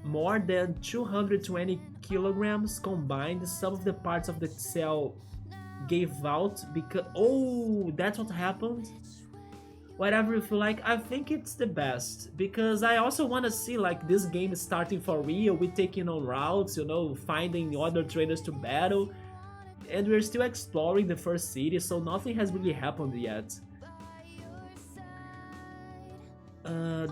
more than 220 kilograms combined, some of the parts of the cell gave out because... Oh, that's what happened? Whatever you feel like, I think it's the best, because I also want to see like this game starting for real, we taking on routes, you know, finding other trainers to battle, and we're still exploring the first city, so nothing has really happened yet.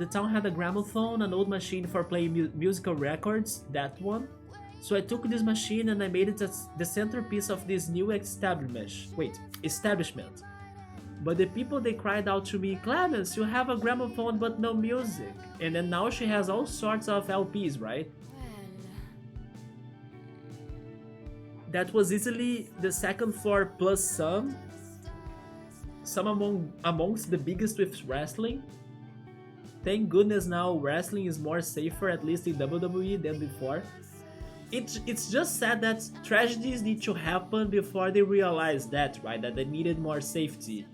The town had a gramophone, an old machine for playing musical records, that one. So I took this machine and I made it as the centerpiece of this new establishment. But the people, they cried out to me, "Clemens, you have a gramophone but no music." And then now she has all sorts of LPs, right? That was easily the second floor plus some amongst the biggest with wrestling. Thank goodness now wrestling is more safer, at least in WWE, than before. It's just sad that tragedies need to happen before they realize that, right? That they needed more safety.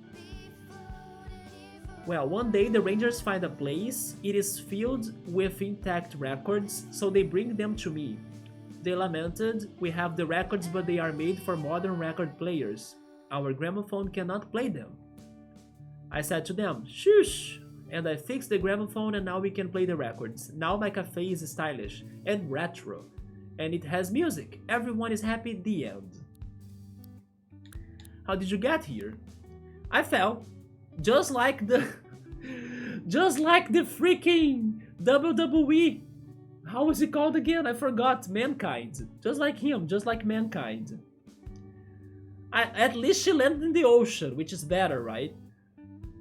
Well, one day the Rangers find a place, it is filled with intact records, so they bring them to me. They lamented, "We have the records but they are made for modern record players. Our gramophone cannot play them." I said to them, "Shush!" And I fixed the gramophone and now we can play the records. Now my cafe is stylish and retro. And it has music. Everyone is happy, the end. How did you get here? I fell. Just like the freaking WWE. How is he called again? I forgot. Mankind. Just like him, just like Mankind. At least she landed in the ocean, which is better, right?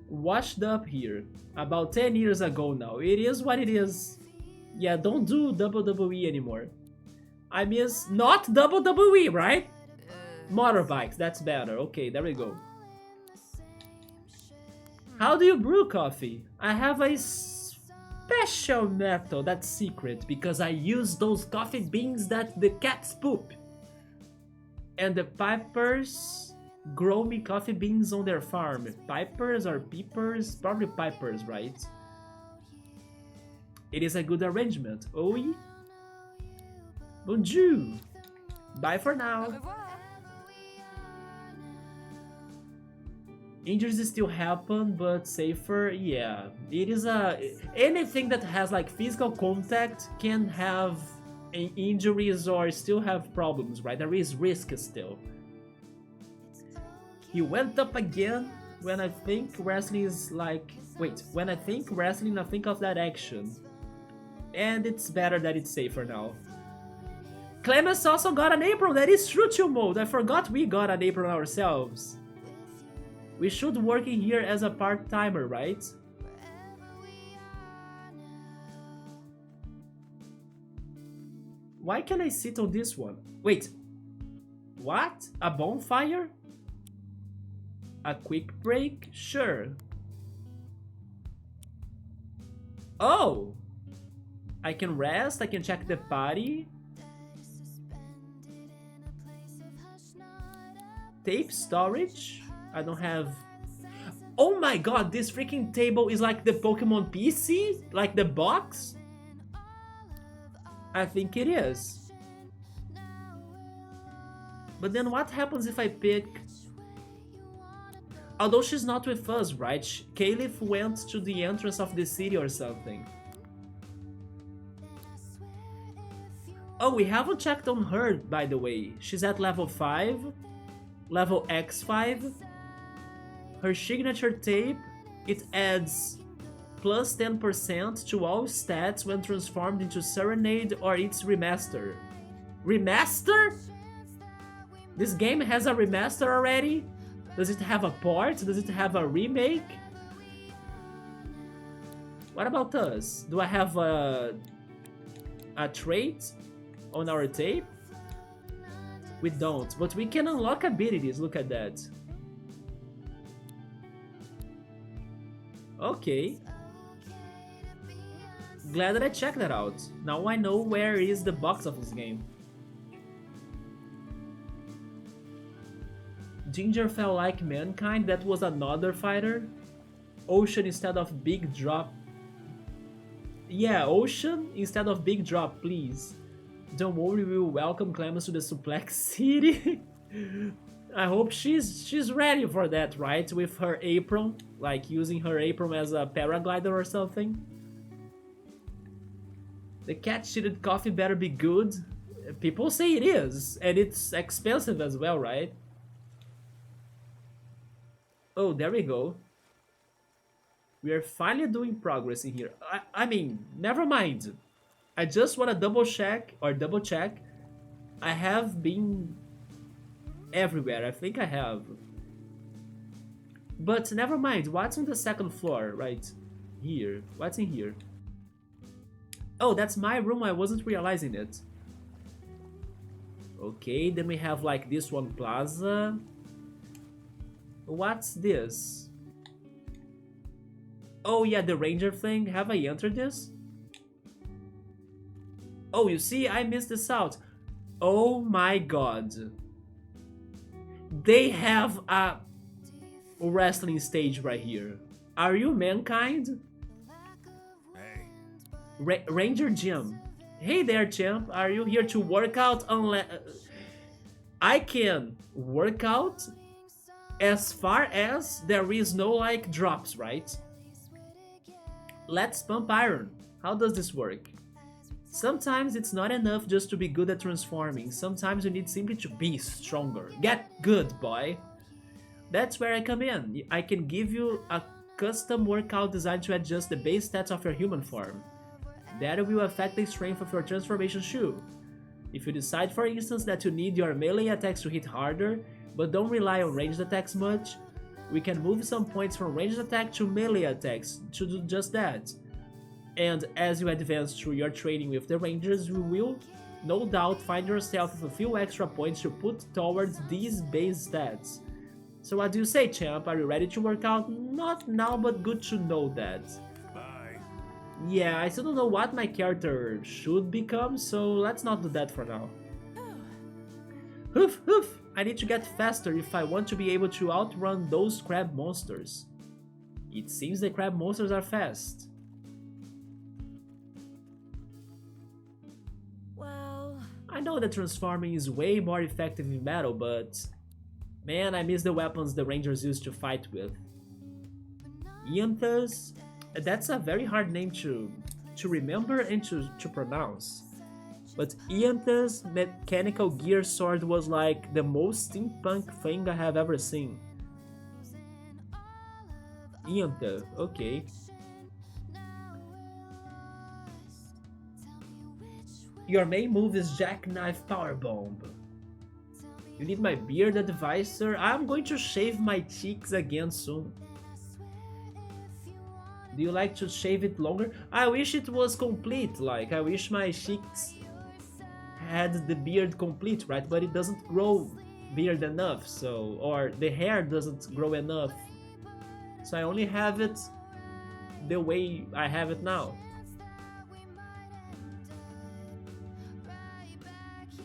Washed up here. About 10 years ago now. It is what it is. Yeah, don't do WWE anymore. I miss not WWE, right? Motorbikes, that's better. Okay, there we go. How do you brew coffee? I have a special method that's secret because I use those coffee beans that the cats poop. And the pipers grow me coffee beans on their farm. Pipers or peepers? Probably pipers, right? It is a good arrangement. Oui? Bonjour! Bye for Au now. revoir. Injuries still happen, but safer, yeah. It is anything that has like physical contact can have injuries or still have problems, right? There is risk still. He went up again. When I think wrestling is like... Wait, when I think wrestling, I think of that action. And it's better that it's safer now. Clemens also got an apron, that is true, Chill Mode. I forgot we got an apron ourselves. We should work in here as a part-timer, right? Why can I sit on this one? Wait. What? A bonfire? A quick break? Sure. Oh! I can rest, I can check the party. Tape storage? I don't have... Oh my god, this freaking table is like the Pokemon PC? Like the box? I think it is. But then what happens if I pick... Although she's not with us, right? Caliph went to the entrance of the city or something. Oh, we haven't checked on her, by the way. She's at level 5. Level X5. Her signature tape, it adds plus 10% to all stats when transformed into Serenade or its remaster. Remaster? This game has a remaster already? Does it have a port? Does it have a remake? What about us? Do I have a trait on our tape? We don't, but we can unlock abilities, look at that. Okay. Glad that I checked that out. Now I know where is the box of this game. Ginger felt like Mankind, that was another fighter. Ocean instead of Big Drop. Yeah, Ocean instead of Big Drop, please. Don't worry, we will welcome Clemens to the Suplex City. I hope she's ready for that, right? With her apron, like using her apron as a paraglider or something. The cat-sheeted coffee better be good. People say it is, and it's expensive as well, right? Oh, there we go. We are finally doing progress in here. I mean, never mind. I just want to double check. I have been everywhere. I think I have. But never mind. What's on the second floor? Right here. What's in here? Oh, that's my room. I wasn't realizing it. Okay, then we have like this one plaza. What's this? Oh yeah, the ranger thing. Have I entered this? Oh, you see, I missed this out. Oh my god. They have a wrestling stage right here. Are you Mankind? Hey. Ranger Jim. Hey there, champ. Are you here to work out? I can work out as far as there is no like drops, right? Let's pump iron. How does this work? Sometimes it's not enough just to be good at transforming. Sometimes you need simply to be stronger. Get good, boy. That's where I come in. I can give you a custom workout designed to adjust the base stats of your human form. That will affect the strength of your transformation shoe. If you decide, for instance, that you need your melee attacks to hit harder, but don't rely on ranged attacks much, we can move some points from ranged attack to melee attacks to do just that. And as you advance through your training with the rangers, you will no doubt find yourself with a few extra points to put towards these base stats. So what do you say, champ? Are you ready to work out? Not now, but good to know that. Bye. Yeah, I still don't know what my character should become, so let's not do that for now. Hoof hoof! I need to get faster if I want to be able to outrun those crab monsters. It seems the crab monsters are fast. Well, I know that transforming is way more effective in battle, but man, I miss the weapons the rangers used to fight with. Ianthus? That's a very hard name to remember and to pronounce. But Ianthus' mechanical gear sword was like the most steampunk thing I have ever seen. Iantha, okay. Your main move is Jackknife Powerbomb. You need my beard advisor? I'm going to shave my cheeks again soon. Do you like to shave it longer? I wish it was complete, like I wish my cheeks had the beard complete, right? But it doesn't grow beard enough, so, or the hair doesn't grow enough. So I only have it the way I have it now.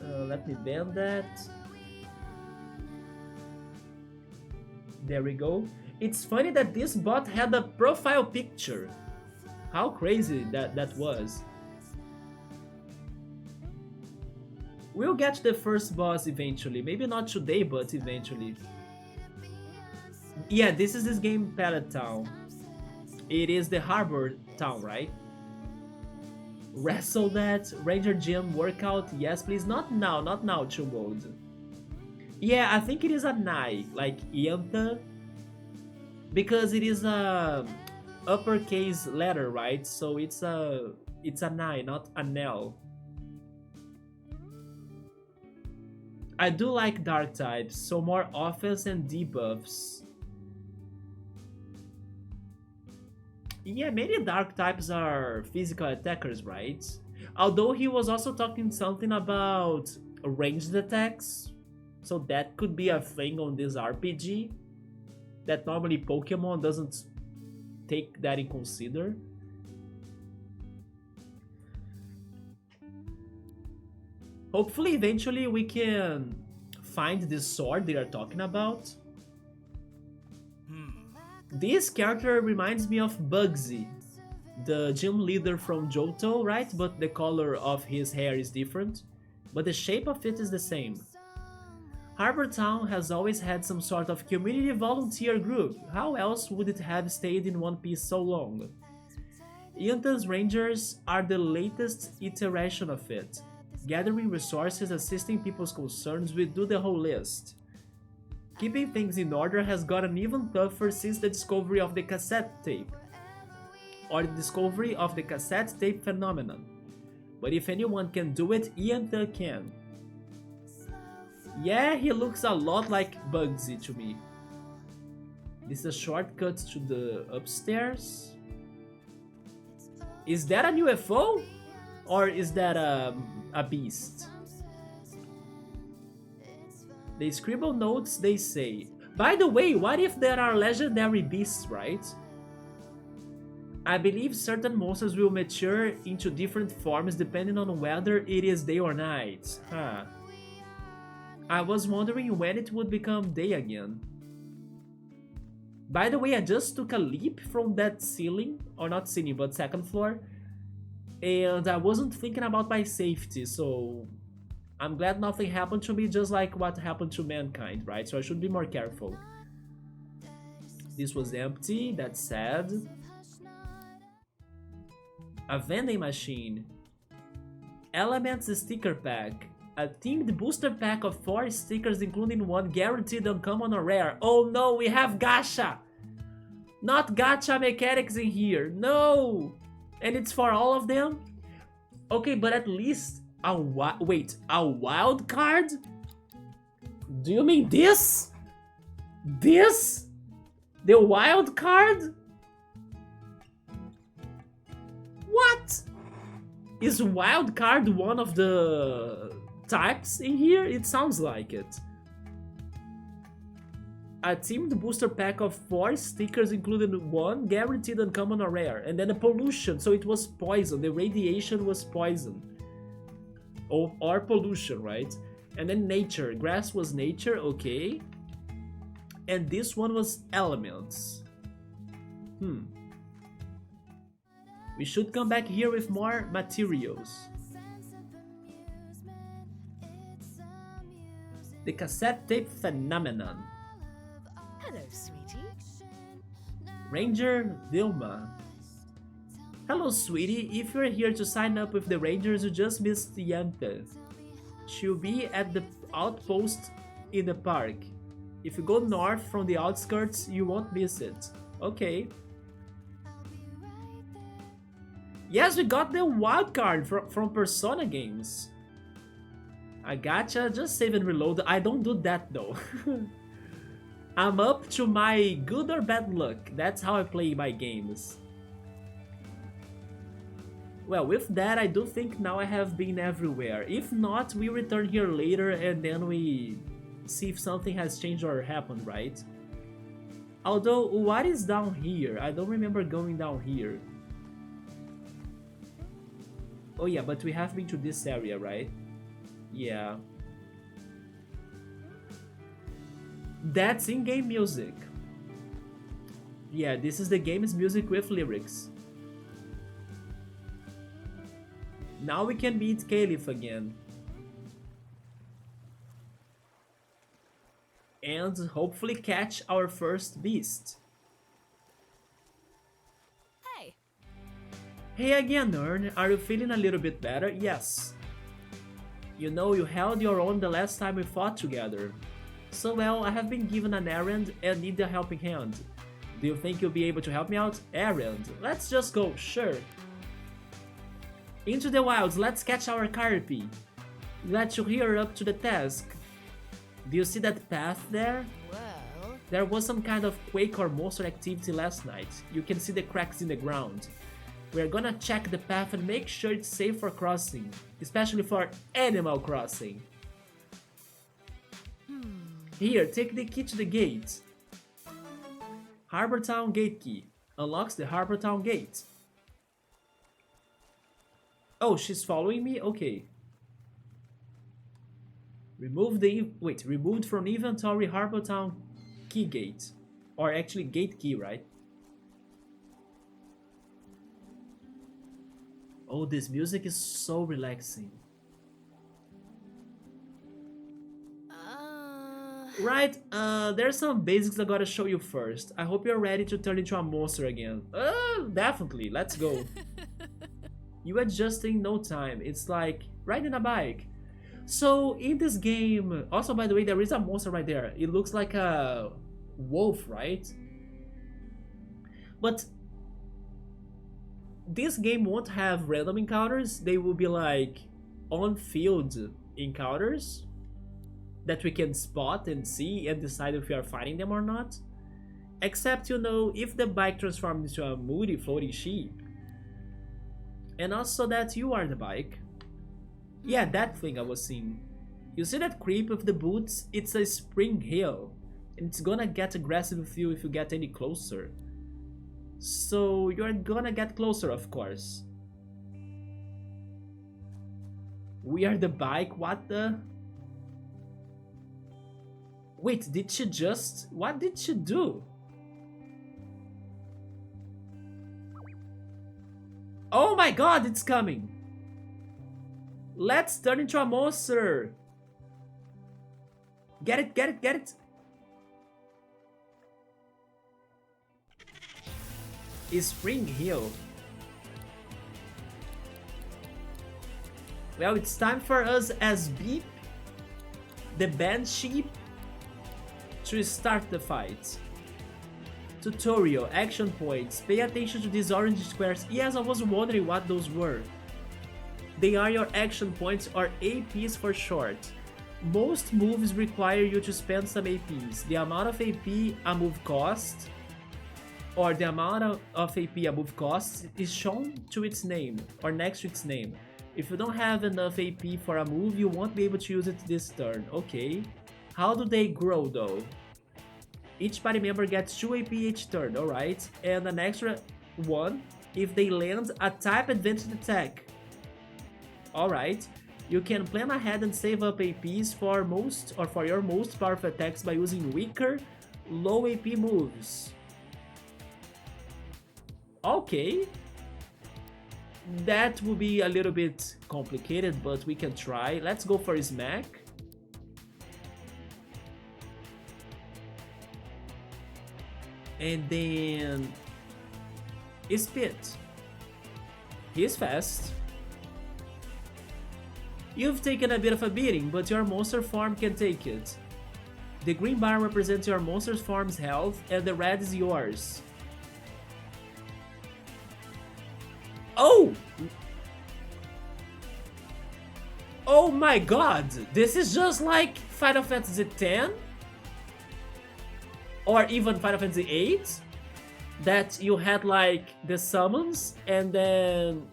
Let me bend that. There we go. It's funny that this bot had a profile picture. How crazy that was. We'll get the first boss eventually. Maybe not today, but eventually. Yeah, this is this game Harbourtown. It is the Harbourtown, right? Wrestle that. Ranger Gym workout. Yes, please. Not now, Chumbold. Yeah, I think it is a Nai, like Iantha. Because it is a uppercase letter, right? So it's a Nai, not an L. I do like dark types, so more offense and debuffs. Yeah, many dark types are physical attackers, right? Although he was also talking something about ranged attacks, so that could be a thing on this RPG that normally Pokemon doesn't take that in consider. Hopefully, eventually, we can find this sword they are talking about. This character reminds me of Bugsy, the gym leader from Johto, right? But the color of his hair is different, but the shape of it is the same. Harbourtown has always had some sort of community volunteer group. How else would it have stayed in one piece so long? Iantha's Rangers are the latest iteration of it. Gathering resources, assisting people's concerns, we do the whole list. Keeping things in order has gotten even tougher since the discovery of the cassette tape, or the discovery of the cassette tape phenomenon. But if anyone can do it, Iantha can. Yeah, he looks a lot like Bugsy to me. This is a shortcut to the upstairs. Is that an UFO? Or is that a beast? They scribble notes, they say. By the way, what if there are legendary beasts, right? I believe certain monsters will mature into different forms depending on whether it is day or night. Huh. I was wondering when it would become day again. By the way, I just took a leap from that ceiling, or not ceiling, but second floor. And I wasn't thinking about my safety, so I'm glad nothing happened to me, just like what happened to mankind, right? So I should be more careful. This was empty, that's sad. A vending machine. Elements sticker pack. A themed booster pack of 4 stickers including one guaranteed uncommon or rare. Oh no, we have gacha! Not gacha mechanics in here, no! And it's for all of them? Okay, but at least wait, a wild card? Do you mean this? This? The wild card? What? Is wild card one of the types in here? It sounds like it. A teamed booster pack of 4 stickers included 1 guaranteed uncommon or rare, and then a pollution, so it was poison. The radiation was poison. Or pollution, right? And then nature. Grass was nature, okay. And this one was elements. We should come back here with more materials. The cassette tape phenomenon. Hello, sweetie. Ranger Vilma. Hello, sweetie. If you're here to sign up with the Rangers, you just missed Yanta. She'll be at the outpost in the park. If you go north from the outskirts, you won't miss it. Okay. Yes, we got the wild card from Persona games. I gotcha. Just save and reload. I don't do that though. I'm up to my good or bad luck. That's how I play my games. Well, with that, I do think now I have been everywhere. If not, we return here later and then we see if something has changed or happened, right? Although, what is down here? I don't remember going down here. Oh yeah, but we have been to this area, right? Yeah. That's in-game music. Yeah, this is the game's music with lyrics. Now we can beat Caliph again. And hopefully catch our first beast. Hey. Hey again, Ern. Are you feeling a little bit better? Yes. You know, you held your own the last time we fought together. So well, I have been given an errand and need a helping hand. Do you think you'll be able to help me out? Errand? Let's just go, sure. Into the wilds, let's catch our Carpy. Glad you're here up to the task. Do you see that path there? Well. There was some kind of quake or monster activity last night. You can see the cracks in the ground. We're gonna check the path and make sure it's safe for crossing, especially for Animal Crossing. Here, take the key to the gate. Harbourtown gate key. Unlocks the Harbourtown gate. Oh, she's following me? Okay. Removed from inventory Harbourtown key gate. Or actually gate key, right? Oh, this music is so relaxing. Right, there's some basics I gotta show you first. I hope you're ready to turn into a monster again. Definitely, let's go. You adjust in no time. It's like riding a bike. So in this game, also by the way, there is a monster right there. It looks like a wolf, right? But this game won't have random encounters. They will be like on-field encounters that we can spot and see and decide if we are fighting them or not. Except, you know, if the bike transforms into a moody floating sheep. And also that you are the bike. Yeah, that thing I was seeing. You see that creep with the boots? It's a spring hill. And it's gonna get aggressive with you if you get any closer. So you're gonna get closer, of course. We are the bike, what the? Wait, did she just... What did she do? Oh my god, it's coming! Let's turn into a monster! Get it, get it, get it! Spring Hill. Well, it's time for us as Beep, the band sheep, to start the fight. Tutorial, action points. Pay attention to these orange squares. Yes, I was wondering what those were. They are your action points or APs for short. Most moves require you to spend some APs. The amount of AP a move costs, or the amount of AP a move costs, is shown to its name or next to its name. If you don't have enough AP for a move, you won't be able to use it this turn. Okay. How do they grow though? Each party member gets 2 AP each turn, alright, and an extra 1 if they land a type advantage attack. Alright, you can plan ahead and save up APs for your most powerful attacks by using weaker, low AP moves. Okay. That will be a little bit complicated, but we can try. Let's go for Smack. And then Spit. He is fast. You've taken a bit of a beating, but your monster form can take it. The green bar represents your monster's form's health, and the red is yours. Oh! Oh my god! This is just like Final Fantasy X? Or even Final Fantasy VIII? That you had like the summons and then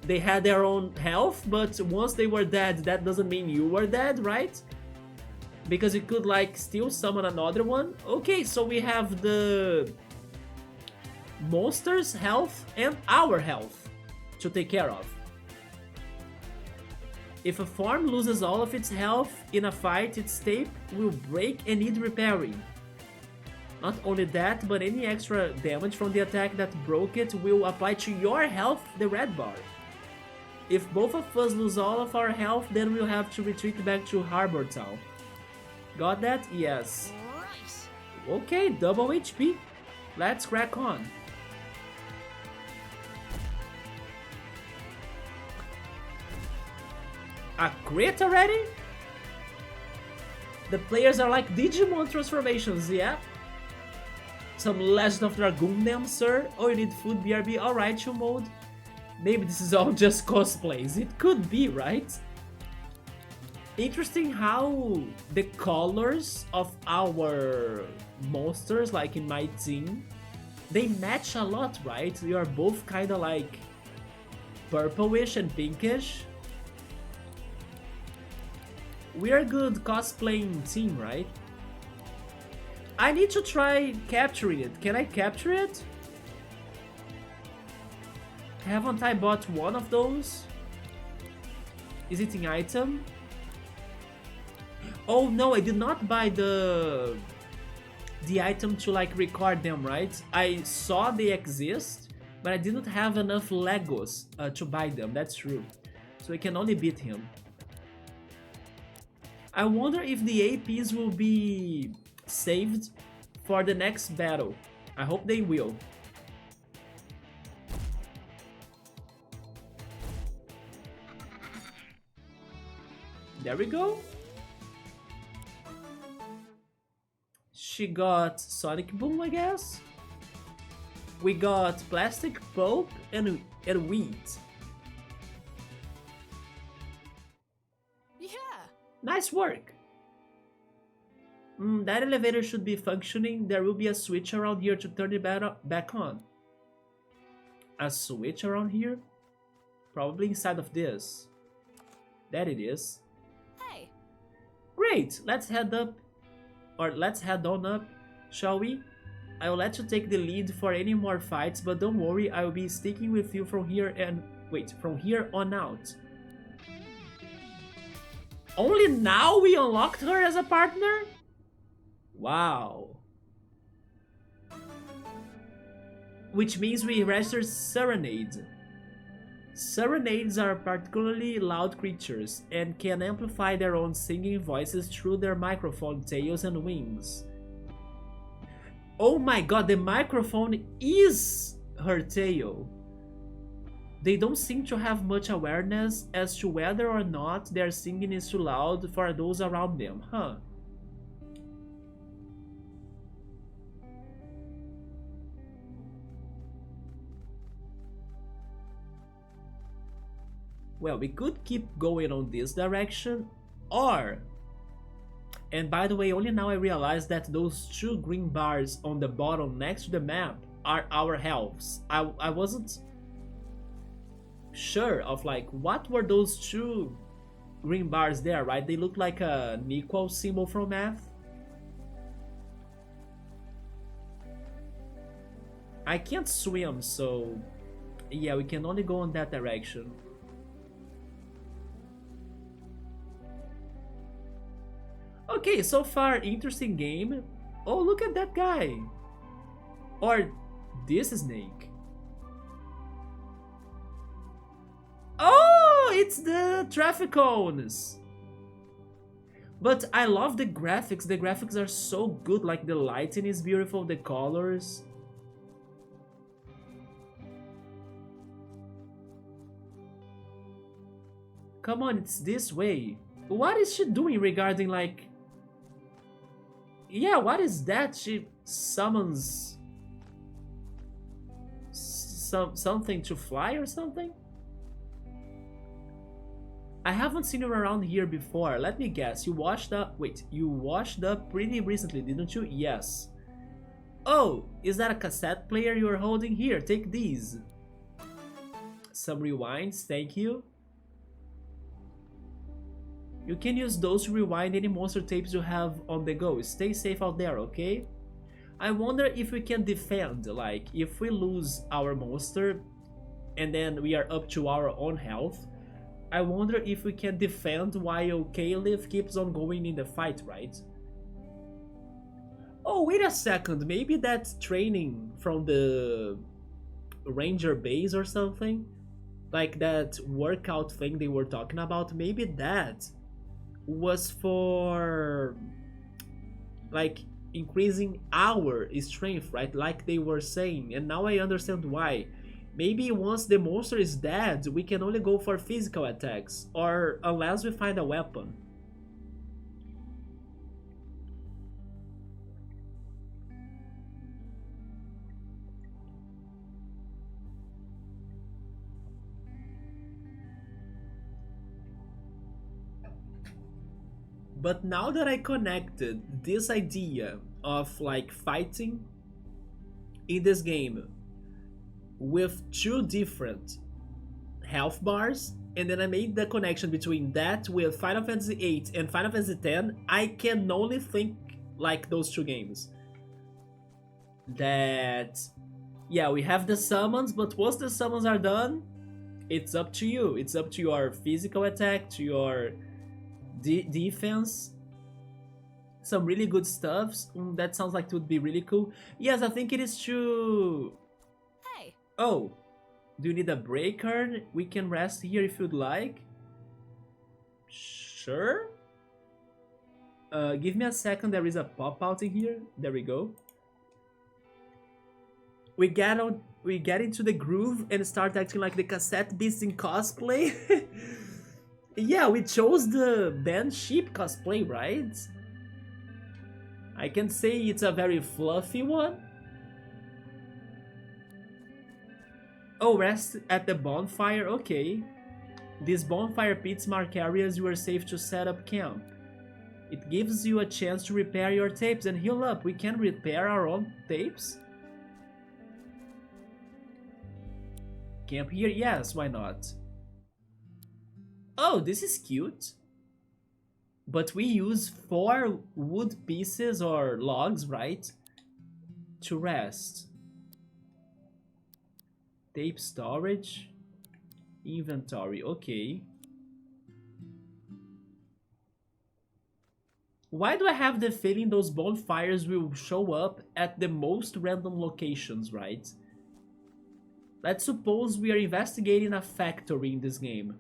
they had their own health, but once they were dead, that doesn't mean you were dead, right? Because you could like still summon another one. Okay, so we have the monster's health and our health to take care of. If a form loses all of its health in a fight, its tape will break and need repairing. Not only that, but any extra damage from the attack that broke it will apply to your health, the red bar. If both of us lose all of our health, then we'll have to retreat back to Harbourtown. Got that? Yes. Right. Okay, double HP. Let's crack on. A crit already? The players are like Digimon transformations, yeah? Some Legend of Dragoon them, sir? Oh, you need food, BRB? Alright, chill mode. Maybe this is all just cosplays. It could be, right? Interesting how the colors of our monsters, like in my team, they match a lot, right? We are both kind of like purplish and pinkish. We are a good cosplaying team, right? I need to try capturing it. Can I capture it? Haven't I bought one of those? Is it an item? Oh no, I did not buy the item to like record them, right? I saw they exist, but I didn't have enough Legos to buy them. That's true. So I can only beat him. I wonder if the APs will be saved for the next battle. I hope they will. There we go. She got Sonic Boom, I guess. We got Plastic Pulp and Wheat. Yeah. Nice work. That elevator should be functioning. There will be a switch around here to turn it back on. A switch around here? Probably inside of this. There it is. Hey. Great, let's head on up, shall we? I will let you take the lead for any more fights, but don't worry, I will be sticking with you from here on out. Only now we unlocked her as a partner? Wow. Which means we registered Serenade. Serenades are particularly loud creatures and can amplify their own singing voices through their microphone tails and wings. Oh my god, the microphone is her tail. They don't seem to have much awareness as to whether or not their singing is too loud for those around them, huh? Well, we could keep going on this direction, or... And by the way, only now I realized that those two green bars on the bottom next to the map are our healths. I wasn't sure of like what were those two green bars there, right? They look like an equal symbol from math. I can't swim, so yeah, we can only go in that direction. Okay, so far interesting game. Oh, look at that guy. Or this snake. Oh, it's the traffic cones. But I love the graphics. The graphics are so good. Like the lighting is beautiful, the colors. Come on, it's this way. What is she doing regarding like... Yeah, what is that? She summons something to fly or something? I haven't seen her around here before. Let me guess. You washed up... Wait, you washed up pretty recently, didn't you? Yes. Oh, is that a cassette player you're holding? Here, take these. Some rewinds, thank you. You can use those to rewind any monster tapes you have on the go. Stay safe out there, okay? I wonder if we can defend, like, if we lose our monster and then we are up to our own health, I wonder if we can defend while Caliph keeps on going in the fight, right? Oh, wait a second, maybe that's training from the ranger base or something? Like that workout thing they were talking about, maybe that was for like increasing our strength, right? Like they were saying, and now I understand why. Maybe once the monster is dead, we can only go for physical attacks, or unless we find a weapon. But now that I connected this idea of like fighting in this game with two different health bars, and then I made the connection between that with Final Fantasy VIII and Final Fantasy X, I can only think like those two games. That, yeah, we have the summons, but once the summons are done, it's up to you. It's up to your physical attack, to your defense. Some really good stuff. That sounds like it would be really cool. Yes, I think it is true. Hey. Oh, do you need a break, Kern? We can rest here if you'd like. Sure. Give me a second. There is a pop out in here. There we go. We get into the groove and start acting like the Cassette Beasts in cosplay. Yeah, we chose the band sheep cosplay, right? I can say it's a very fluffy one. Oh, rest at the bonfire, okay. These bonfire pits mark areas you are safe to set up camp. It gives you a chance to repair your tapes and heal up. We can repair our own tapes? Camp here? Yes, why not? Oh, this is cute. But we use 4 wood pieces or logs, right? To rest. Tape storage. Inventory, okay. Why do I have the feeling those bonfires will show up at the most random locations, right? Let's suppose we are investigating a factory in this game.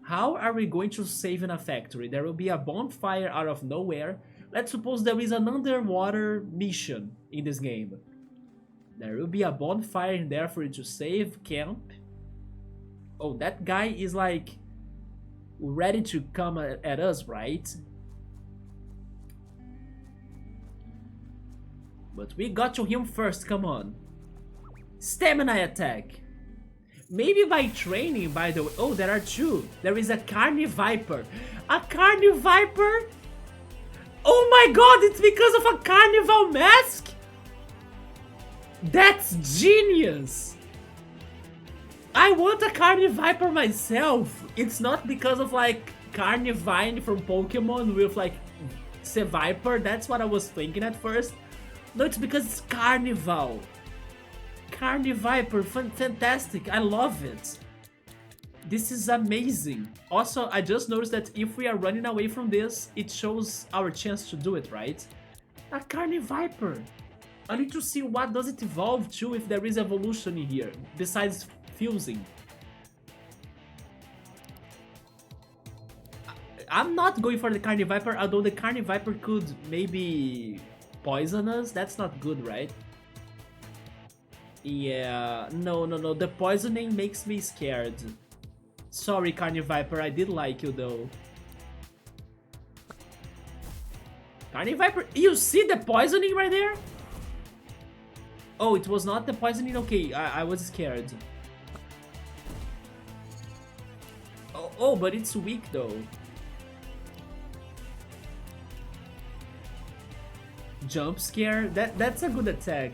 How are we going to save in a factory? There will be a bonfire out of nowhere. Let's suppose there is an underwater mission in this game. There will be a bonfire in there for you to save, camp. Oh, that guy is like ready to come at us, right? But we got to him first, come on. Stamina attack. Maybe by training, by the way. Oh, there are two. There is a Carni Viper. A Carni Viper? Oh my god, it's because of a carnival mask? That's genius! I want a Carni Viper myself. It's not because of like Carnivine from Pokemon with like Seviper. That's what I was thinking at first. No, it's because it's Carnival. Carni Viper, fantastic. I love it. This is amazing. Also, I just noticed that if we are running away from this, it shows our chance to do it, right? A Carni Viper. I need to see what does it evolve to if there is evolution in here, besides fusing. I'm not going for the Carni Viper, although the Carni Viper could maybe poison us. That's not good, right? Yeah, no, the poisoning makes me scared. Sorry, Carni Viper, I did like you though. Carni Viper, you see the poisoning right there? Oh, it was not the poisoning? Okay, I was scared. Oh, but it's weak though. Jump scare? That's a good attack.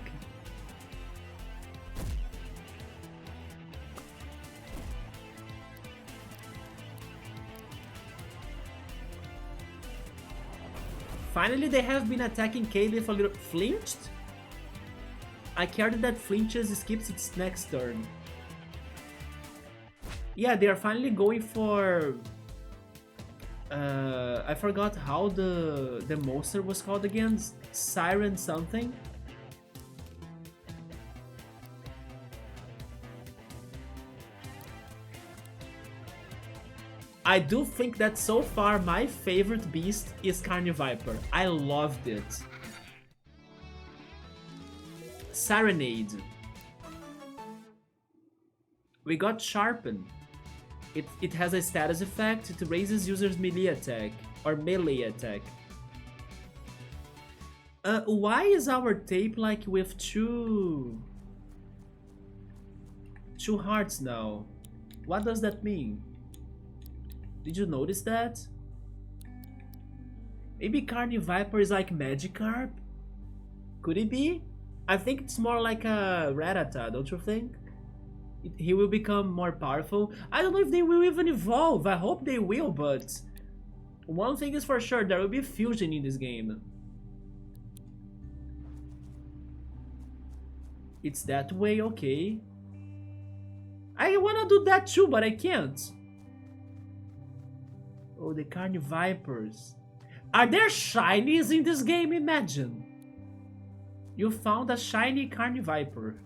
Finally, they have been attacking Caliph a little. Flinched? I cared that flinches skips its next turn. Yeah, they are finally going for... I forgot how the monster was called again. Siren something. I do think that so far my favorite beast is Carni Viper. I loved it. Serenade. We got Sharpen. It has a status effect. It raises users' melee attack or melee attack. Why is our tape like with two hearts now? What does that mean? Did you notice that? Maybe Carni Viper is like Magikarp? Could it be? I think it's more like a Rattata, don't you think? He will become more powerful. I don't know if they will even evolve. I hope they will, but one thing is for sure, there will be fusion in this game. It's that way, okay. I wanna do that too, but I can't. Oh, the Carni Vipers. Are there shinies in this game? Imagine. You found a shiny Carni Viper.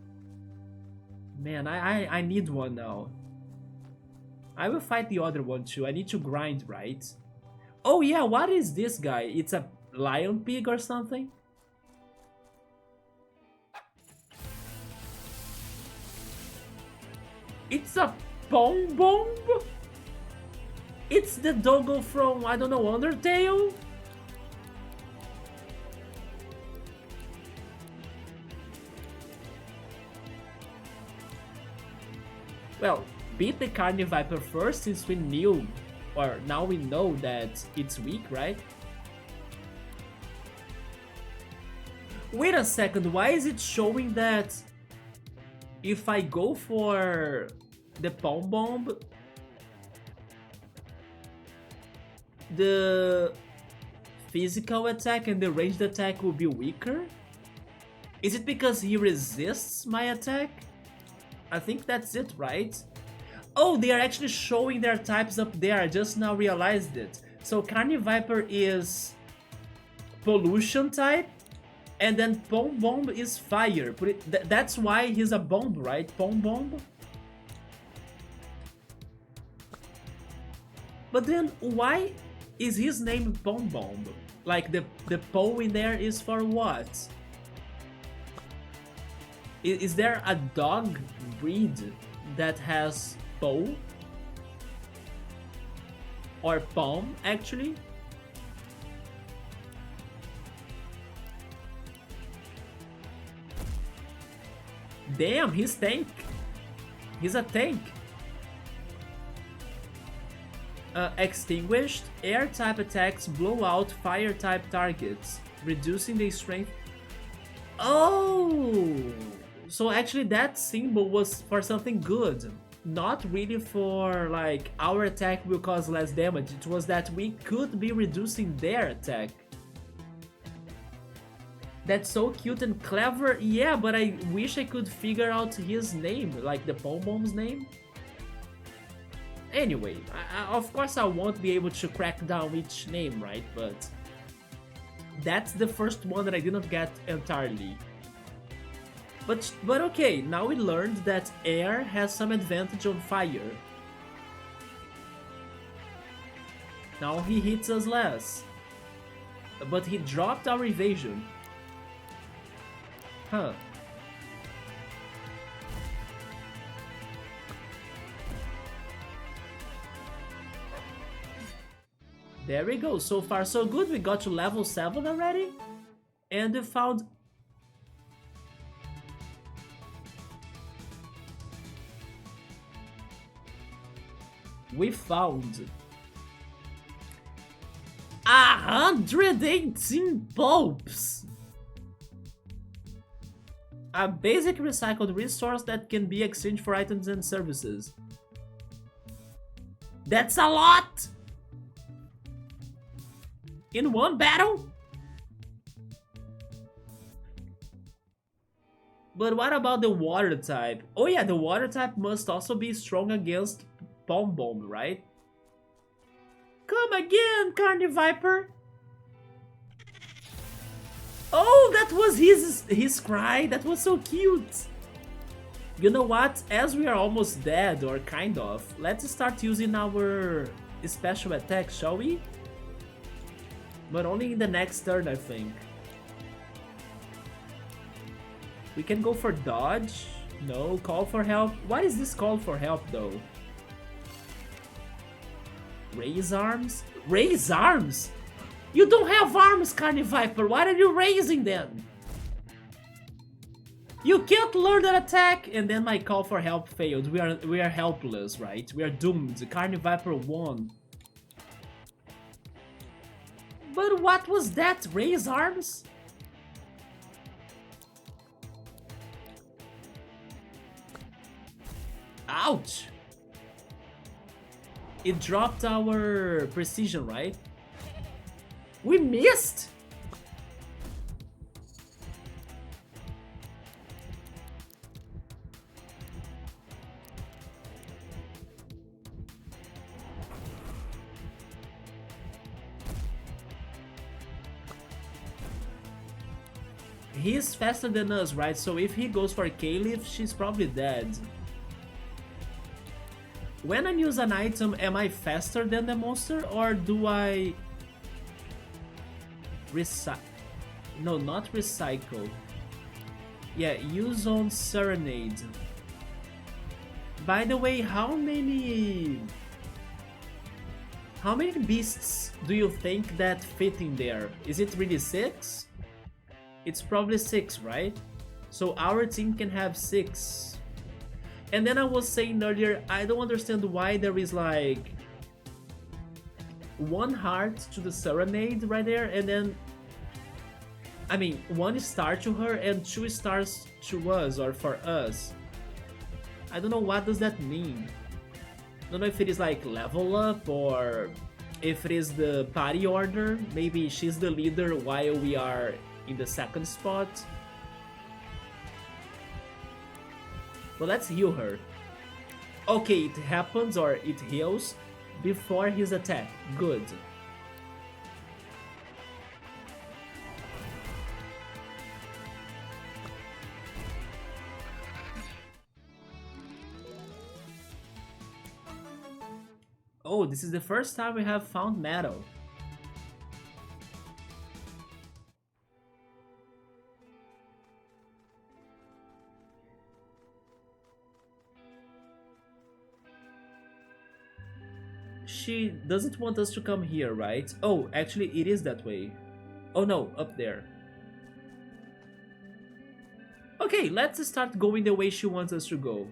Man, I need one now. I will fight the other one too. I need to grind, right? Oh yeah, what is this guy? It's a lion pig or something? It's a Pom Bomb? It's the doggo from, I don't know, Undertale? Well, beat the Carni Viper first since we knew, or now we know that it's weak, right? Wait a second, why is it showing that if I go for the Pom Bomb, the physical attack and the ranged attack will be weaker? Is it because he resists my attack? I think that's it, right? Oh, they are actually showing their types up there. I just now realized it. So Carni Viper is pollution type, and then Pom Bomb is fire. That's why he's a bomb, right? Pom Bomb? But then why is his name Pom Bomb? Like the Po in there is for what? Is there a dog breed that has Po? Or Pom, actually? Damn, he's tank. He's a tank. Extinguished. Air type attacks blow out fire type targets, reducing the strength. Oh! So actually that symbol was for something good. Not really for like our attack will cause less damage. It was that we could be reducing their attack. That's so cute and clever. Yeah, but I wish I could figure out his name, like the Pom Pom's name. Anyway, of course I won't be able to crack down each name, right? But that's the first one that I did not get entirely. But okay, now we learned that air has some advantage on fire. Now he hits us less. But he dropped our evasion. Huh. There we go. So far so good. We got to level 7 already. And we found... We found... 118 bulbs! A basic recycled resource that can be exchanged for items and services. That's a lot! In one battle? But what about the water type? Oh yeah, the water type must also be strong against Pom Bomb, right? Come again, Carny Viper! Oh, that was his cry. That was so cute. You know what? As we are almost dead, or kind of, let's start using our special attack, shall we? But only in the next turn, I think. We can go for dodge. No, call for help. What is this call for help, though? Raise arms? Raise arms? You don't have arms, Carny Viper. Why are you raising them? You can't learn that attack. And then my call for help failed. We are helpless, right? We are doomed. Carny Viper won. But what was that? Raise arms? Ouch! It dropped our precision, right? We missed! He's faster than us, right? So if he goes for Caliph, she's probably dead. When I use an item, am I faster than the monster, or do I... No, not recycle. Yeah, use on Serenade. By the way, how many beasts do you think that fit in there? Is it really 6? It's probably 6, right? So our team can have 6. And then I was saying earlier, I don't understand why there is like 1 heart to the Serenade right there, and then I mean 1 star to her and 2 stars to us, or for us. I don't know what does that mean. I don't know if it is like level up, or if it is the party order. Maybe she's the leader while we are in the 2nd spot. But let's heal her. Okay, it happens, or it heals before his attack. Good. Oh, this is the first time we have found metal. She doesn't want us to come here, right? Oh, actually it is that way. Oh no, up there. Okay, let's start going the way she wants us to go.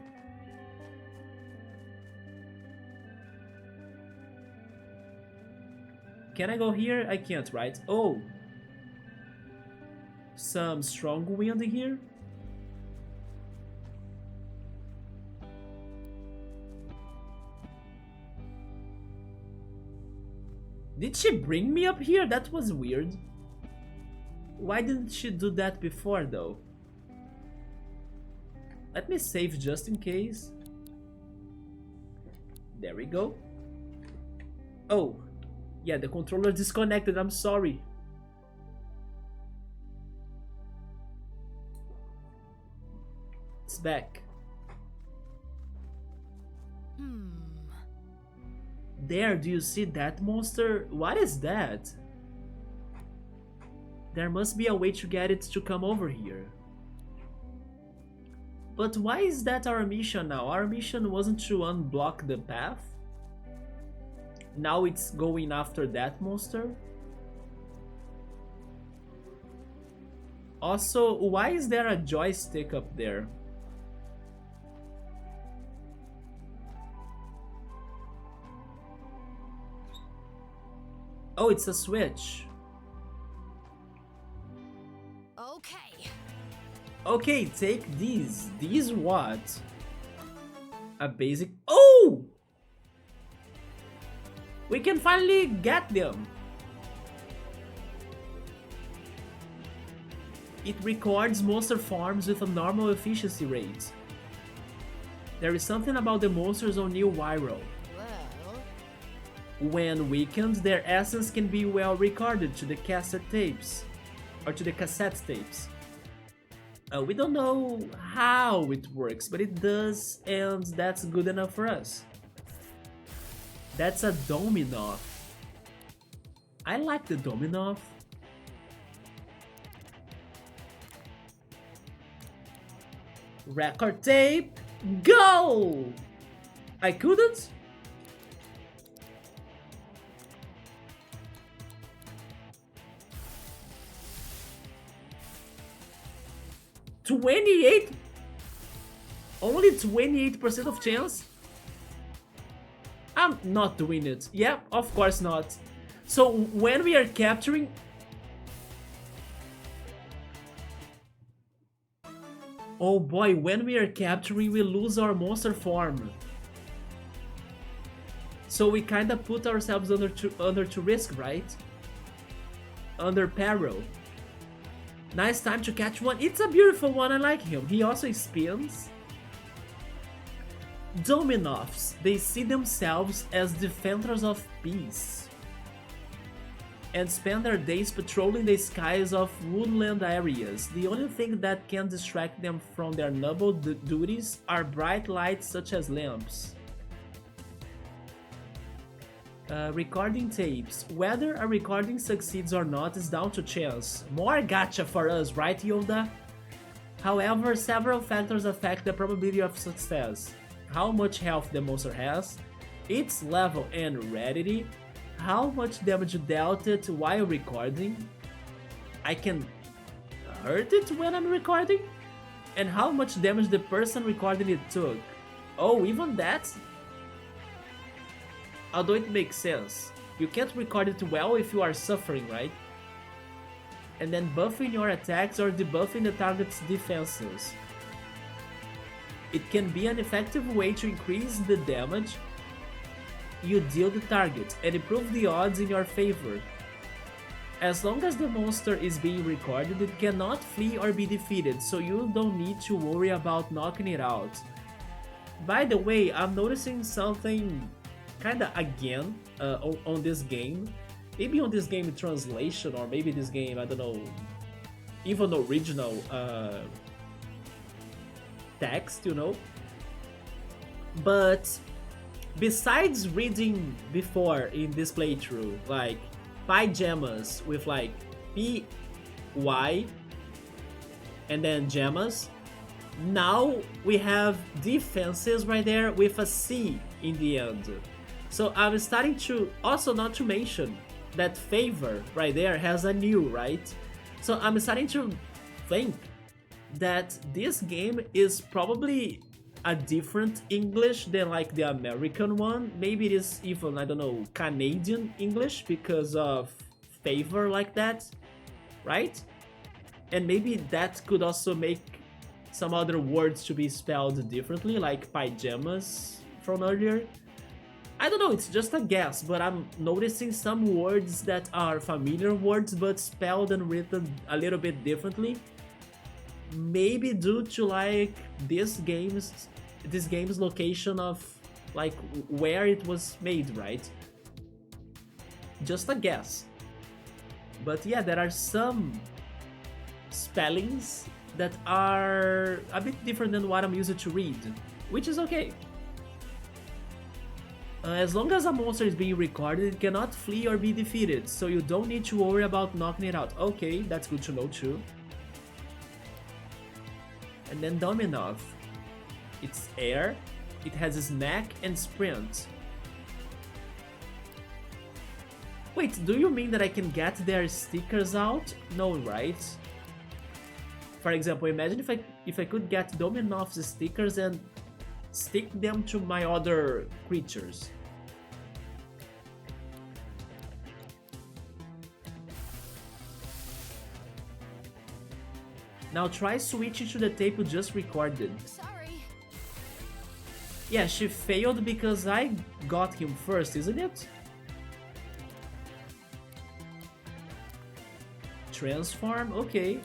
Can I go here? I can't, right? Oh! Some strong wind here. Did she bring me up here? That was weird. Why didn't she do that before though? Let me save just in case. There we go. Oh, yeah, the controller disconnected, I'm sorry. It's back. There, do you see that monster? What is that? There must be a way to get it to come over here. But why is that our mission now? Our mission wasn't to unblock the path? Now it's going after that monster? Also, why is there a joystick up there? Oh, it's a switch. Okay. Okay, take these. These what? A basic... Oh! We can finally get them. It records monster farms with a normal efficiency rate. There is something about the monsters on New Viral. When weakened, their essence can be well recorded to the cassette tapes, or to the cassette tapes. We don't know how it works, but it does, and that's good enough for us. That's a Dominoff. I like the Dominoff. Record tape, go! I couldn't? 28? Only 28% of chance? I'm not doing it. Yeah, of course not. So when we are capturing... Oh boy, when we are capturing, we lose our monster form. So we kinda put ourselves under to risk, right? Under peril. Nice time to catch one. It's a beautiful one, I like him. He also spins. Dominoffs, they see themselves as defenders of peace and spend their days patrolling the skies of woodland areas. The only thing that can distract them from their noble duties are bright lights such as lamps. Recording tapes. Whether a recording succeeds or not is down to chance. More gacha for us, right, Yoda? However, several factors affect the probability of success. How much health the monster has, its level and rarity, how much damage dealt it while recording, I can hurt it when I'm recording, and how much damage the person recording it took. Oh, even that? Although it makes sense. You can't record it well if you are suffering, right? And then buffing your attacks or debuffing the target's defenses. It can be an effective way to increase the damage you deal the target and improve the odds in your favor. As long as the monster is being recorded, it cannot flee or be defeated, so you don't need to worry about knocking it out. By the way, I'm noticing something kinda again on this game. Maybe on this game translation, or maybe this game, I don't know, even original text, you know. But besides reading before in this playthrough, like pajamas with like P-Y and then jammas, now we have defenses right there with a C in the end. So I'm starting to, also not to mention that favor right there has a new, right? So I'm starting to think that this game is probably a different English than like the American one. Maybe it is even, I don't know, Canadian English because of favor like that, right? And maybe that could also make some other words to be spelled differently, like pajamas from earlier. I don't know, it's just a guess, but I'm noticing some words that are familiar words but spelled and written a little bit differently. Maybe due to like this game's location of like where it was made, right? Just a guess. But yeah, there are some spellings that are a bit different than what I'm used to read, which is okay. As long as a monster is being recorded, it cannot flee or be defeated, so you don't need to worry about knocking it out. Okay, that's good to know too. And then Dominov. It's air, it has snack and sprint. Wait, do you mean that I can get their stickers out? No, right? For example, imagine if I could get Dominov's stickers and stick them to my other creatures. Now try switching to the tape you just recorded. Sorry. Yeah, she failed because I got him first, isn't it? Transform? Okay.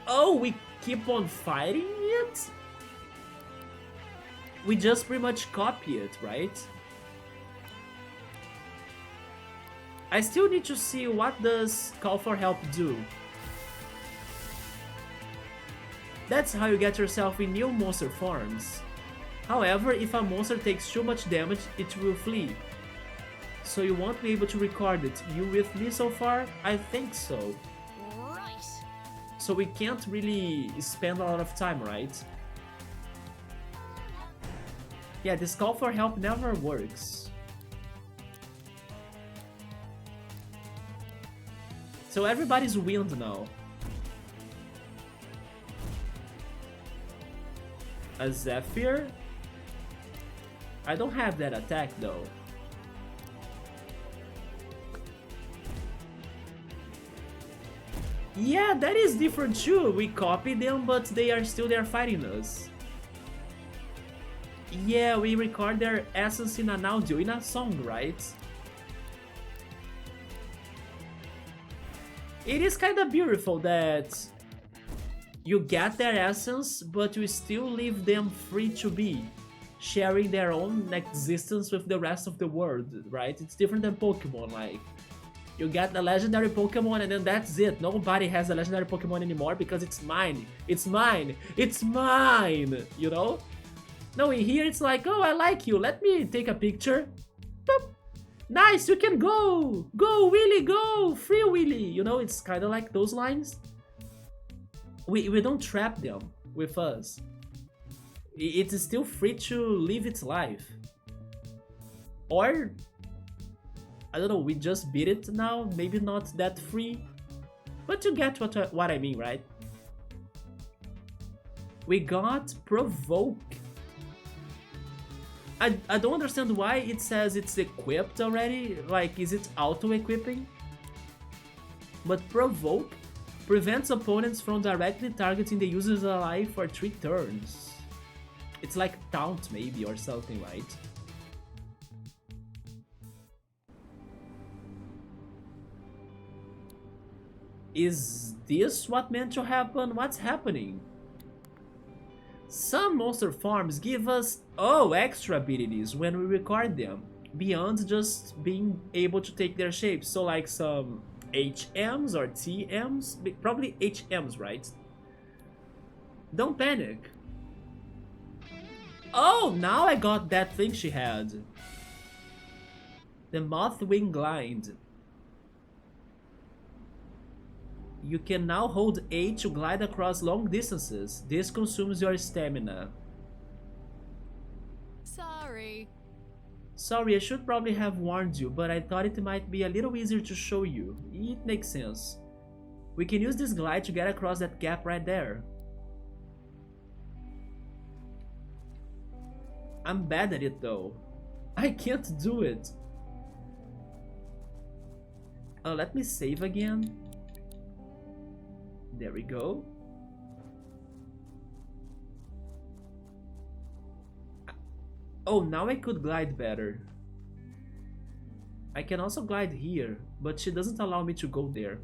Oh, we keep on fighting it? We just pretty much copy it, right? I still need to see what does call for help do. That's how you get yourself in new monster forms. However, if a monster takes too much damage, it will flee. So you won't be able to record it. You with me so far? I think so. Right. So we can't really spend a lot of time, right? Yeah, this call for help never works. So everybody's wind now. A Zephyr? I don't have that attack though. Yeah, that is different too. We copy them, but they are still there fighting us. Yeah, we record their essence in an audio, in a song, right? It is kind of beautiful that you get their essence, but you still leave them free to be, sharing their own existence with the rest of the world, right? It's different than Pokemon, like, you get the legendary Pokemon and then that's it. Nobody has a legendary Pokemon anymore because it's mine. It's mine. It's mine, you know? No, in here it's like, oh, I like you. Let me take a picture. Boop. Nice, you can go. Go, Willy, go. Free Willy. You know, it's kind of like those lines. We don't trap them with us. It is still free to live its life. Or I don't know, we just beat it now, maybe not that free, but you get what I mean, right? We got Provoke. I don't understand why it says it's equipped already, like is it auto-equipping? But Provoke prevents opponents from directly targeting the user's ally for 3 turns. It's like Taunt maybe or something, right? Is this what meant to happen? What's happening? Some monster farms give us, extra abilities when we record them, beyond just being able to take their shapes. So like some HMs or TMs, probably HMs, right? Don't panic. Oh, now I got that thing she had. The Mothwing Glide. You can now hold A to glide across long distances. This consumes your stamina. Sorry. Sorry, I should probably have warned you, but I thought it might be a little easier to show you. It makes sense. We can use this glide to get across that gap right there. I'm bad at it though. I can't do it. Let me save again. There we go. Oh, now I could glide better. I can also glide here, but she doesn't allow me to go there.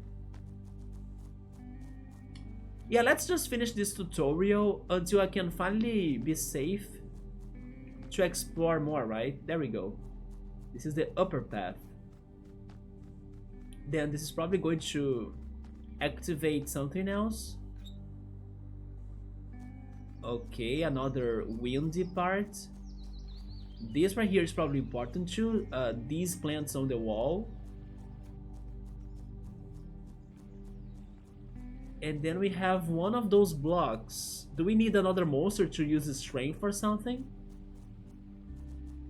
Yeah, let's just finish this tutorial until I can finally be safe to explore more, right? There we go. This is the upper path. Then this is probably going to activate something else. Okay, another windy part. This right here is probably important too. These plants on the wall. And then we have one of those blocks. Do we need another monster to use his strength or something?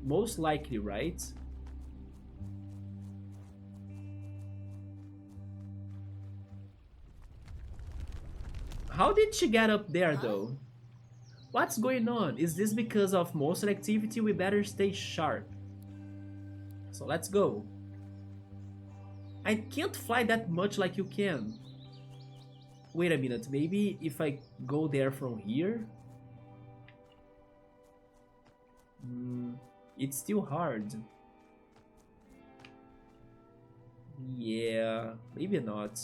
Most likely, right? How did she get up there though? What's going on? Is this because of monster activity? We better stay sharp. So let's go. I can't fly that much like you can. Wait a minute, maybe if I go there from here? It's still hard. Yeah, maybe not.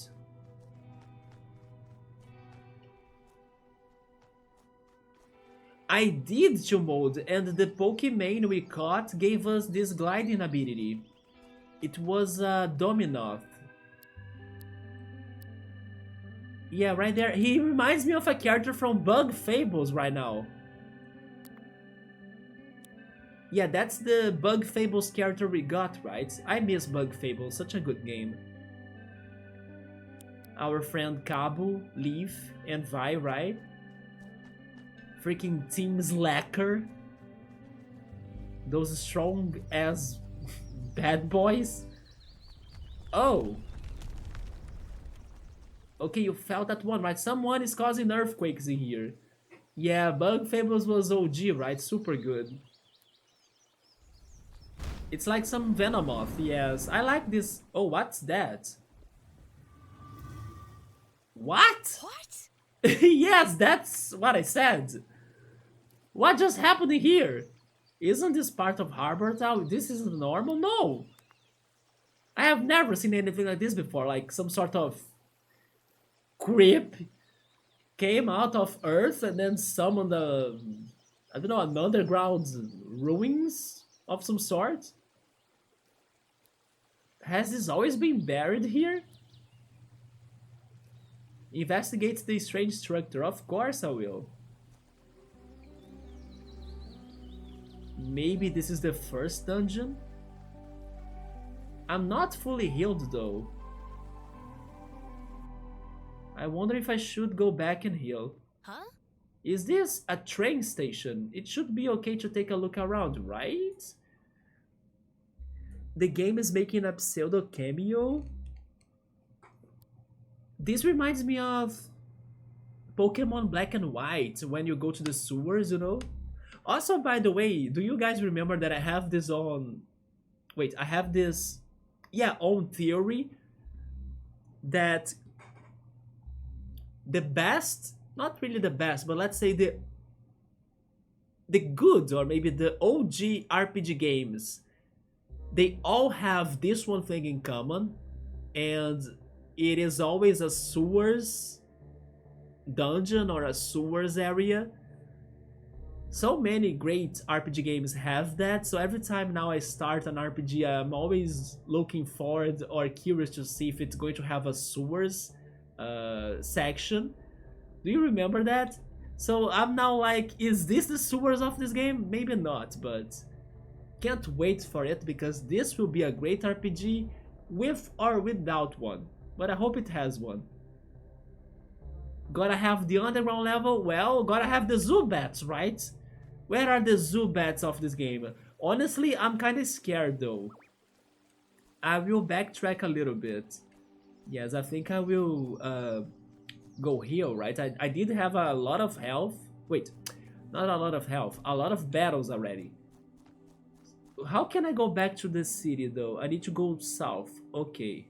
I did to mode, and the Pokemon we caught gave us this gliding ability. It was Dominoth. Yeah, right there. He reminds me of a character from Bug Fables right now. Yeah, that's the Bug Fables character we got, right? I miss Bug Fables, such a good game. Our friend Cabo, Leaf, and Vi, right? Freaking Team Slacker. Those strong as bad boys. Oh. Okay, you felt that one, right? Someone is causing earthquakes in here. Yeah, Bug Fables was OG, right? Super good. It's like some Venomoth, yes. I like this. Oh, what's that? What? What? Yes, that's what I said. What just happened here? Isn't this part of Harbourtown? This isn't normal? No. I have never seen anything like this before, like some sort of creep came out of Earth and then summoned a, I don't know, an underground ruins of some sort? Has this always been buried here? Investigate the strange structure. Of course I will. Maybe this is the first dungeon? I'm not fully healed though. I wonder if I should go back and heal. Huh? Is this a train station? It should be okay to take a look around, right? The game is making a pseudo cameo. This reminds me of Pokemon Black and White when you go to the sewers, you know? Also, by the way, do you guys remember that I have this on... Wait, I have this... Yeah, on theory that the best, not really the best, but let's say the good, or maybe the OG RPG games, they all have this one thing in common, and it is always a sewers dungeon or a sewers area. So many great RPG games have that, so every time now I start an RPG, I'm always looking forward or curious to see if it's going to have a sewers section. Do you remember that? So I'm now like, is this the sewers of this game? Maybe not, but can't wait for it because this will be a great RPG with or without one. But I hope it has one. Gotta have the underground level? Well, gotta have the Zubats, right? Where are the Zubats of this game? Honestly, I'm kinda scared though. I will backtrack a little bit. Yes, I think I will go heal, right? I did have a lot of health. Wait, Not a lot of health. A lot of battles already. How can I go back to the city though? I need to go south. Okay.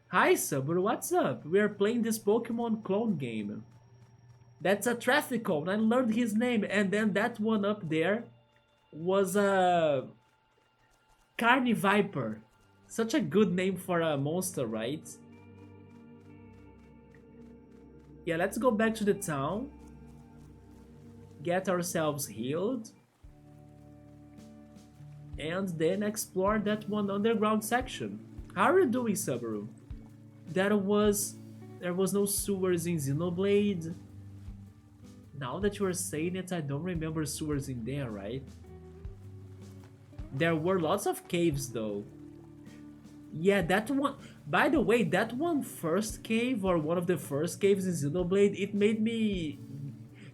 Hi Sabur, what's up? We are playing this Pokemon clone game. That's a traffic cone. I learned his name, and then that one up there was a Carniviper. Such a good name for a monster, right? Yeah, let's go back to the town. Get ourselves healed. And then explore that one underground section. How are you doing, Subaru? There was no sewers in Xenoblade. Now that you are saying it, I don't remember sewers in there, right? There were lots of caves though. Yeah, that one. By the way, that one first cave, or one of the first caves in Xenoblade, it made me.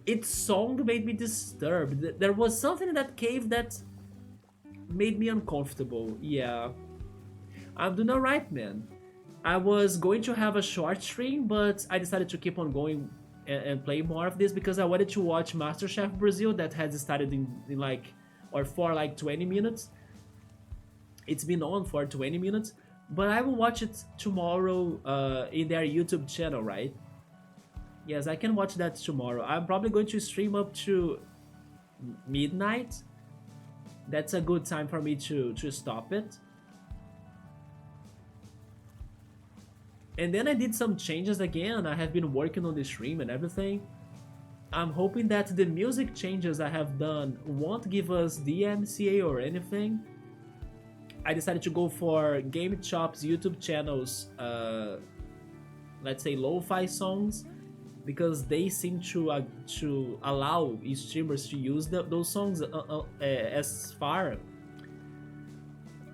Its song made me disturbed. There was something in that cave that made me uncomfortable. Yeah. I'm doing alright, man. I was going to have a short stream, but I decided to keep on going and play more of this because I wanted to watch MasterChef Brazil that has started in like, or for like 20 minutes. It's been on for 20 minutes, but I will watch it tomorrow in their YouTube channel, right? Yes, I can watch that tomorrow. I'm probably going to stream up to midnight. That's a good time for me to stop it. And then I did some changes again. I have been working on the stream and everything. I'm hoping that the music changes I have done won't give us DMCA or anything. I decided to go for Game Chop's YouTube channel's, let's say, lo-fi songs, because they seem to allow streamers to use those songs as far.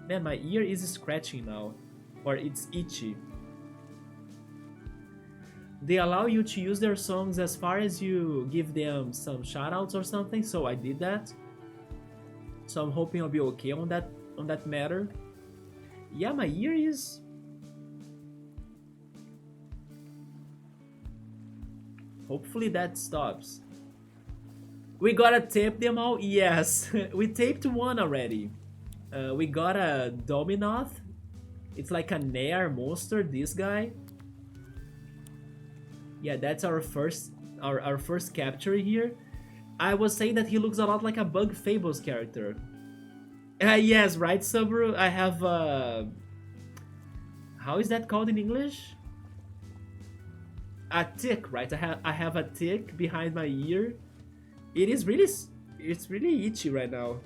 Man, my ear is scratching now, or it's itchy. They allow you to use their songs as far as you give them some shoutouts or something, so I did that. So I'm hoping I'll be okay on that matter. Yeah, my ear is. Hopefully that stops. We gotta tape them all? Yes, we taped one already. We got a Dominoth. It's like a Nair monster, this guy. Yeah, that's our first capture here. I was saying that he looks a lot like a Bug Fables character. Yes, right, Subaru? I have how is that called in English? A tick, right? I have a tick behind my ear. It's really itchy right now.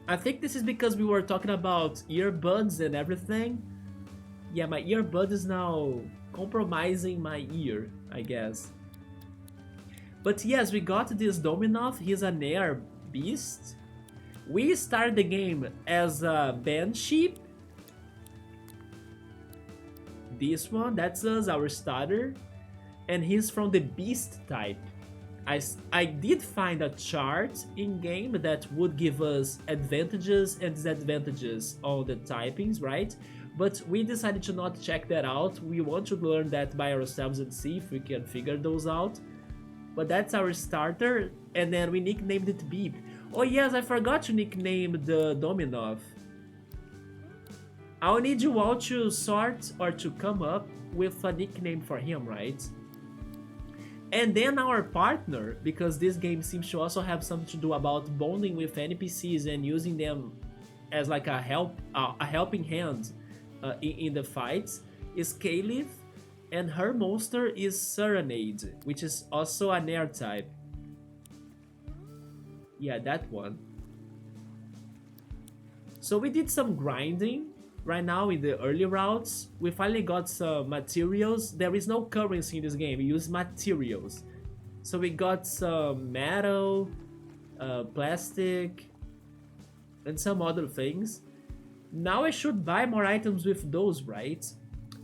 I think this is because we were talking about earbuds and everything. Yeah, my earbud is now compromising my ear, I guess. But yes, we got this Dominoth. He's an air beast. We started the game as a band sheep. This one, that's us, our starter. And he's from the beast type. I did find a chart in game that would give us advantages and disadvantages on the typings, right? But we decided to not check that out. We want to learn that by ourselves and see if we can figure those out. But that's our starter, and then we nicknamed it Beep. Oh yes, I forgot to nickname the Dominov. I'll need you all to sort or to come up with a nickname for him, right? And then our partner, because this game seems to also have something to do about bonding with NPCs and using them as like a helping hand in the fights, is Caliph, and her monster is Serenade, which is also an air type. Yeah, that one. So we did some grinding. Right now in the early routes, we finally got some materials. There is no currency in this game, we use materials. So we got some metal, plastic, and some other things. Now I should buy more items with those, right?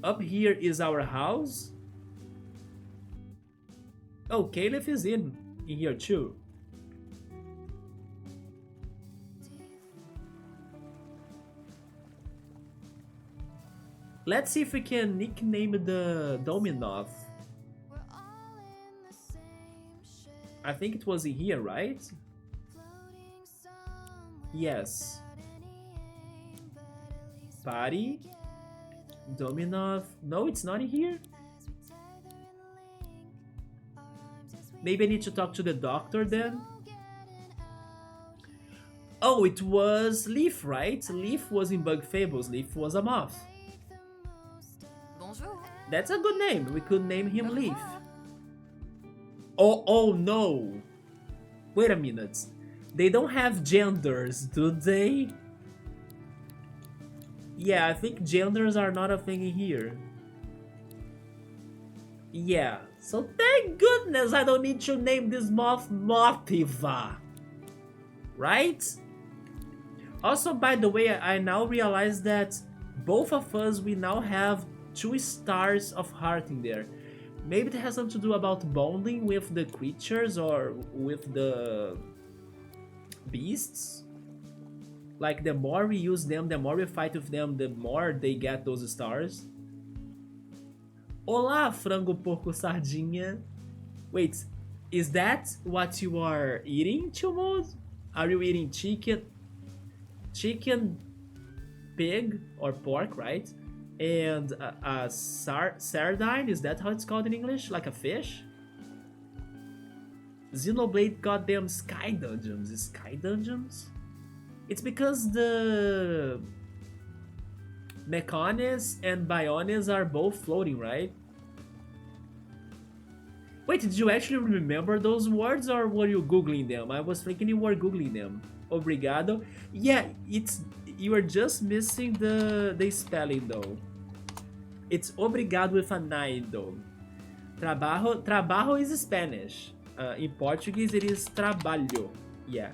Up here is our house. Oh, Caliph is in here too. Let's see if we can nickname the Dominov. I think it was in here, right? Yes. Party. Dominov. No, it's not in here. Maybe I need to talk to the doctor then. Oh, it was Leaf, right? Leaf was in Bug Fables. Leaf was a moth. Bonjour. That's a good name. We could name him Leaf. Oh no. Wait a minute. They don't have genders, do they? Yeah, I think genders are not a thing in here. Yeah, so thank goodness I don't need to name this moth Motiva. Right? Also, by the way, I now realize that both of us, we now have 2 stars of heart in there. Maybe it has something to do about bonding with the creatures or with the beasts. Like, the more we use them, the more we fight with them, the more they get those stars. Olá, frango porco sardinha. Wait, is that what you are eating, Chumod? Are you eating chicken, pig, or pork, right? And a sardine, is that how it's called in English? Like a fish? Xenoblade goddamn sky dungeons. Sky dungeons? It's because the Mechones and Biones are both floating, right? Wait, did you actually remember those words or were you googling them? I was thinking you were googling them. Obrigado. Yeah, you are just missing the spelling though. It's obrigado with an I though. Trabajo is Spanish. In Portuguese it is trabalho. Yeah.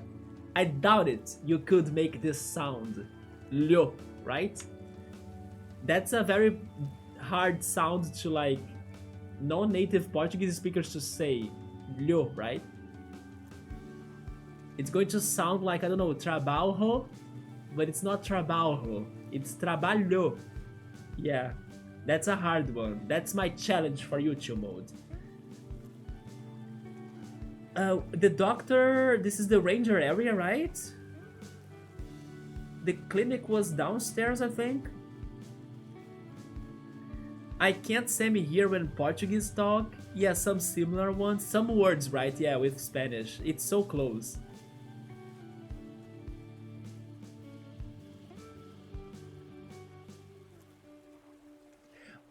I doubt it you could make this sound. Lho, right? That's a very hard sound to like non-native Portuguese speakers to say. Lho, right? It's going to sound like, I don't know, trabalho, but it's not trabalho. It's trabalho. Yeah, that's a hard one. That's my challenge for YouTube mode. The doctor, this is the ranger area, right? The clinic was downstairs, I think. I can't semi-hear when Portuguese talk. Yeah, some similar ones. Some words, right? Yeah, with Spanish. It's so close.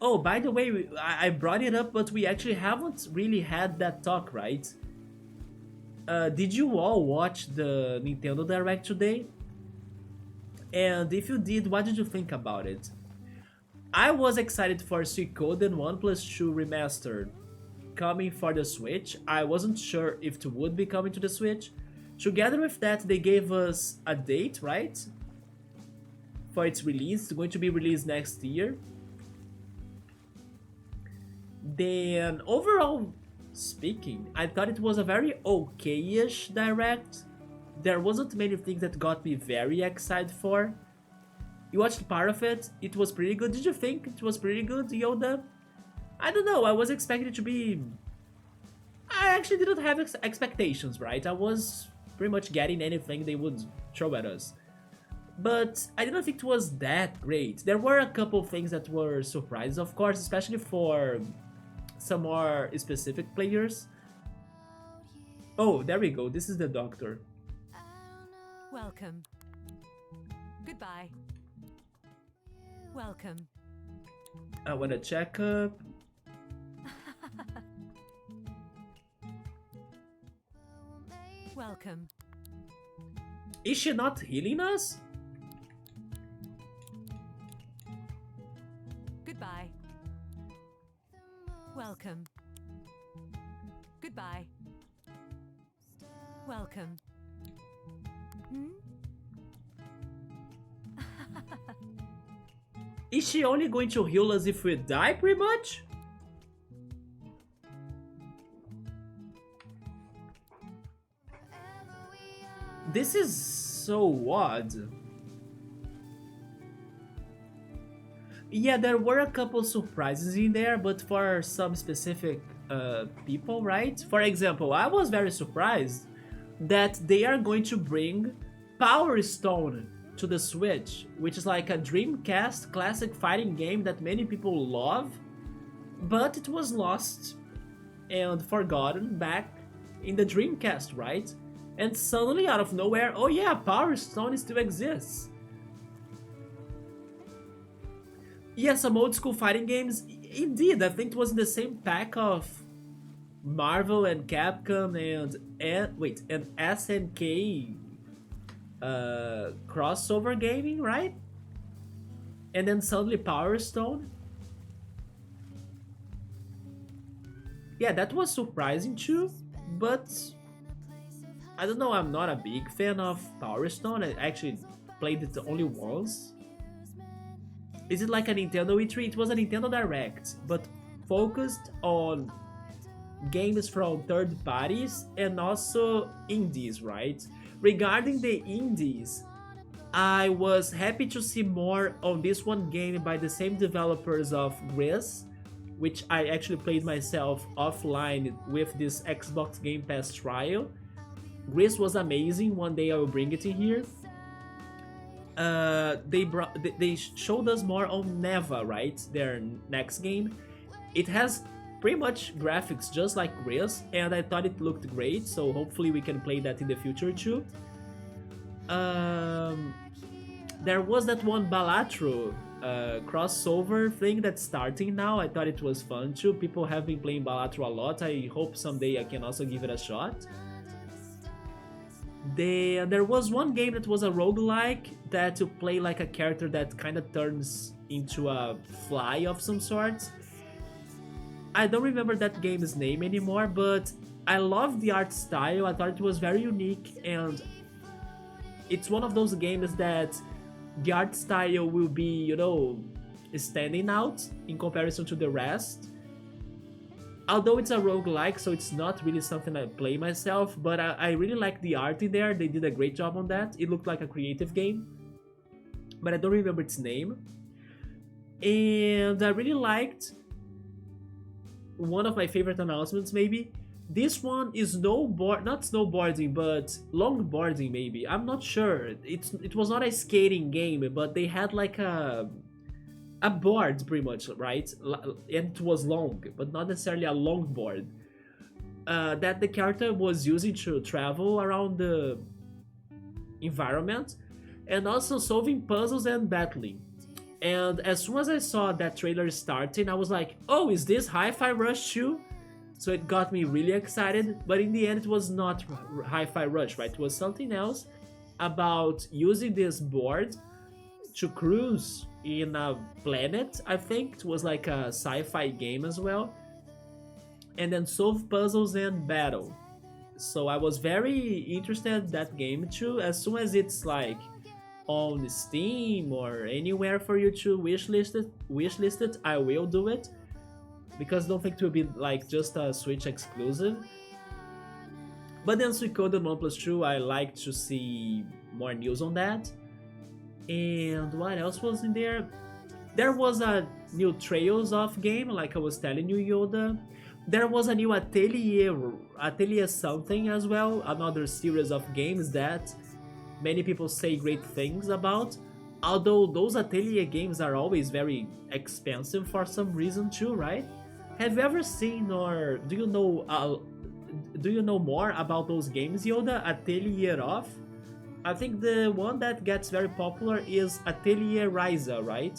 Oh, by the way, I brought it up, but we actually haven't really had that talk, right? Did you all watch the Nintendo Direct today? And if you did, what did you think about it? I was excited for Suikoden 1 plus 2 Remastered coming for the Switch. I wasn't sure if it would be coming to the Switch. Together with that, they gave us a date, right? For its release. It's going to be released next year. Then, overall speaking, I thought it was a very okay-ish direct. There wasn't many things that got me very excited for. You watched part of it, it was pretty good. Did you think it was pretty good, Yoda? I don't know, I was expecting it to be... I actually didn't have expectations, right? I was pretty much getting anything they would throw at us. But I didn't think it was that great. There were a couple things that were surprises, of course, especially for some more specific players. Oh, there we go. This is the doctor. Welcome. Goodbye. Welcome. I want a checkup. Welcome. Is she not healing us? Goodbye. Welcome. Goodbye. Welcome. Hmm? Is she only going to heal us if we die, pretty much? This is so odd. Yeah, there were a couple surprises in there, but for some specific people, right? For example, I was very surprised that they are going to bring Power Stone to the Switch, which is like a Dreamcast classic fighting game that many people love, but it was lost and forgotten back in the Dreamcast, right? And suddenly, out of nowhere, oh yeah, Power Stone still exists. Yeah, some old school fighting games. Indeed, I think it was in the same pack of Marvel and Capcom and SNK crossover gaming, right? And then suddenly Power Stone. Yeah, that was surprising too, but I don't know. I'm not a big fan of Power Stone. I actually played it only once. Is it like a Nintendo E3? It was a Nintendo Direct, but focused on games from third parties and also indies, right? Regarding the indies, I was happy to see more on this one game by the same developers of Gris, which I actually played myself offline with this Xbox Game Pass trial. Gris was amazing. One day I will bring it in here. They showed us more on Neva, right? Their next game. It has pretty much graphics just like Gris, and I thought it looked great. So hopefully we can play that in the future too. There was that one Balatro crossover thing that's starting now. I thought it was fun too. People have been playing Balatro a lot. I hope someday I can also give it a shot. There was one game that was a roguelike that you play like a character that kind of turns into a fly of some sort. I don't remember that game's name anymore, but I love the art style. I thought it was very unique, and it's one of those games that the art style will be, standing out in comparison to the rest. Although it's a roguelike, so it's not really something I play myself, but I really like the art in there. They did a great job on that. It looked like a creative game, but I don't remember its name. And I really liked one of my favorite announcements, maybe. This one is not snowboarding, but longboarding, maybe. I'm not sure. It was not a skating game, but they had like a board, pretty much, right? And it was long, but not necessarily a long board. That the character was using to travel around the environment, and also solving puzzles and battling. And as soon as I saw that trailer starting, I was like, oh, is this Hi-Fi Rush 2? So it got me really excited, but in the end it was not Hi-Fi Rush, right? It was something else about using this board to cruise in a planet. I think it was like a sci-fi game as well, and then solve puzzles and battle. So I was very interested in that game too. As soon as it's like on Steam or anywhere for you to wishlist it, I will do it, because I don't think it will be like just a Switch exclusive. But then Suikoden 1 Plus 2, I like to see more news on that. And what else was in there? There was a new Trails of game, like I was telling you, Yoda. There was a new Atelier something as well, another series of games that many people say great things about. Although those Atelier games are always very expensive for some reason too, right? Have you ever seen, or do you know more about those games, Yoda? Atelier of? I think the one that gets very popular is Atelier Ryza, right?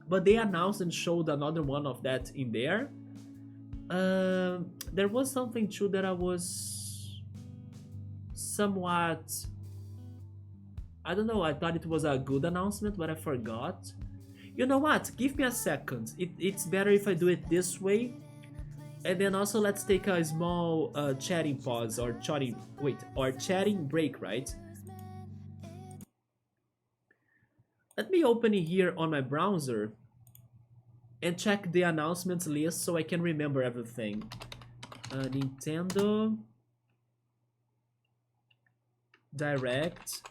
But they announced and showed another one of that in there. There was something too that I was somewhat... I don't know, I thought it was a good announcement, but I forgot. You know what? Give me a second. It's better if I do it this way. And then also let's take a small chatting pause or chatting break, right? Let me open it here on my browser and check the announcements list so I can remember everything. Nintendo Direct.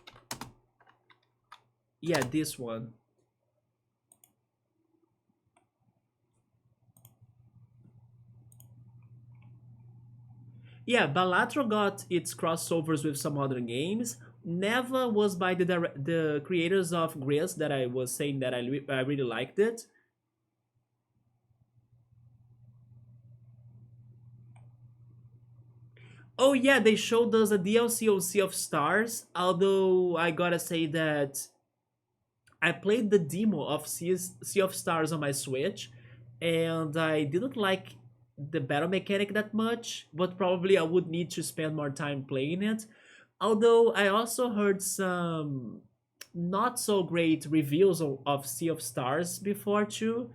Yeah, this one. Yeah, Balatro got its crossovers with some other games. Neva was by the creators of Gris that I was saying that I really liked it. Oh yeah, they showed us a DLC of Sea of Stars. Although I gotta say that I played the demo of sea of Stars on my Switch, and I didn't like the battle mechanic that much. But probably I would need to spend more time playing it. Although I also heard some not so great reviews of Sea of Stars before too,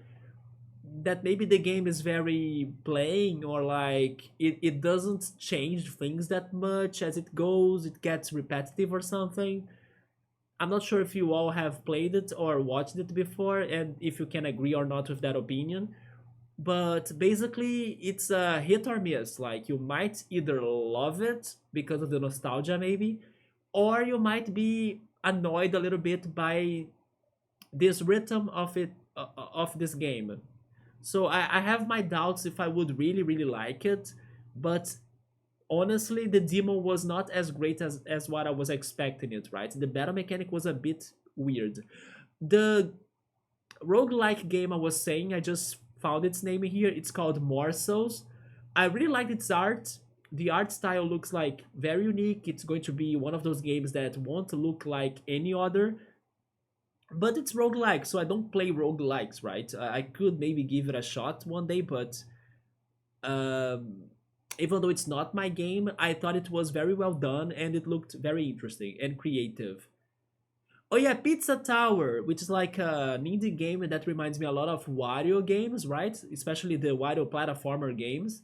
that maybe the game is very plain, or like it doesn't change things that much as it goes, it gets repetitive or something. I'm not sure if you all have played it or watched it before, and if you can agree or not with that opinion. But basically, it's a hit or miss. Like, you might either love it because of the nostalgia, maybe, or you might be annoyed a little bit by this rhythm of of this game. So I have my doubts if I would really, really like it, but honestly, the demo was not as great as what I was expecting it, right? The battle mechanic was a bit weird. The roguelike game I was saying, I just found its name here. It's called Morsels. I really liked its art. The art style looks like very unique. It's going to be one of those games that won't look like any other. But it's roguelike, so I don't play roguelikes, right? I could maybe give it a shot one day, but um, even though it's not my game, I thought it was very well done and it looked very interesting and creative. Oh yeah, Pizza Tower, which is like an indie game that reminds me a lot of Wario games, right? Especially the Wario platformer games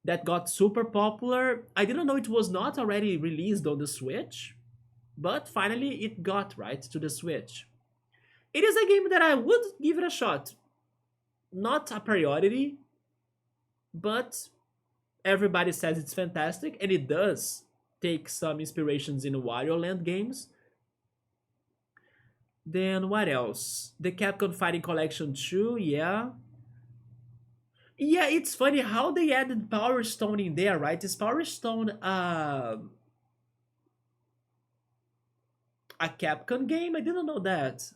that got super popular. I didn't know it was not already released on the Switch, but finally it got right to the Switch. It is a game that I would give it a shot. Not a priority, but everybody says it's fantastic, and it does take some inspirations in Wario Land games. Then what else? The Capcom Fighting Collection 2, yeah. Yeah, it's funny how they added Power Stone in there, right? Is Power Stone a Capcom game? I didn't know that.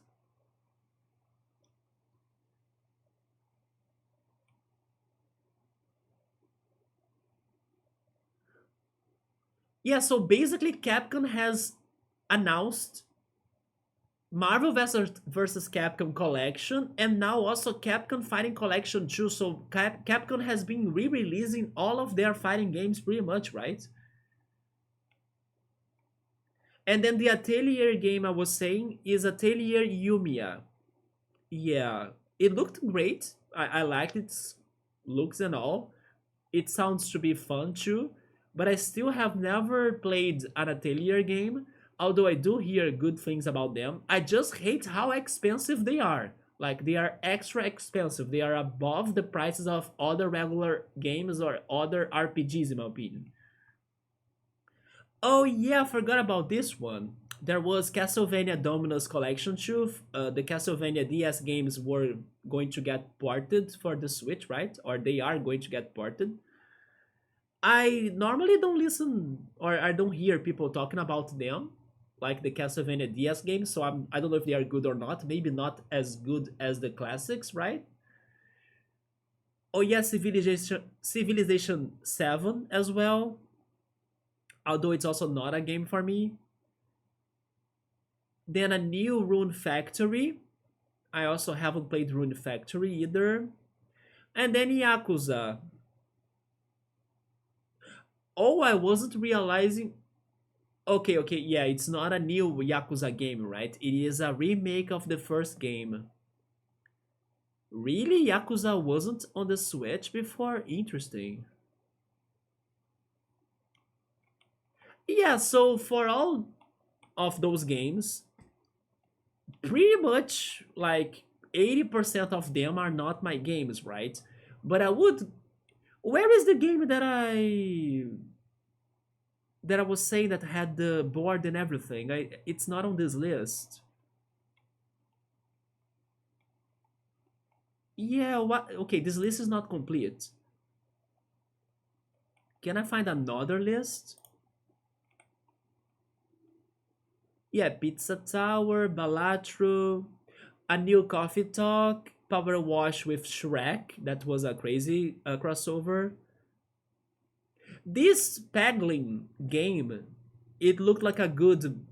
Yeah, so basically Capcom has announced Marvel vs. Capcom Collection, and now also Capcom Fighting Collection 2. So Capcom has been re-releasing all of their fighting games pretty much, right? And then the Atelier game I was saying is Atelier Yumiya. Yeah, it looked great. I liked its looks and all. It sounds to be fun too, but I still have never played an Atelier game, although I do hear good things about them. I just hate how expensive they are. Like, they are extra expensive. They are above the prices of other regular games or other RPGs, in my opinion. Oh yeah, I forgot about this one. There was Castlevania Dominus Collection 2. The Castlevania DS games were going to get ported for the Switch, right? Or they are going to get ported. I normally don't listen or I don't hear people talking about them, like the Castlevania DS games. So I don't know if they are good or not. Maybe not as good as the classics, right? Oh yeah, Civilization 7 as well. Although it's also not a game for me. Then a new Rune Factory. I also haven't played Rune Factory either. And then Yakuza. Oh, I wasn't realizing. Okay, okay, yeah, it's not a new Yakuza game, right? It is a remake of the first game. Really? Yakuza wasn't on the Switch before? Interesting. Yeah, so for all of those games, pretty much like 80% of them are not my games, right? But I would. Where is the game that I was saying that had the board and everything? It's not on this list. Yeah, what? Okay, this list is not complete. Can I find another list? Yeah, Pizza Tower, Balatro, A New Coffee Talk, Power Wash with Shrek. That was a crazy crossover. This Paglin game, it looked like a good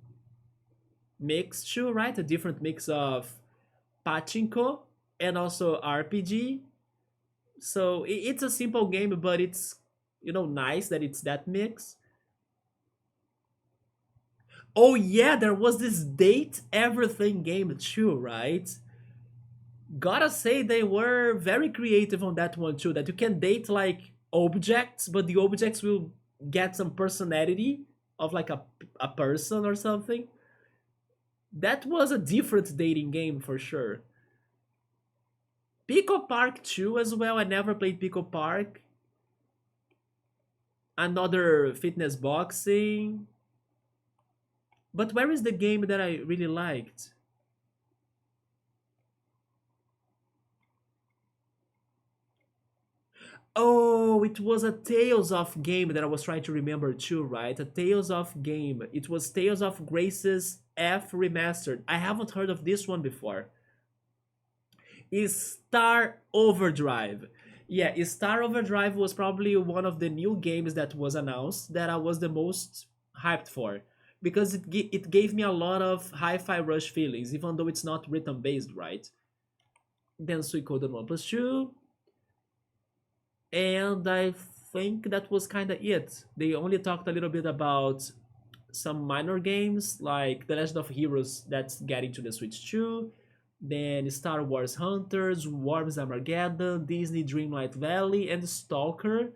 mix too, right? A different mix of pachinko and also RPG. So it's a simple game, but it's nice that it's that mix. Oh yeah, there was this date everything game too, right? Gotta say they were very creative on that one too. That you can date like objects, but the objects will get some personality of like a person or something. That was a different dating game for sure. Pico Park 2 as well. I never played Pico Park. Another fitness boxing. But where is the game that I really liked? Oh, it was a Tales of game that I was trying to remember too, right? A Tales of game. It was Tales of Grace's F Remastered. I haven't heard of this one before. Is Star Overdrive. Yeah, Star Overdrive was probably one of the new games that was announced that I was the most hyped for because it gave me a lot of Hi-Fi Rush feelings, even though it's not rhythm based, right? Then Suikoden 1 plus 2, and I think that was kind of it. They only talked a little bit about some minor games like The Legend of Heroes that's getting to the Switch 2, then Star Wars Hunters, Worms Armageddon, Disney Dreamlight Valley, and Stalker,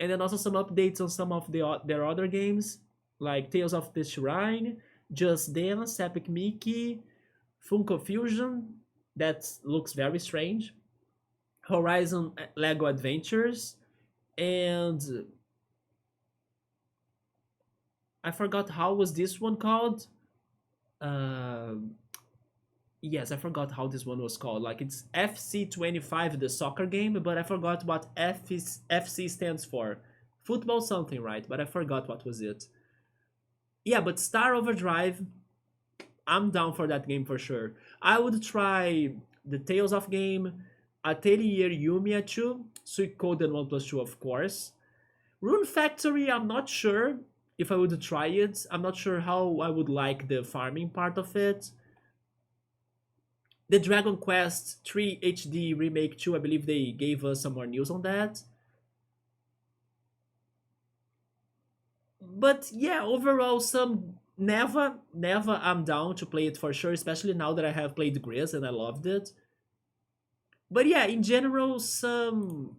and then also some updates on some of their other games like Tales of the Shrine, Just Dance, Epic Mickey, Funko Fusion, that looks very strange, Horizon Lego Adventures, and I forgot how was this one called. Uh, yes, I forgot how this one was called. Like it's FC25, the soccer game, but I forgot what FC stands for. Football something, right? But I forgot what was it. Yeah, but Star Overdrive, I'm down for that game for sure. I would try the Tales of game, Atelier Yumiya 2, Suikoden 1 plus 2, of course. Rune Factory, I'm not sure if I would try it. I'm not sure how I would like the farming part of it. The Dragon Quest 3 HD Remake 2, I believe they gave us some more news on that. But yeah, overall, some never I'm down to play it for sure, especially now that I have played Grizz and I loved it. But yeah, in general, some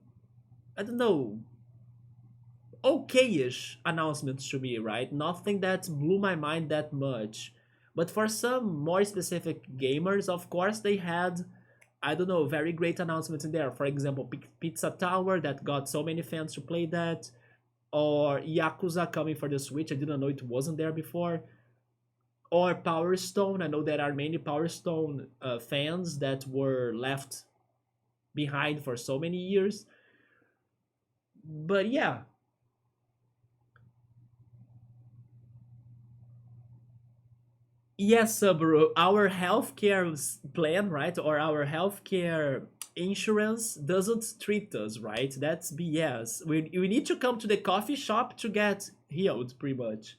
I don't know, okay-ish announcements to me, right? Nothing that blew my mind that much. But for some more specific gamers, of course, they had, I don't know, very great announcements in there. For example, Pizza Tower that got so many fans to play that, or Yakuza coming for the Switch. I didn't know it wasn't there before. Or Power Stone. I know there are many Power Stone fans that were left behind for so many years. But yeah, yes, Subaru, our healthcare plan, right, or our healthcare insurance doesn't treat us, right? That's BS. We need to come to the coffee shop to get healed, pretty much.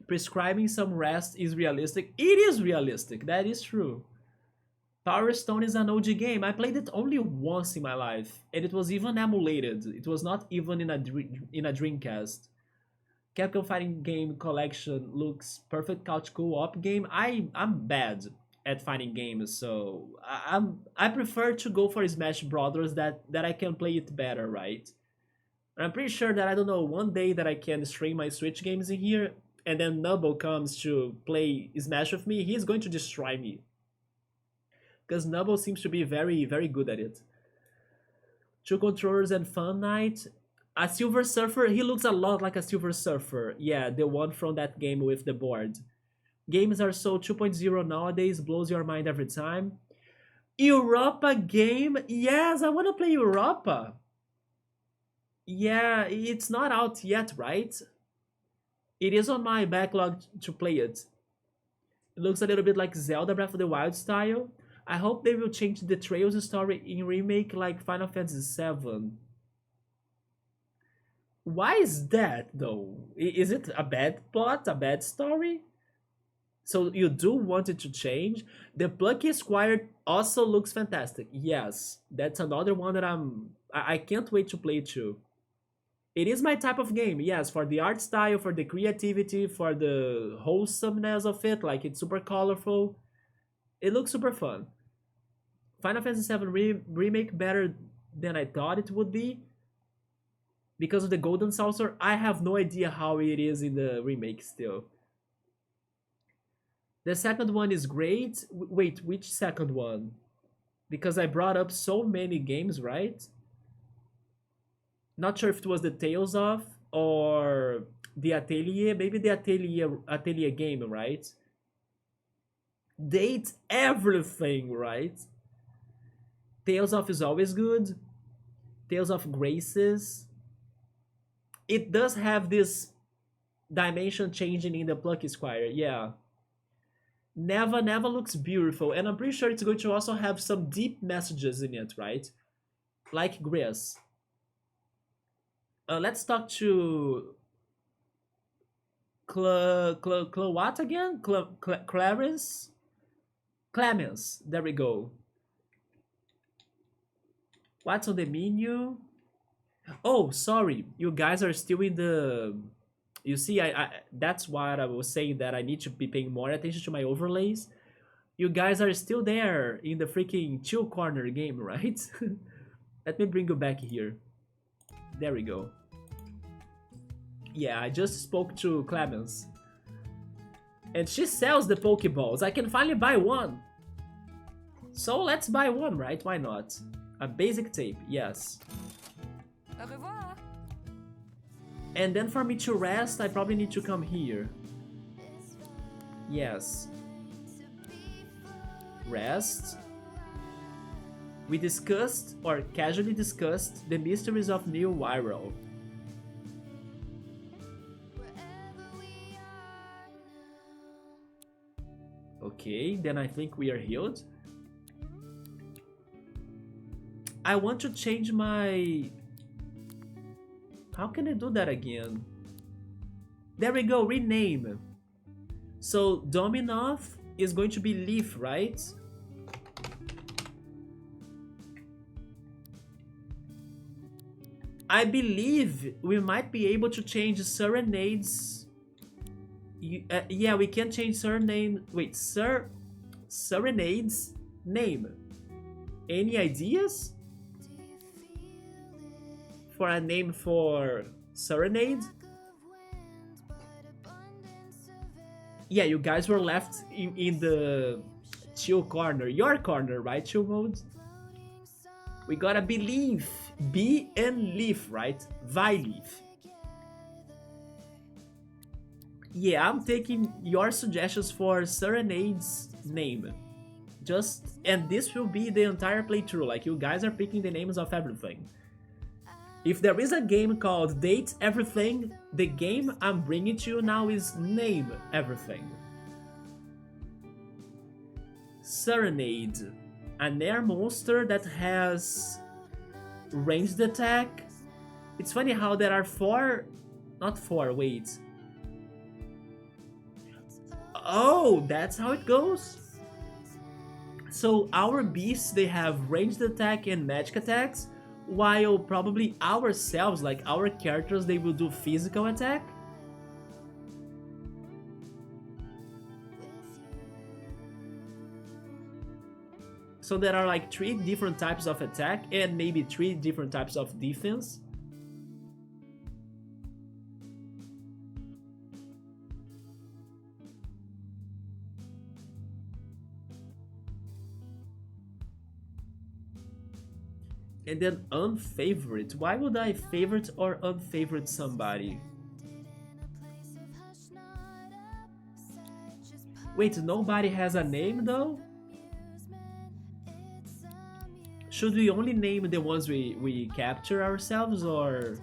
Prescribing some rest is realistic. It is realistic, that is true. Power Stone is an OG game. I played it only once in my life, and it was even emulated. It was not even in a Dreamcast. Capcom Fighting Game Collection looks perfect couch co-op game. I'm bad at fighting games, so I prefer to go for Smash Brothers that I can play it better, right? And I'm pretty sure that I don't know one day that I can stream my Switch games in here, and then Nubble comes to play Smash with me. He's going to destroy me because Nubble seems to be very good at it. Two controllers and Fun Night. A Silver Surfer, he looks a lot like a Silver Surfer. Yeah, the one from that game with the board. Games are so 2.0 nowadays, blows your mind every time. Europa game? Yes, I want to play Europa. Yeah, it's not out yet, right? It is on my backlog to play it. It looks a little bit like Zelda Breath of the Wild style. I hope they will change the Trails story in remake like Final Fantasy VII. Why is that though? Is it a bad plot, a bad story? So you do want it to change? The Plucky Squire also looks fantastic. Yes, that's another one that I can't wait to play too. It is my type of game, yes, for the art style, for the creativity, for the wholesomeness of it, like it's super colorful. It looks super fun. Final Fantasy VII remake better than I thought it would be because of the Golden Saucer. I have no idea how it is in the remake still. The second one is great. Wait, which second one? Because I brought up so many games, right? Not sure if it was the Tales of or the Atelier. Maybe the Atelier game, right? Date everything, right? Tales of is always good. Tales of Graces. It does have this dimension changing in the Plucky Squire, yeah. Neva Neva looks beautiful, and I'm pretty sure it's going to also have some deep messages in it, right? Like Grace. Let's talk to what again? Clarence? Clemens. There we go. What's on the menu? Oh, sorry. You guys are still in the... You see, I that's what I was saying, that I need to be paying more attention to my overlays. You guys are still there in the freaking chill corner game, right? Let me bring you back here. There we go. Yeah, I just spoke to Clemens. And she sells the Pokeballs. I can finally buy one. So let's buy one, right? Why not? A basic tape, yes. Au revoir. And then for me to rest, I probably need to come here. Yes. Rest. We discussed, or casually discussed, the mysteries of New Viral. Okay, then I think we are healed. I want to change my... How can I do that again? There we go, rename. So Dominov is going to be Leaf, right? I believe we might be able to change Serenade's... yeah, we can change surname... Wait, Serenade's name. Any ideas? For a name for Serenade? Yeah, you guys were left in the chill corner. Your corner, right, chill mode? We gotta believe. B and Leaf, right? Vileaf. Yeah, I'm taking your suggestions for Serenade's name. And this will be the entire playthrough. Like, you guys are picking the names of everything. If there is a game called Date Everything, the game I'm bringing to you now is Name Everything. Serenade. An air monster that has ranged attack. It's funny how there are not four, wait. Oh, that's how it goes? So our beasts, they have ranged attack and magic attacks, while probably ourselves, like our characters, they will do physical attack. So there are like 3 different types of attack and maybe 3 different types of defense. And then unfavorite. Why would I favorite or unfavorite somebody? Wait, nobody has a name though? Should we only name the ones we capture ourselves, or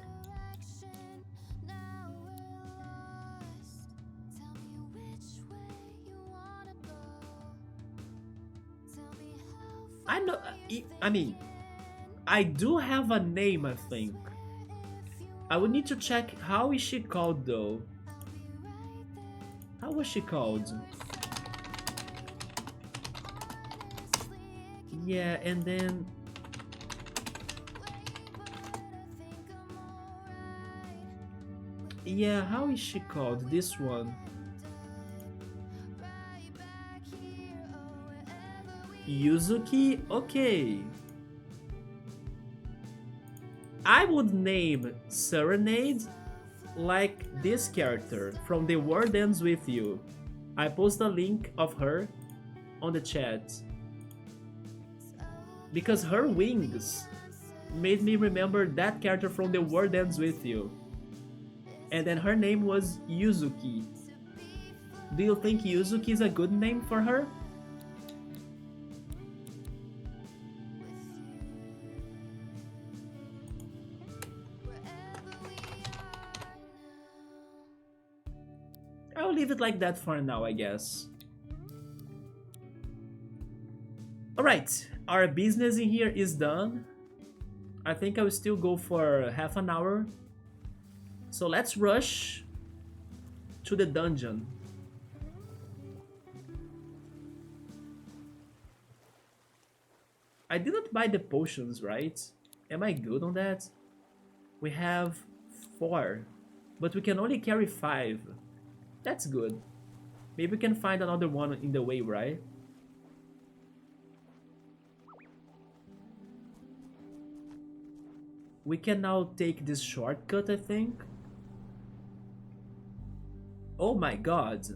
I mean, I do have a name, I think. I would need to check how is she called though. How was she called? Yeah, and then yeah, how is she called? This one. Yuzuki? Okay. I would name Serenade like this character from The World Ends With You. I post a link of her on the chat. Because her wings made me remember that character from The World Ends With You. And then her name was Yuzuki. Do you think Yuzuki is a good name for her? I'll leave it like that for now, I guess. Alright, our business in here is done. I think I will still go for half an hour. So let's rush to the dungeon. I didn't buy the potions, right? Am I good on that? We have 4, but we can only carry 5. That's good. Maybe we can find another one in the way, right? We can now take this shortcut, I think. Oh my god.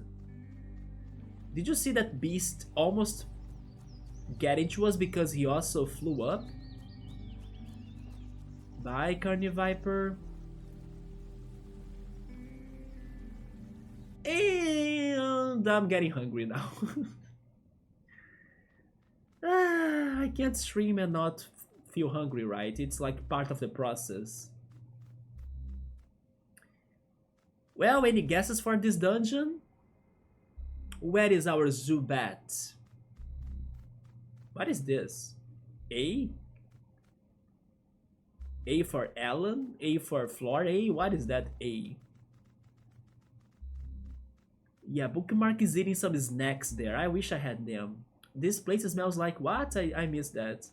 Did you see that beast almost get into us because he also flew up? Bye, Carniviper. And I'm getting hungry now. I can't stream and not feel hungry, right? It's like part of the process. Well, any guesses for this dungeon? Where is our Zubat? What is this? A? A for Alan? A for Floor? A? What is that A? Yeah, Bookmark is eating some snacks there. I wish I had them. This place smells like what? I missed that.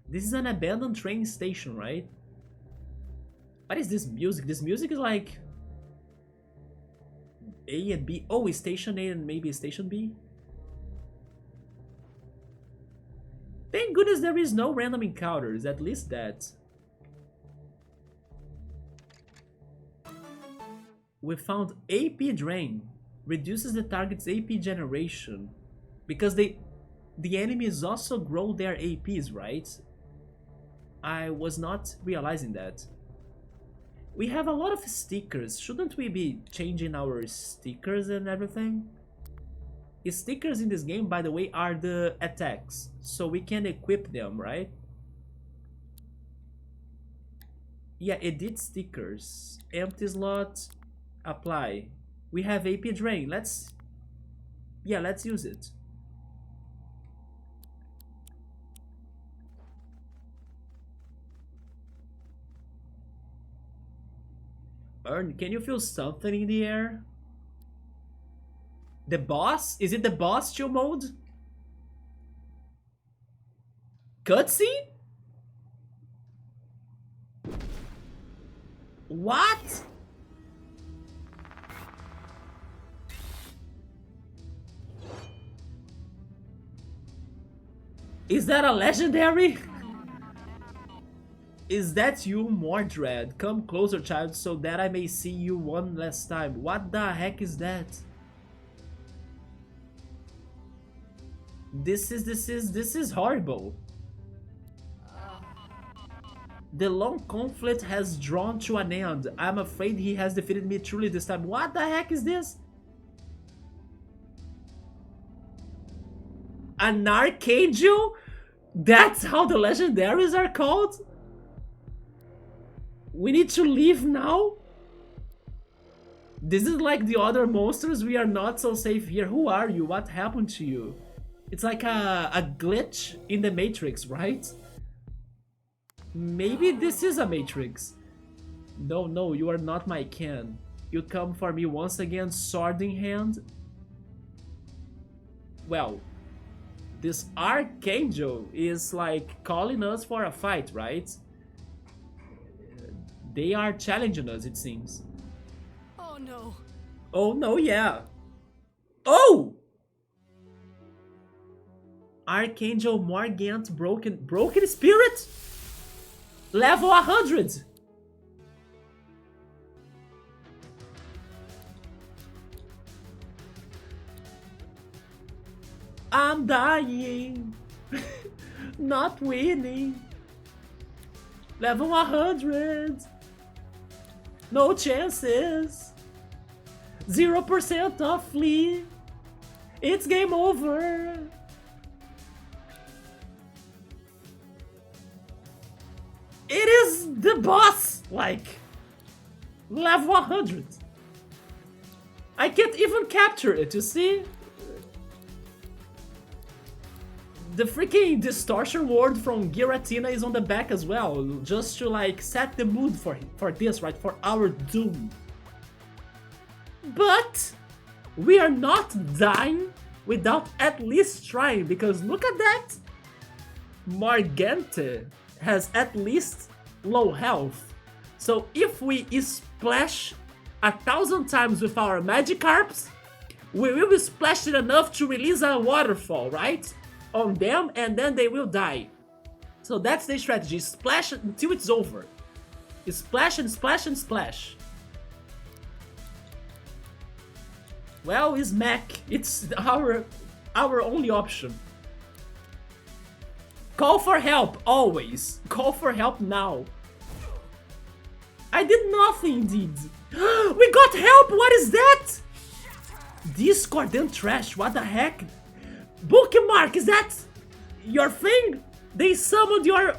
This is an abandoned train station, right? What is this music? This music is like A and B. Oh, it's station A and maybe station B. Thank goodness there is no random encounters, at least that. We found AP drain. Reduces the target's AP generation. Because the enemies also grow their APs, right? I was not realizing that. We have a lot of stickers. Shouldn't we be changing our stickers and everything? Stickers in this game, by the way, are the attacks. So we can equip them, right? Yeah, edit stickers. Empty slot. Apply. We have AP drain. Let's use it. Earn, can you feel something in the air? The boss? Is it the boss chill mode? Cutscene? What? Is that a legendary? Is that you, Mordred? Come closer, child, so that I may see you one last time. What the heck is that? This is horrible. The long conflict has drawn to an end. I'm afraid he has defeated me truly this time. What the heck is this? An Archangel? That's how the legendaries are called? We need to leave now? This is like the other monsters. We are not so safe here. Who are you? What happened to you? It's like a glitch in the Matrix, right? Maybe this is a Matrix. No, no, you are not my kin. You come for me once again, sword in hand? Well, this Archangel is like calling us for a fight, right? They are challenging us, it seems. Oh no. Oh no, yeah. Oh! Archangel Morgant Broken Spirit? Level 100! I'm dying. Not winning. Level 100. No chances. 0% off flee. It's game over. It is the boss, like level 100. I can't even capture it, you see? The freaking distortion ward from Giratina is on the back as well, just to like set the mood for this, right? For our doom. But we are not dying without at least trying, because look at that! Morgante has at least low health. So if we splash 1,000 times with our Magikarps, we will be splashed enough to release a waterfall, right? On them, and then they will die. So that's the strategy. Splash until it's over. Splash and splash and splash. Well, it's mech. It's our only option. Call for help, always. Call for help now. I did nothing, indeed. We got help, what is that? Discordant trash, what the heck? Bookmark, is that your thing? They summoned your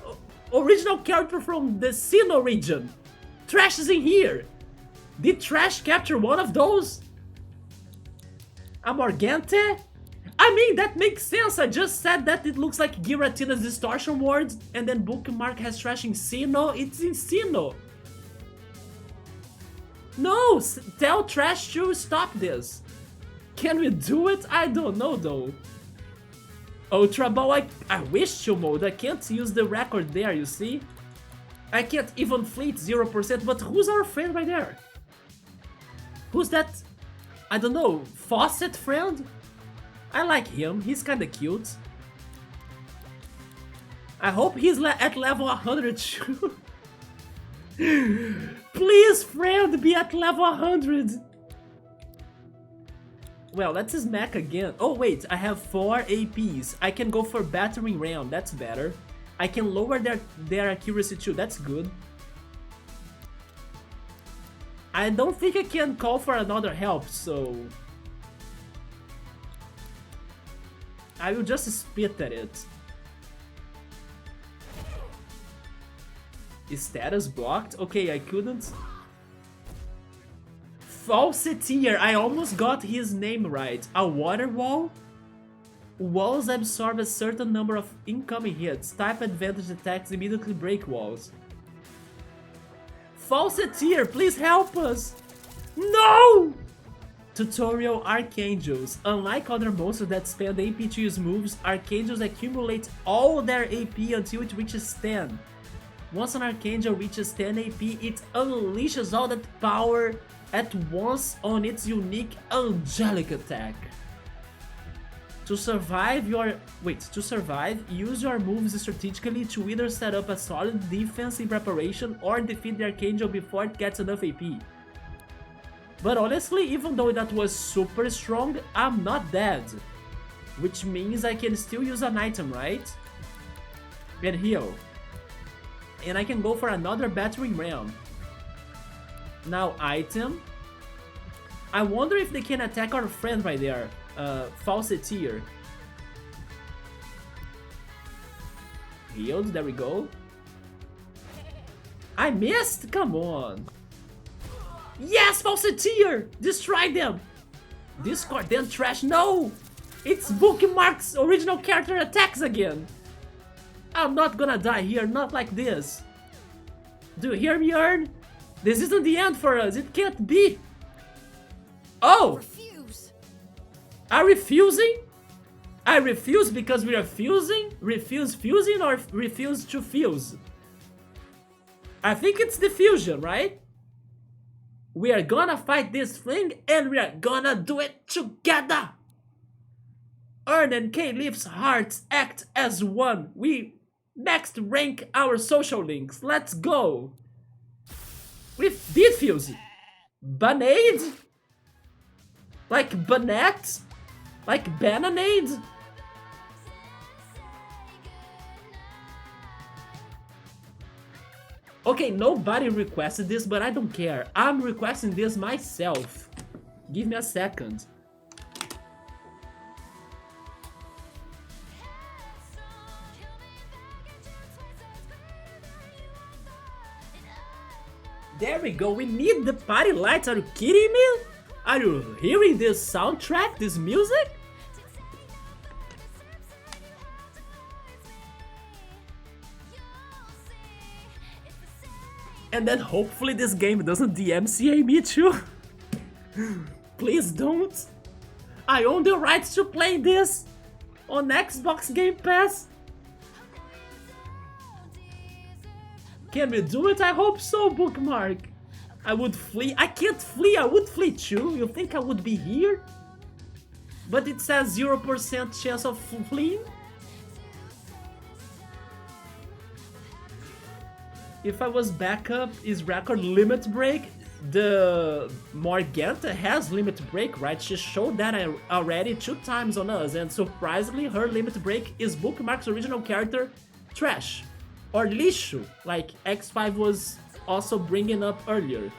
original character from the Sinnoh region. Trash is in here. Did Trash capture one of those? A Morgante? I mean, that makes sense. I just said that it looks like Giratina's distortion ward, and then Bookmark has Trash in Sinnoh. It's in Sinnoh. No, tell Trash to stop this. Can we do it? I don't know though. Ultra Ball, I wish to mode. I can't use the record there, you see? I can't even fleet 0%, but who's our friend right there? Who's that? I don't know, Faucet friend? I like him, he's kinda cute. I hope he's at level 100 too. Please, friend, be at level 100. Well, that's his mech again. Oh wait, I have 4 APs. I can go for battering ram, that's better. I can lower their accuracy too, that's good. I don't think I can call for another help, so I will just spit at it. Is status blocked? Okay, I couldn't. Falseteer, I almost got his name right. A water wall? Walls absorb a certain number of incoming hits. Type advantage attacks immediately break walls. Falseteer, please help us! No! Tutorial Archangels. Unlike other monsters that spend AP to use moves, Archangels accumulate all their AP until it reaches 10. Once an Archangel reaches 10 AP, it unleashes all that power at once on its unique angelic attack. To survive, use your moves strategically to either set up a solid defense in preparation or defeat the Archangel before it gets enough AP. But honestly, even though that was super strong, I'm not dead. Which means I can still use an item, right? And heal. And I can go for another battering ram. Now item. I wonder if they can attack our friend right there, Falseteer. Healed, there we go. I missed? Come on. Yes, Falseteer! Destroy them! Discordant trash, no! It's Bookmark's original character attacks again. I'm not gonna die here, not like this. Do you hear me, Ern? This isn't the end for us, it can't be. Oh! Refuse. Are we fusing? I refuse because we are fusing? Refuse fusing or refuse to fuse? I think it's the fusion, right? We are gonna fight this thing and we are gonna do it together. Ern and Kayleaf's hearts act as one. We next rank our social links. Let's go. We did fuse. Banade? Like Banette? Like Bananade? Okay, nobody requested this, but I don't care. I'm requesting this myself. Give me a second. There we go, we need the party lights, are you kidding me? Are you hearing this soundtrack, this music? And then hopefully this game doesn't DMCA me too. Please don't. I own the rights to play this on Xbox Game Pass. Can we do it? I hope so, Bookmark. I would flee. I can't flee. I would flee too. You think I would be here? But it says 0% chance of fleeing. If I was backup, is record limit break? The Morganta has limit break, right? She showed that already 2 times on us, and surprisingly, her limit break is Bookmark's original character, Trash. Or Lixo, like X5 was also bringing up earlier.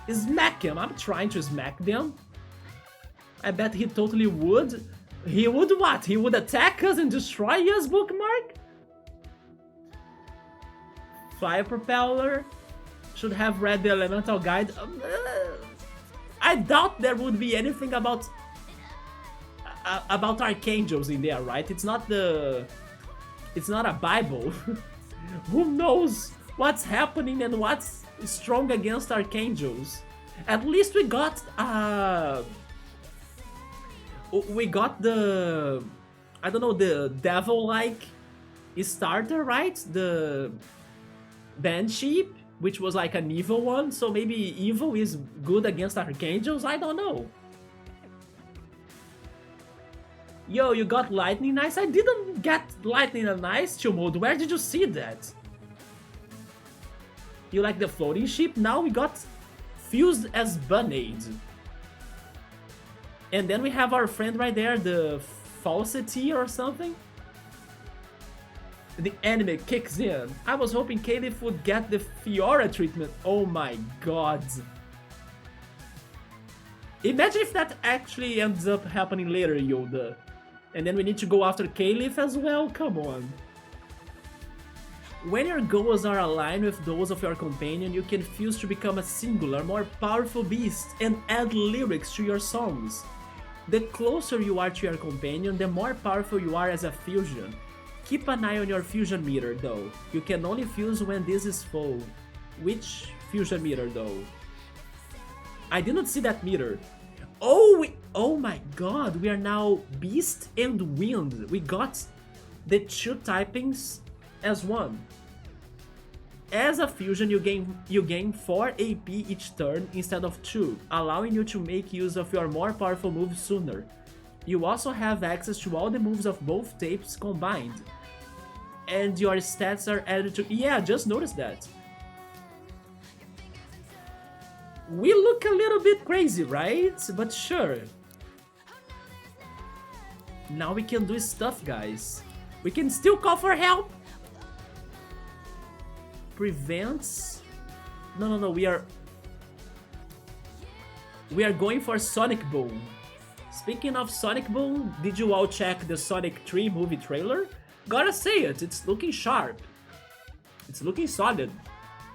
Smack him. I'm trying to smack them. I bet he totally would. He would what? He would attack us and destroy us, Bookmark? Fire Propeller. Should have read the Elemental Guide. I doubt there would be anything about Archangels in there, right? It's not the... It's not a Bible. Who knows what's happening and what's strong against Archangels? At least we got the... I don't know, the devil-like starter, right? The Banshee, which was like an evil one, so maybe evil is good against Archangels? I don't know. Yo, you got Lightning Ice? I didn't get Lightning and Ice, Chill Mode. Where did you see that? You like the floating ship? Now we got fused as Banade. And then we have our friend right there, the Falsity or something. The anime kicks in. I was hoping Kayleaf would get the Fiora treatment. Oh my god. Imagine if that actually ends up happening later, Yoda. And then we need to go after Kayleaf as well? Come on. When your goals are aligned with those of your companion, you can fuse to become a singular, more powerful beast and add lyrics to your songs. The closer you are to your companion, the more powerful you are as a fusion. Keep an eye on your fusion meter though. You can only fuse when this is full. Which fusion meter though? I didn't see that meter. Oh my god, we are now Beast and Wind. We got the 2 typings as one. As a fusion, you gain 4 AP each turn instead of 2, allowing you to make use of your more powerful moves sooner. You also have access to all the moves of both tapes combined. And your stats are added to... Yeah, just noticed that. We look a little bit crazy, right? But sure. Now we can do stuff, guys. We can still call for help. Prevents... No, we are going for Sonic Boom. Speaking of Sonic Boom, did you all check the Sonic 3 movie trailer? Gotta say it, it's looking sharp. It's looking solid.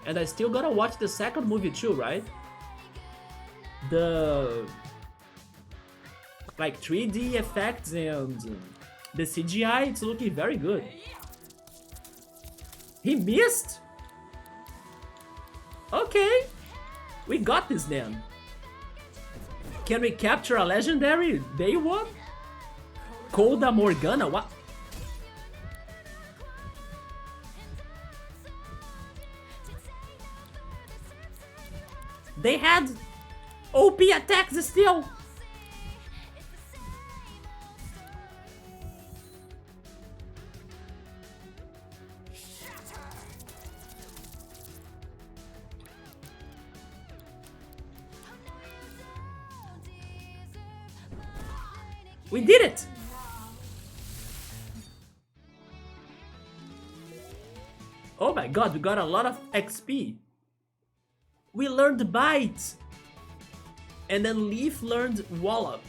And I still gotta watch the second movie too, right? The like 3D effects and the CGI, it's looking very good. He missed? Okay, we got this then. Can we capture a legendary day one? Coda Morgana, what? They had OP attacks still. We did it! Oh my god, we got a lot of XP. We learned Bite. And then Leaf learned Wallop.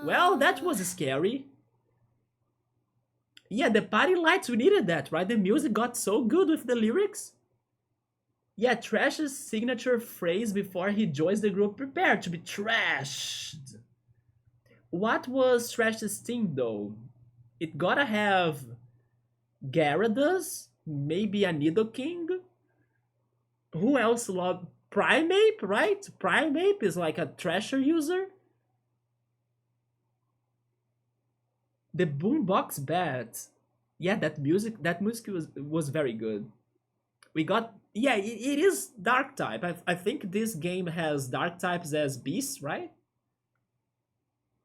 Well, that was scary. Yeah, the party lights, we needed that, right? The music got so good with the lyrics. Yeah, Trash's signature phrase before he joins the group, prepare to be trashed. What was Trash's thing though? It gotta have Gyarados, maybe a Nidoking. Who else loved Primeape, right? Primeape is like a Trasher user. The Boombox Bat. Yeah, that music was very good. We got, yeah, it is dark type. I think this game has dark types as beasts, right?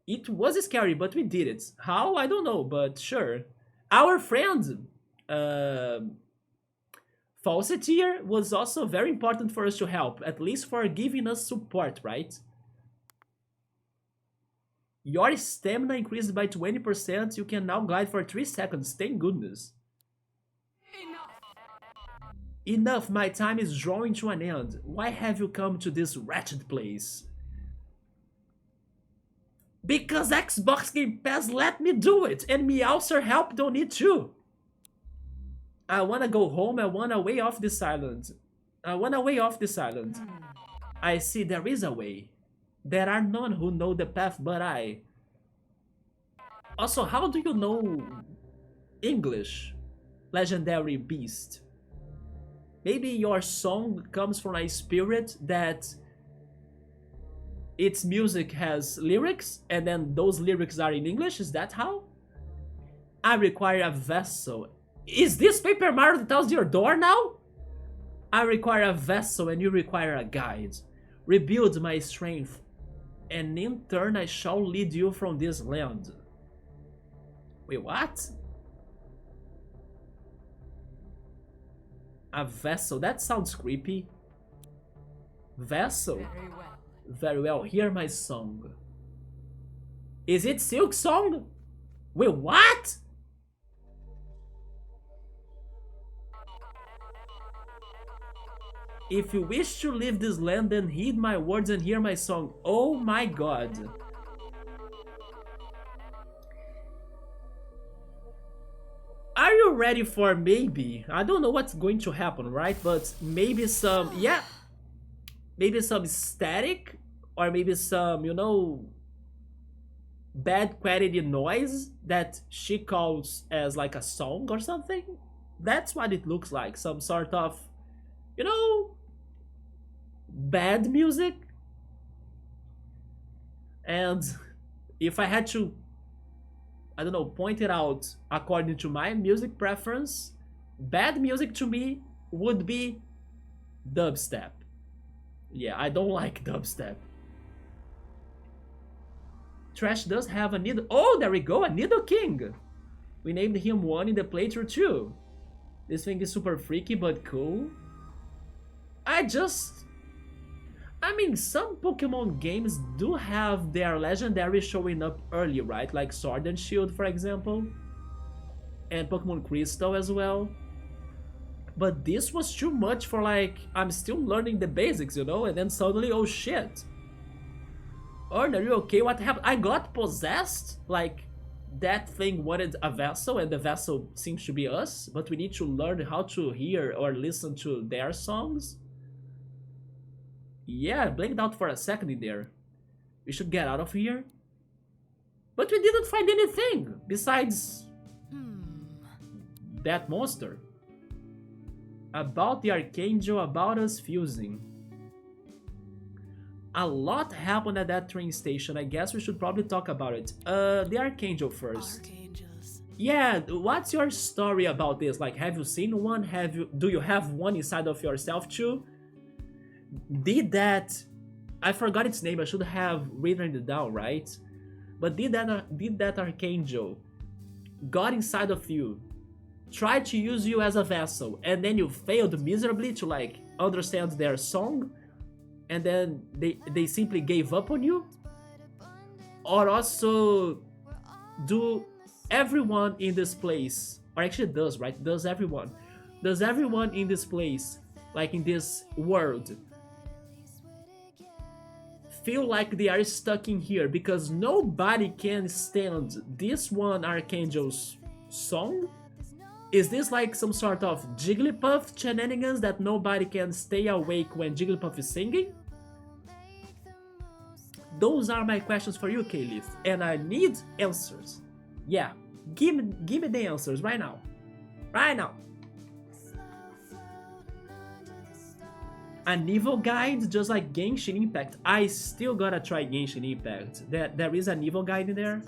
It was scary, but we did it. How? I don't know, but sure. Our friend, Falsetier, was also very important for us to help, at least for giving us support, right? Your stamina increased by 20%, you can now glide for 3 seconds, thank goodness. Enough, my time is drawing to an end. Why have you come to this wretched place? Because Xbox Game Pass let me do it, and Meowser help don't need to. I wanna go home, I wanna way off this island. I see there is a way. There are none who know the path but I. Also, how do you know English, legendary beast? Maybe your song comes from a spirit that its music has lyrics and then those lyrics are in English, is that how? I require a vessel. Is this Paper Mario that tells your door now? I require a vessel and you require a guide. Rebuild my strength and in turn I shall lead you from this land. Wait, what? A vessel, that sounds creepy. Vessel? Very well, hear my song. Is it Silk Song? Wait, what? If you wish to leave this land, then heed my words and hear my song. Oh my god. Are you ready for maybe? I don't know what's going to happen, right? But maybe some, yeah. Maybe some static or maybe some, you know, bad quality noise that she calls as like a song or something. That's what it looks like. Some sort of, you know, bad music. And if I had to, I don't know, point it out according to my music preference, bad music to me would be dubstep. Yeah, I don't like dubstep. Trash does have a Nido. Oh, there we go, a Nidoking. We named him one in the playthrough too. This thing is super freaky but cool. I mean, some Pokemon games do have their legendary showing up early, right? Like Sword and Shield, for example. And Pokemon Crystal as well. But this was too much for like, I'm still learning the basics, you know? And then suddenly, oh shit. Orn, are you okay? What happened? I got possessed? Like, that thing wanted a vessel and the vessel seems to be us, but we need to learn how to hear or listen to their songs. Yeah, I blanked out for a second in there. We should get out of here. But we didn't find anything besides that monster. About the Archangel, about us fusing. A lot happened at that train station. I guess we should probably talk about it. The Archangel first. Archangels. Yeah, what's your story about this? Like, have you seen one? Do you have one inside of yourself too? Did that? I forgot its name. I should have written it down, right? But did that Archangel got inside of you, tried to use you as a vessel, and then you failed miserably to like understand their song, and then they simply gave up on you? Or also, do everyone in this place, or actually does, right? Does everyone in this place, like in this world, feel like they are stuck in here because nobody can stand this one Archangel's song? Is this like some sort of Jigglypuff shenanigans that nobody can stay awake when Jigglypuff is singing? Those are my questions for you, Kayleigh, and I need answers. Yeah, give me the answers right now. Right now. An evil guide, just like Genshin Impact. I still gotta try Genshin Impact. There is an evil guide in there.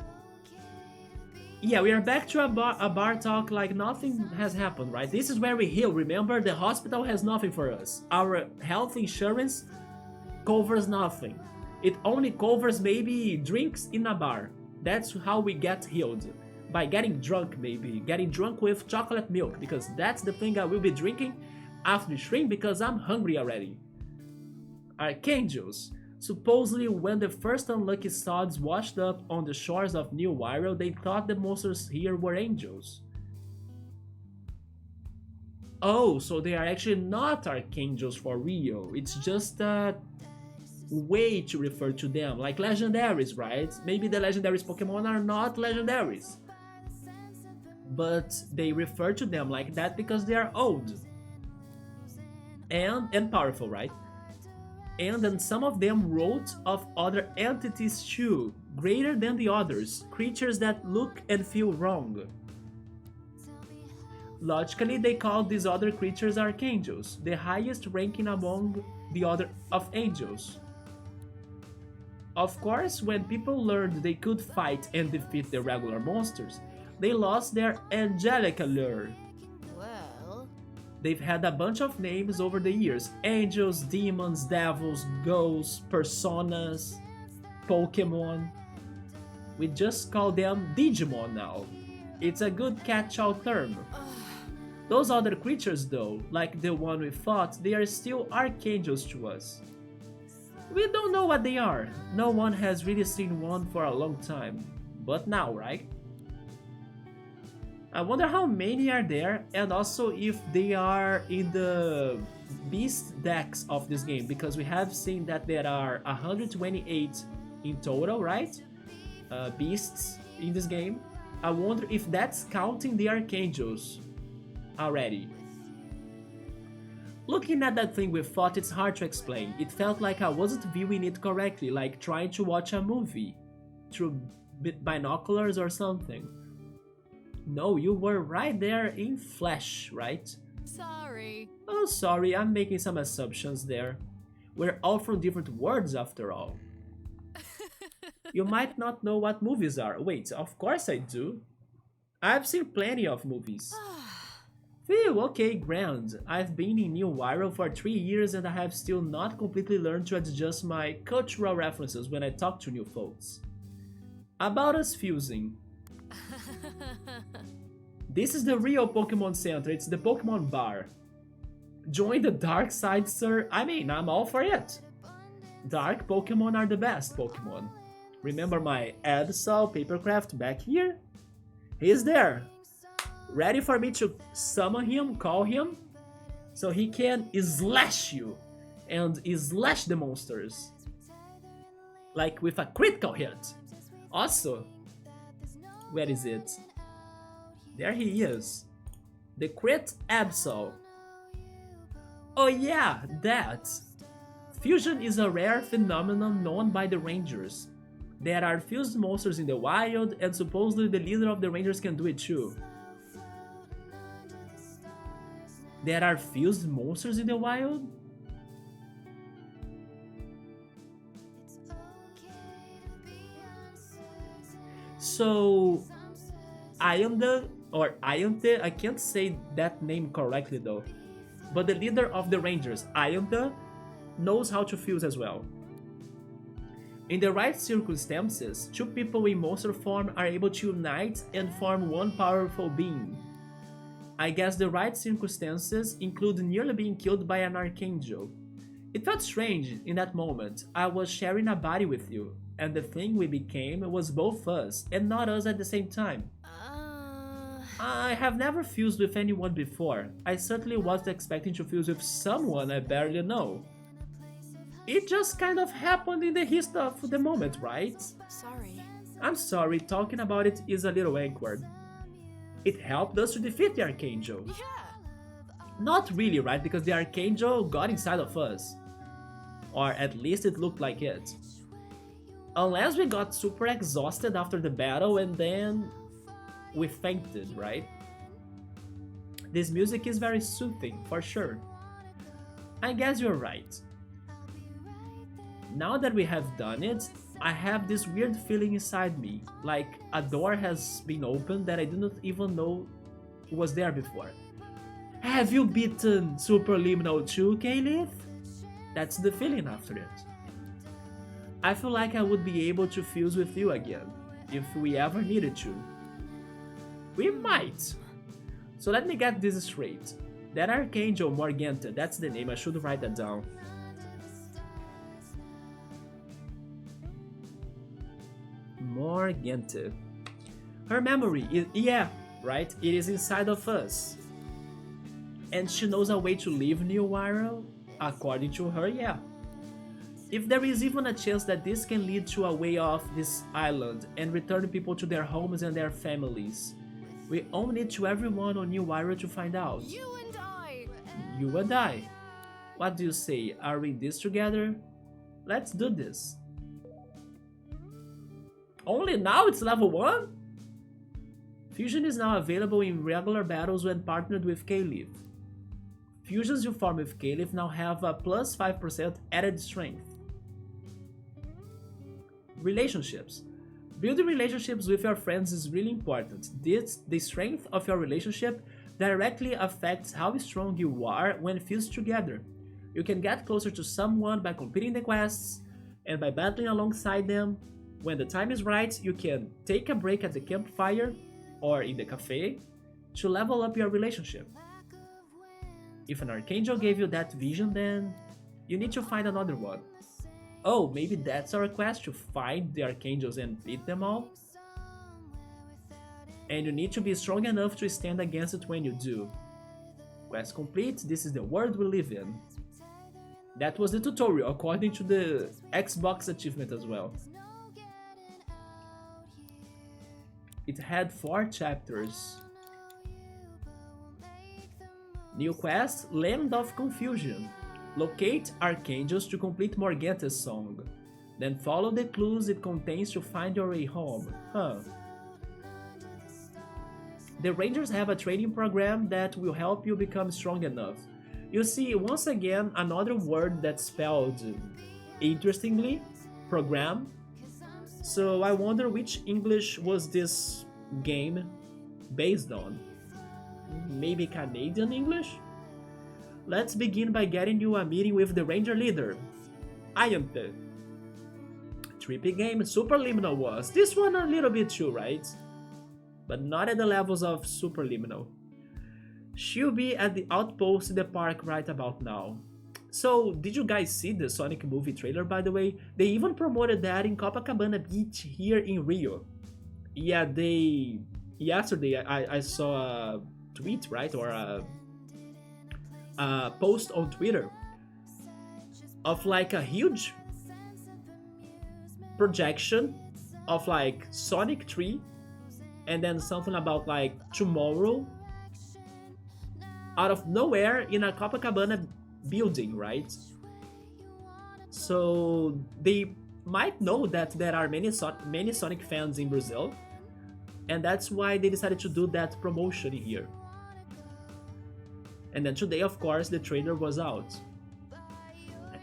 Yeah, we are back to a bar talk like nothing has happened, right? This is where we heal. Remember, the hospital has nothing for us. Our health insurance covers nothing. It only covers maybe drinks in a bar. That's how we get healed. By getting drunk, maybe. Getting drunk with chocolate milk, because that's the thing I will be drinking after the stream because I'm hungry already. Archangels. Supposedly, when the first unlucky sods washed up on the shores of New Wyro, they thought the monsters here were angels. Oh, so they are actually not archangels for real. It's just a way to refer to them, like legendaries, right? Maybe the legendaries Pokemon are not legendaries, but they refer to them like that because they are old and powerful, right? And then some of them wrote of other entities too, greater than the others, creatures that look and feel wrong. Logically, they called these other creatures archangels, the highest ranking among the other of angels. Of course, when people learned they could fight and defeat the regular monsters, they lost their angelic allure. Well, They've had a bunch of names over the years: angels, demons, devils, ghosts, personas, Pokemon. We just call them Digimon now. It's a good catch-all term. Those other creatures though, like the one we fought, they are still archangels to us. We don't know what they are. No one has really seen one for a long time. But now, right? I wonder how many are there, and also if they are in the beast decks of this game, because we have seen that there are 128 in total, right? Beasts in this game. I wonder if that's counting the archangels already. Looking at that thing we fought, it's hard to explain. It felt like I wasn't viewing it correctly, like trying to watch a movie through binoculars or something. No, you were right there in flesh, right? sorry. Oh, sorry, I'm making some assumptions there. We're all from different worlds after all. You might not know what movies are. Wait, of course I do. I've seen plenty of movies. Phew, okay, grand. I've been in New Wyro for 3 years and I have still not completely learned to adjust my cultural references when I talk to new folks. About us fusing. This is the real Pokemon Center, it's the Pokemon Bar. Join the dark side, sir. I mean, I'm all for it. Dark Pokemon are the best Pokemon. Remember my Absol Papercraft back here? He's there. Ready for me to summon him, call him, so he can slash you and slash the monsters. Like with a critical hit. Also, Where is it? There he is. The Crit Absol. Oh yeah, that. Fusion is a rare phenomenon known by the Rangers. There are fused monsters in the wild, and supposedly the leader of the Rangers can do it too. There are fused monsters in the wild? So, Ayanda or Ayante, I can't say that name correctly though, but the leader of the Rangers, Ayanda, knows how to fuse as well. In the right circumstances, two people in monster form are able to unite and form one powerful being. I guess the right circumstances include nearly being killed by an archangel. It felt strange in that moment. I was sharing a body with you, and the thing we became was both us and not us at the same time. I have never fused with anyone before. I certainly wasn't expecting to fuse with someone I barely know. It just kind of happened in the heat of the moment, right? Sorry. I'm sorry, talking about it is a little awkward. It helped us to defeat the Archangel. Yeah. Not really, right? Because the Archangel got inside of us. Or at least it looked like it. Unless we got super exhausted after the battle and then we fainted, right? This music is very soothing, for sure. I guess you're right. Now that we have done it, I have this weird feeling inside me, like a door has been opened that I didn't even know was there before. Have you beaten Superliminal too, Caliph? That's the feeling after it. I feel like I would be able to fuse with you again, if we ever needed to. We might. So let me get this straight. That Archangel Morganta, that's the name, I should write that down. Morganta. Her memory is, yeah, right? It is inside of us. And she knows a way to leave New Wirral? According to her, yeah. If there is even a chance that this can lead to a way off this island and return people to their homes and their families, we owe it to everyone on New Wirral to find out. You and I. You and I. What do you say? Are we in this together? Let's do this. Only now it's level 1? Fusion is now available in regular battles when partnered with Caliph. Fusions you form with Caliph now have a plus 5% added strength. Relationships. Building relationships with your friends is really important. The strength of your relationship directly affects how strong you are when fused together. You can get closer to someone by completing the quests and by battling alongside them. When the time is right, you can take a break at the campfire or in the cafe to level up your relationship. If an Archangel gave you that vision, then you need to find another one. Oh, maybe that's our quest, to find the Archangels and beat them all? And you need to be strong enough to stand against it when you do. Quest complete, this is the world we live in. That was the tutorial, according to the Xbox achievement as well. It had 4 chapters. New quest, Land of Confusion. Locate Archangels to complete Morganta's song. Then follow the clues it contains to find your way home. Huh. The Rangers have a training program that will help you become strong enough. You see, once again, another word that's spelled interestingly, program. So I wonder which English was this game based on. Maybe Canadian English? Let's begin by getting you a meeting with the Ranger leader, Ayante. Trippy game, Superliminal was. This one a little bit too, right? But not at the levels of Superliminal. She'll be at the outpost in the park right about now. So, did you guys see the Sonic movie trailer, by the way? They even promoted that in Copacabana Beach here in Rio. Yeah, yesterday I saw a tweet, right? Or a post on Twitter of like a huge projection of like Sonic 3 and then something about like tomorrow out of nowhere in a Copacabana building, right? So they might know that there are many Sonic fans in Brazil, and that's why they decided to do that promotion here. And then today, of course, the trailer was out.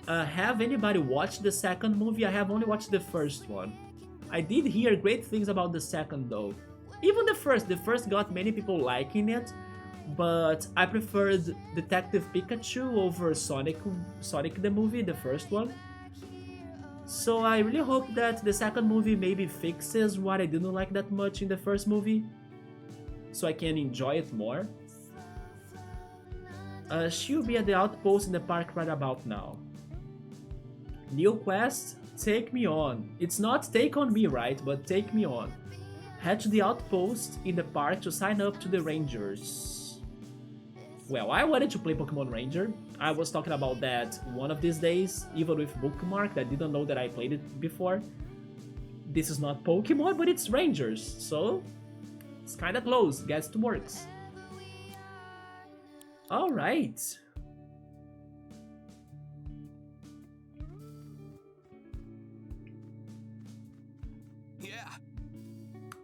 Have anybody watched the second movie? I have only watched the first one. I did hear great things about the second though. Even the first got many people liking it, but I preferred Detective Pikachu over Sonic the movie, the first one. So I really hope that the second movie maybe fixes what I didn't like that much in the first movie, so I can enjoy it more. She'll be at the outpost in the park right about now. New quest, take me on. It's not take on me, right? But take me on. Head to the outpost in the park to sign up to the Rangers. Well, I wanted to play Pokemon Ranger. I was talking about that one of these days, even with Bookmark. I didn't know that I played it before. This is not Pokemon, but it's Rangers, so it's kinda close. Guess it works. Alright. Yeah.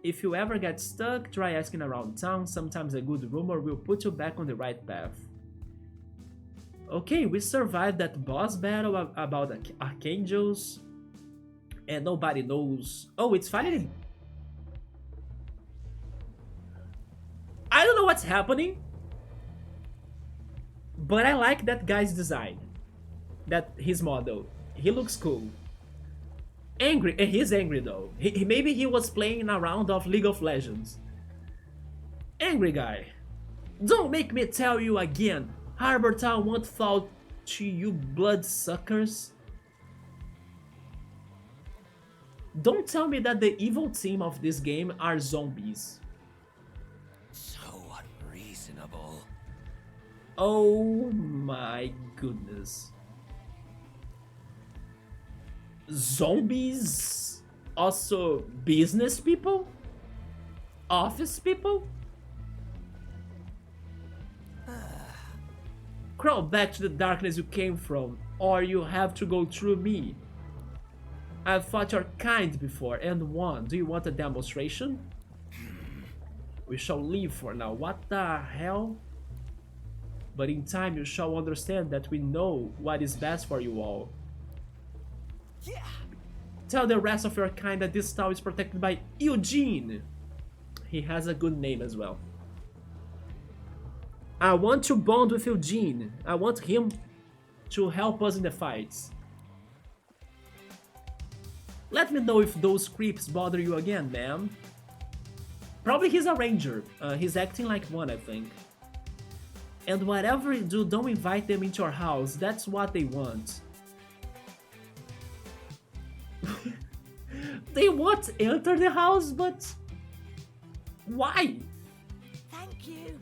If you ever get stuck, try asking around town. Sometimes a good rumor will put you back on the right path. Okay, we survived that boss battle about Archangels, and nobody knows. Oh, it's finally. I don't know what's happening, but I like that guy's design. His model. He looks cool. Angry, and he's angry though. Maybe he was playing a round of League of Legends. Angry guy. Don't make me tell you again. Harbourtown won't fall to you bloodsuckers. Don't tell me that the evil team of this game are zombies. So unreasonable. Oh my goodness. Zombies? Also business people? Office people? Crawl back to the darkness you came from, or you have to go through me. I've fought your kind before and won. Do you want a demonstration? We shall leave for now. What the hell? But in time you shall understand that we know what is best for you all. Yeah. Tell the rest of your kind that this town is protected by Eugene. He has a good name as well. I want to bond with Eugene. I want him to help us in the fights. Let me know if those creeps bother you again, ma'am. Probably he's a ranger. He's acting like one, I think. And whatever you do, don't invite them into your house. That's what they want. They won't enter the house, but why? Thank you.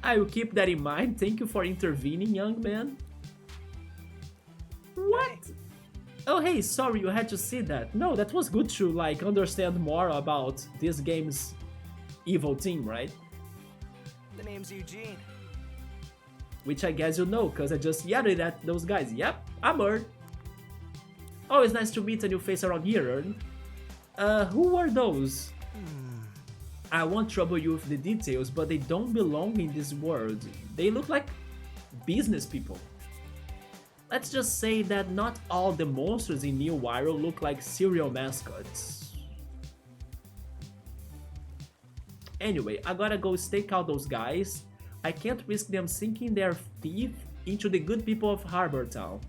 I will keep that in mind. Thank you for intervening, young man. What? Oh hey, sorry you had to see that. No, that was good to like understand more about this game's evil team, right? The name's Eugene. Which I guess you know, cause I just yelled at those guys. Yep, I'm Ern. Always nice to meet a new face around here, Ern. Who were those? I won't trouble you with the details, but they don't belong in this world. They look like business people. Let's just say that not all the monsters in New Wyro look like serial mascots. Anyway, I gotta go stake out those guys. I can't risk them sinking their teeth into the good people of Harbourtown.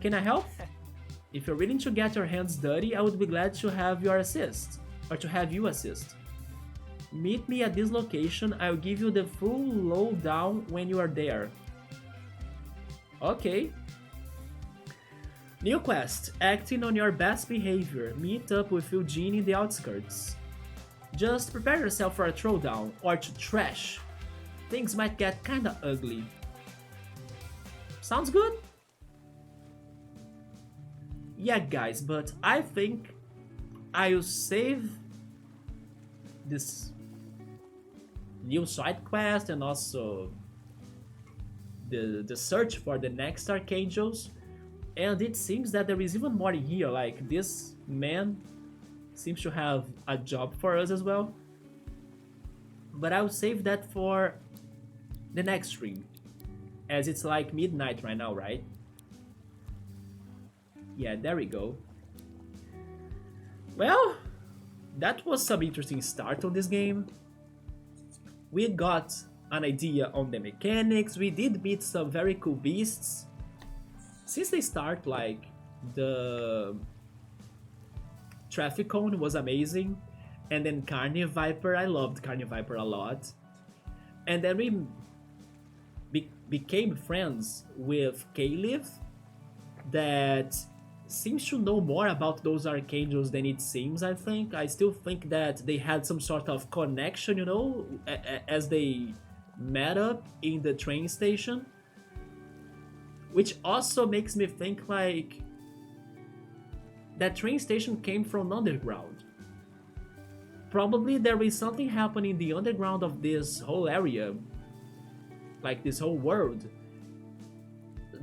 Can I help? If you're willing to get your hands dirty, I would be glad to have your assist. Or to have you assist. Meet me at this location, I'll give you the full lowdown when you are there. Okay. New quest, acting on your best behavior. Meet up with Eugene in the outskirts. Just prepare yourself for a throwdown, or to trash. Things might get kinda ugly. Sounds good? Yeah guys, but I think I'll save this new side quest and also the search for the next archangels. And it seems that there is even more in here. Like this man seems to have a job for us as well. But I'll save that for the next stream, as it's like midnight right now, right? Yeah, there we go. Well, that was some interesting start on this game. We got an idea on the mechanics, we did meet some very cool beasts. Since they start, like, the Traffic Cone was amazing, and then Carne Viper, I loved Carne Viper a lot. And then we became friends with Caliph, that seems to know more about those archangels than it seems, I think. I still think that they had some sort of connection, you know, as they met up in the train station. Which also makes me think, like, that train station came from underground. Probably there is something happening in the underground of this whole area, like this whole world,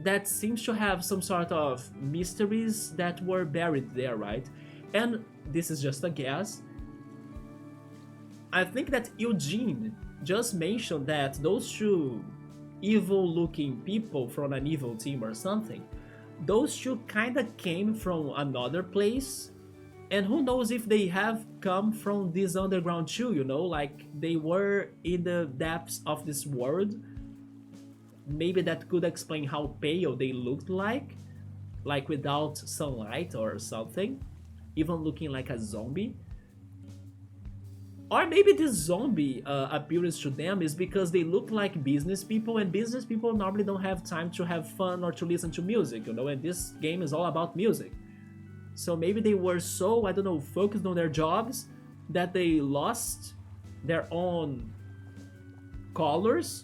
that seems to have some sort of mysteries that were buried there, right? And this is just a guess. I think that Eugene just mentioned that those two evil-looking people from an evil team or something, those two kinda came from another place. And who knows if they have come from this underground too, you know? Like, they were in the depths of this world. Maybe that could explain how pale they looked like without sunlight or something, even looking like a zombie. Or maybe this zombie appearance to them is because they look like business people, and business people normally don't have time to have fun or to listen to music, you know, and this game is all about music. So maybe they were so, I don't know, focused on their jobs that they lost their own colors,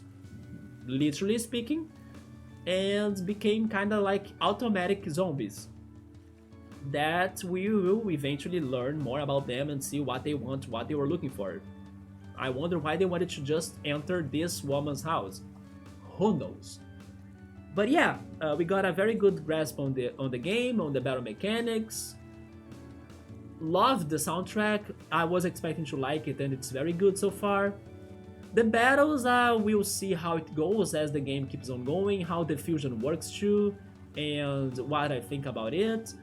literally speaking, and became kind of like automatic zombies. That we will eventually learn more about them and see what they want, what they were looking for. I wonder why they wanted to just enter this woman's house. Who knows? But yeah, we got a very good grasp on the game, on the battle mechanics. Loved the soundtrack. I was expecting to like it, and it's very good so far. The battles, we'll see how it goes as the game keeps on going, how the fusion works too, and what I think about it.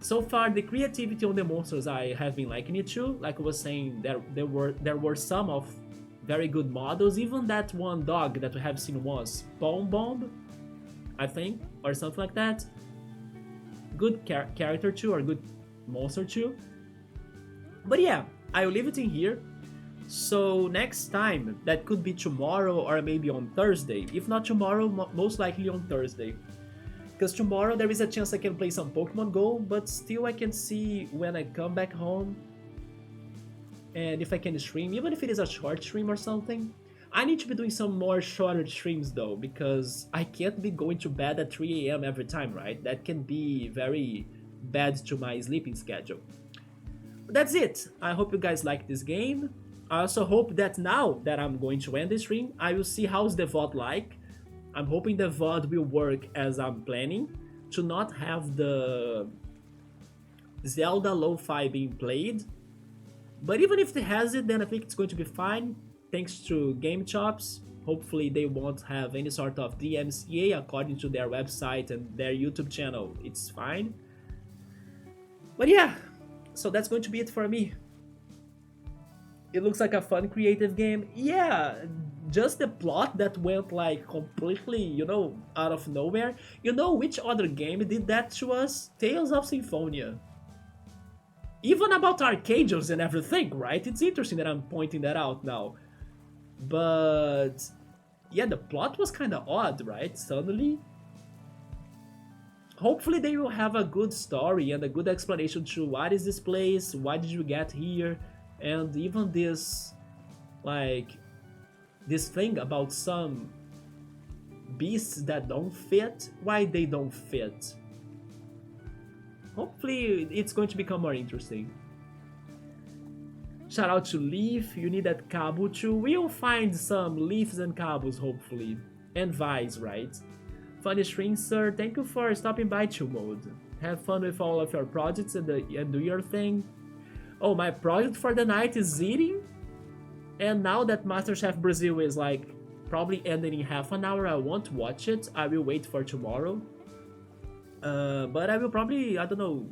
So far, the creativity on the monsters, I have been liking it too. Like I was saying, there were some of very good models. Even that one dog that we have seen once, Bomb Bomb, I think, or something like that. Good character too, or good monster too. But yeah, I'll leave it in here. So next time, that could be tomorrow or maybe on Thursday. If not tomorrow, most likely on Thursday. Because tomorrow there is a chance I can play some Pokemon Go, but still I can see when I come back home and if I can stream, even if it is a short stream or something. I need to be doing some more shorter streams though, because I can't be going to bed at 3 AM every time, right? That can be very bad to my sleeping schedule. But that's it. I hope you guys like this game. I also hope that now that I'm going to end the stream, I will see how's the VOD like. I'm hoping the VOD will work as I'm planning, to not have the Zelda lo-fi being played. But even if it has it, then I think it's going to be fine, thanks to Game Chops. Hopefully they won't have any sort of DMCA according to their website and their YouTube channel. It's fine. But yeah, so that's going to be it for me. It looks like a fun, creative game. Yeah, just the plot that went like completely, you know, out of nowhere. You know which other game did that to us? Tales of Symphonia. Even about arcades and everything, right? It's interesting that I'm pointing that out now. But yeah, the plot was kind of odd, right? Suddenly. Hopefully they will have a good story and a good explanation to what is this place, why did you get here, and even this, like, this thing about some beasts that don't fit, why they don't fit. Hopefully it's going to become more interesting. Shout out to Leaf, you need that cabo too. We'll find some leaves and cabos hopefully. And Vice, right? Funny string, sir. Thank you for stopping by, Chill Mode. Have fun with all of your projects and do your thing. Oh, my project for the night is eating. And now that MasterChef Brazil is like probably ending in half an hour, I won't watch it. I will wait for tomorrow. But I will probably, I don't know,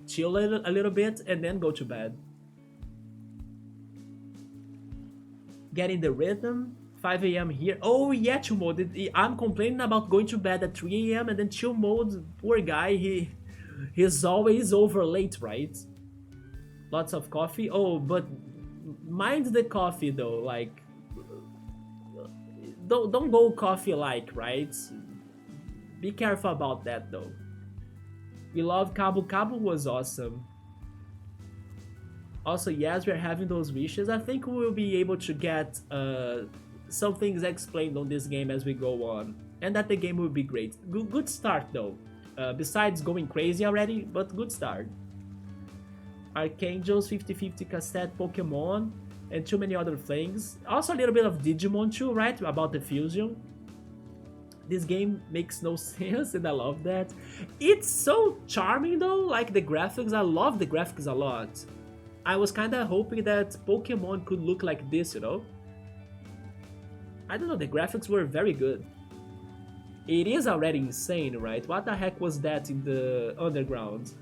chill a little bit and then go to bed. Getting the rhythm. 5 a.m. here. Oh yeah, Chill Mode. I'm complaining about going to bed at 3 a.m. and then Chill Mode, poor guy, he's always over late, right? Lots of coffee. Oh, but mind the coffee though. Like, don't go coffee like, right? Be careful about that though. We love Cabo. Cabo was awesome. Also, yes, we're having those wishes. I think we will be able to get some things explained on this game as we go on. And that the game will be great. Good start though. Besides going crazy already, but good start. Archangels, 50-50 cassette, Pokemon, and too many other things. Also a little bit of Digimon too, right? About the fusion. This game makes no sense and I love that. It's so charming though, like the graphics, I love the graphics a lot. I was kinda hoping that Pokemon could look like this, you know? I don't know, the graphics were very good. It is already insane, right? What the heck was that in the underground?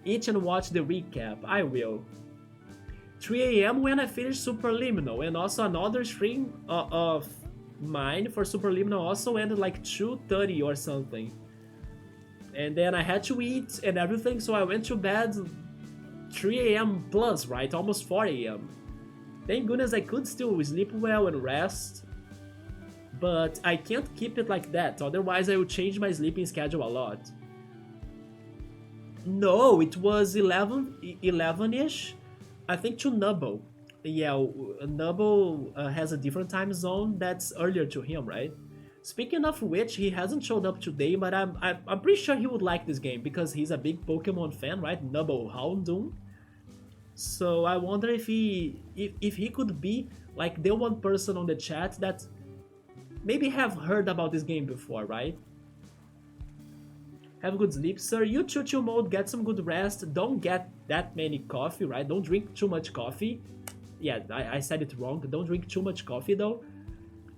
Eat and watch the recap, I will. 3 a.m. when I finish Superliminal, and also another stream of mine for Superliminal also ended like 2:30 or something. And then I had to eat and everything, so I went to bed 3 a.m. plus, right? Almost 4 a.m. Thank goodness I could still sleep well and rest. But I can't keep it like that, otherwise I will change my sleeping schedule a lot. No, it was 11-ish. I think to Nubble. Yeah, Nubble has a different time zone that's earlier to him, right? Speaking of which, he hasn't showed up today, but I'm pretty sure he would like this game because he's a big Pokemon fan, right? Nubble Houndoom. So I wonder if he could be like the one person on the chat that maybe have heard about this game before, right? Have a good sleep, sir. You too, Chill Mode, get some good rest. Don't get that many coffee, right? Don't drink too much coffee. Yeah, I said it wrong. Don't drink too much coffee though.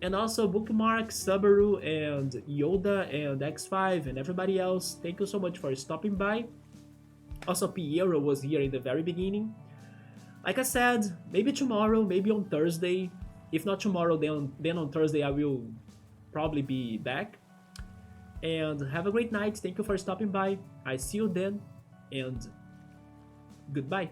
And also Bookmark, Subaru, and Yoda, and X5, and everybody else. Thank you so much for stopping by. Also, Piero was here in the very beginning. Like I said, maybe tomorrow, maybe on Thursday. If not tomorrow, then on Thursday I will probably be back. And have a great night. Thank you for stopping by. I see you then. And goodbye.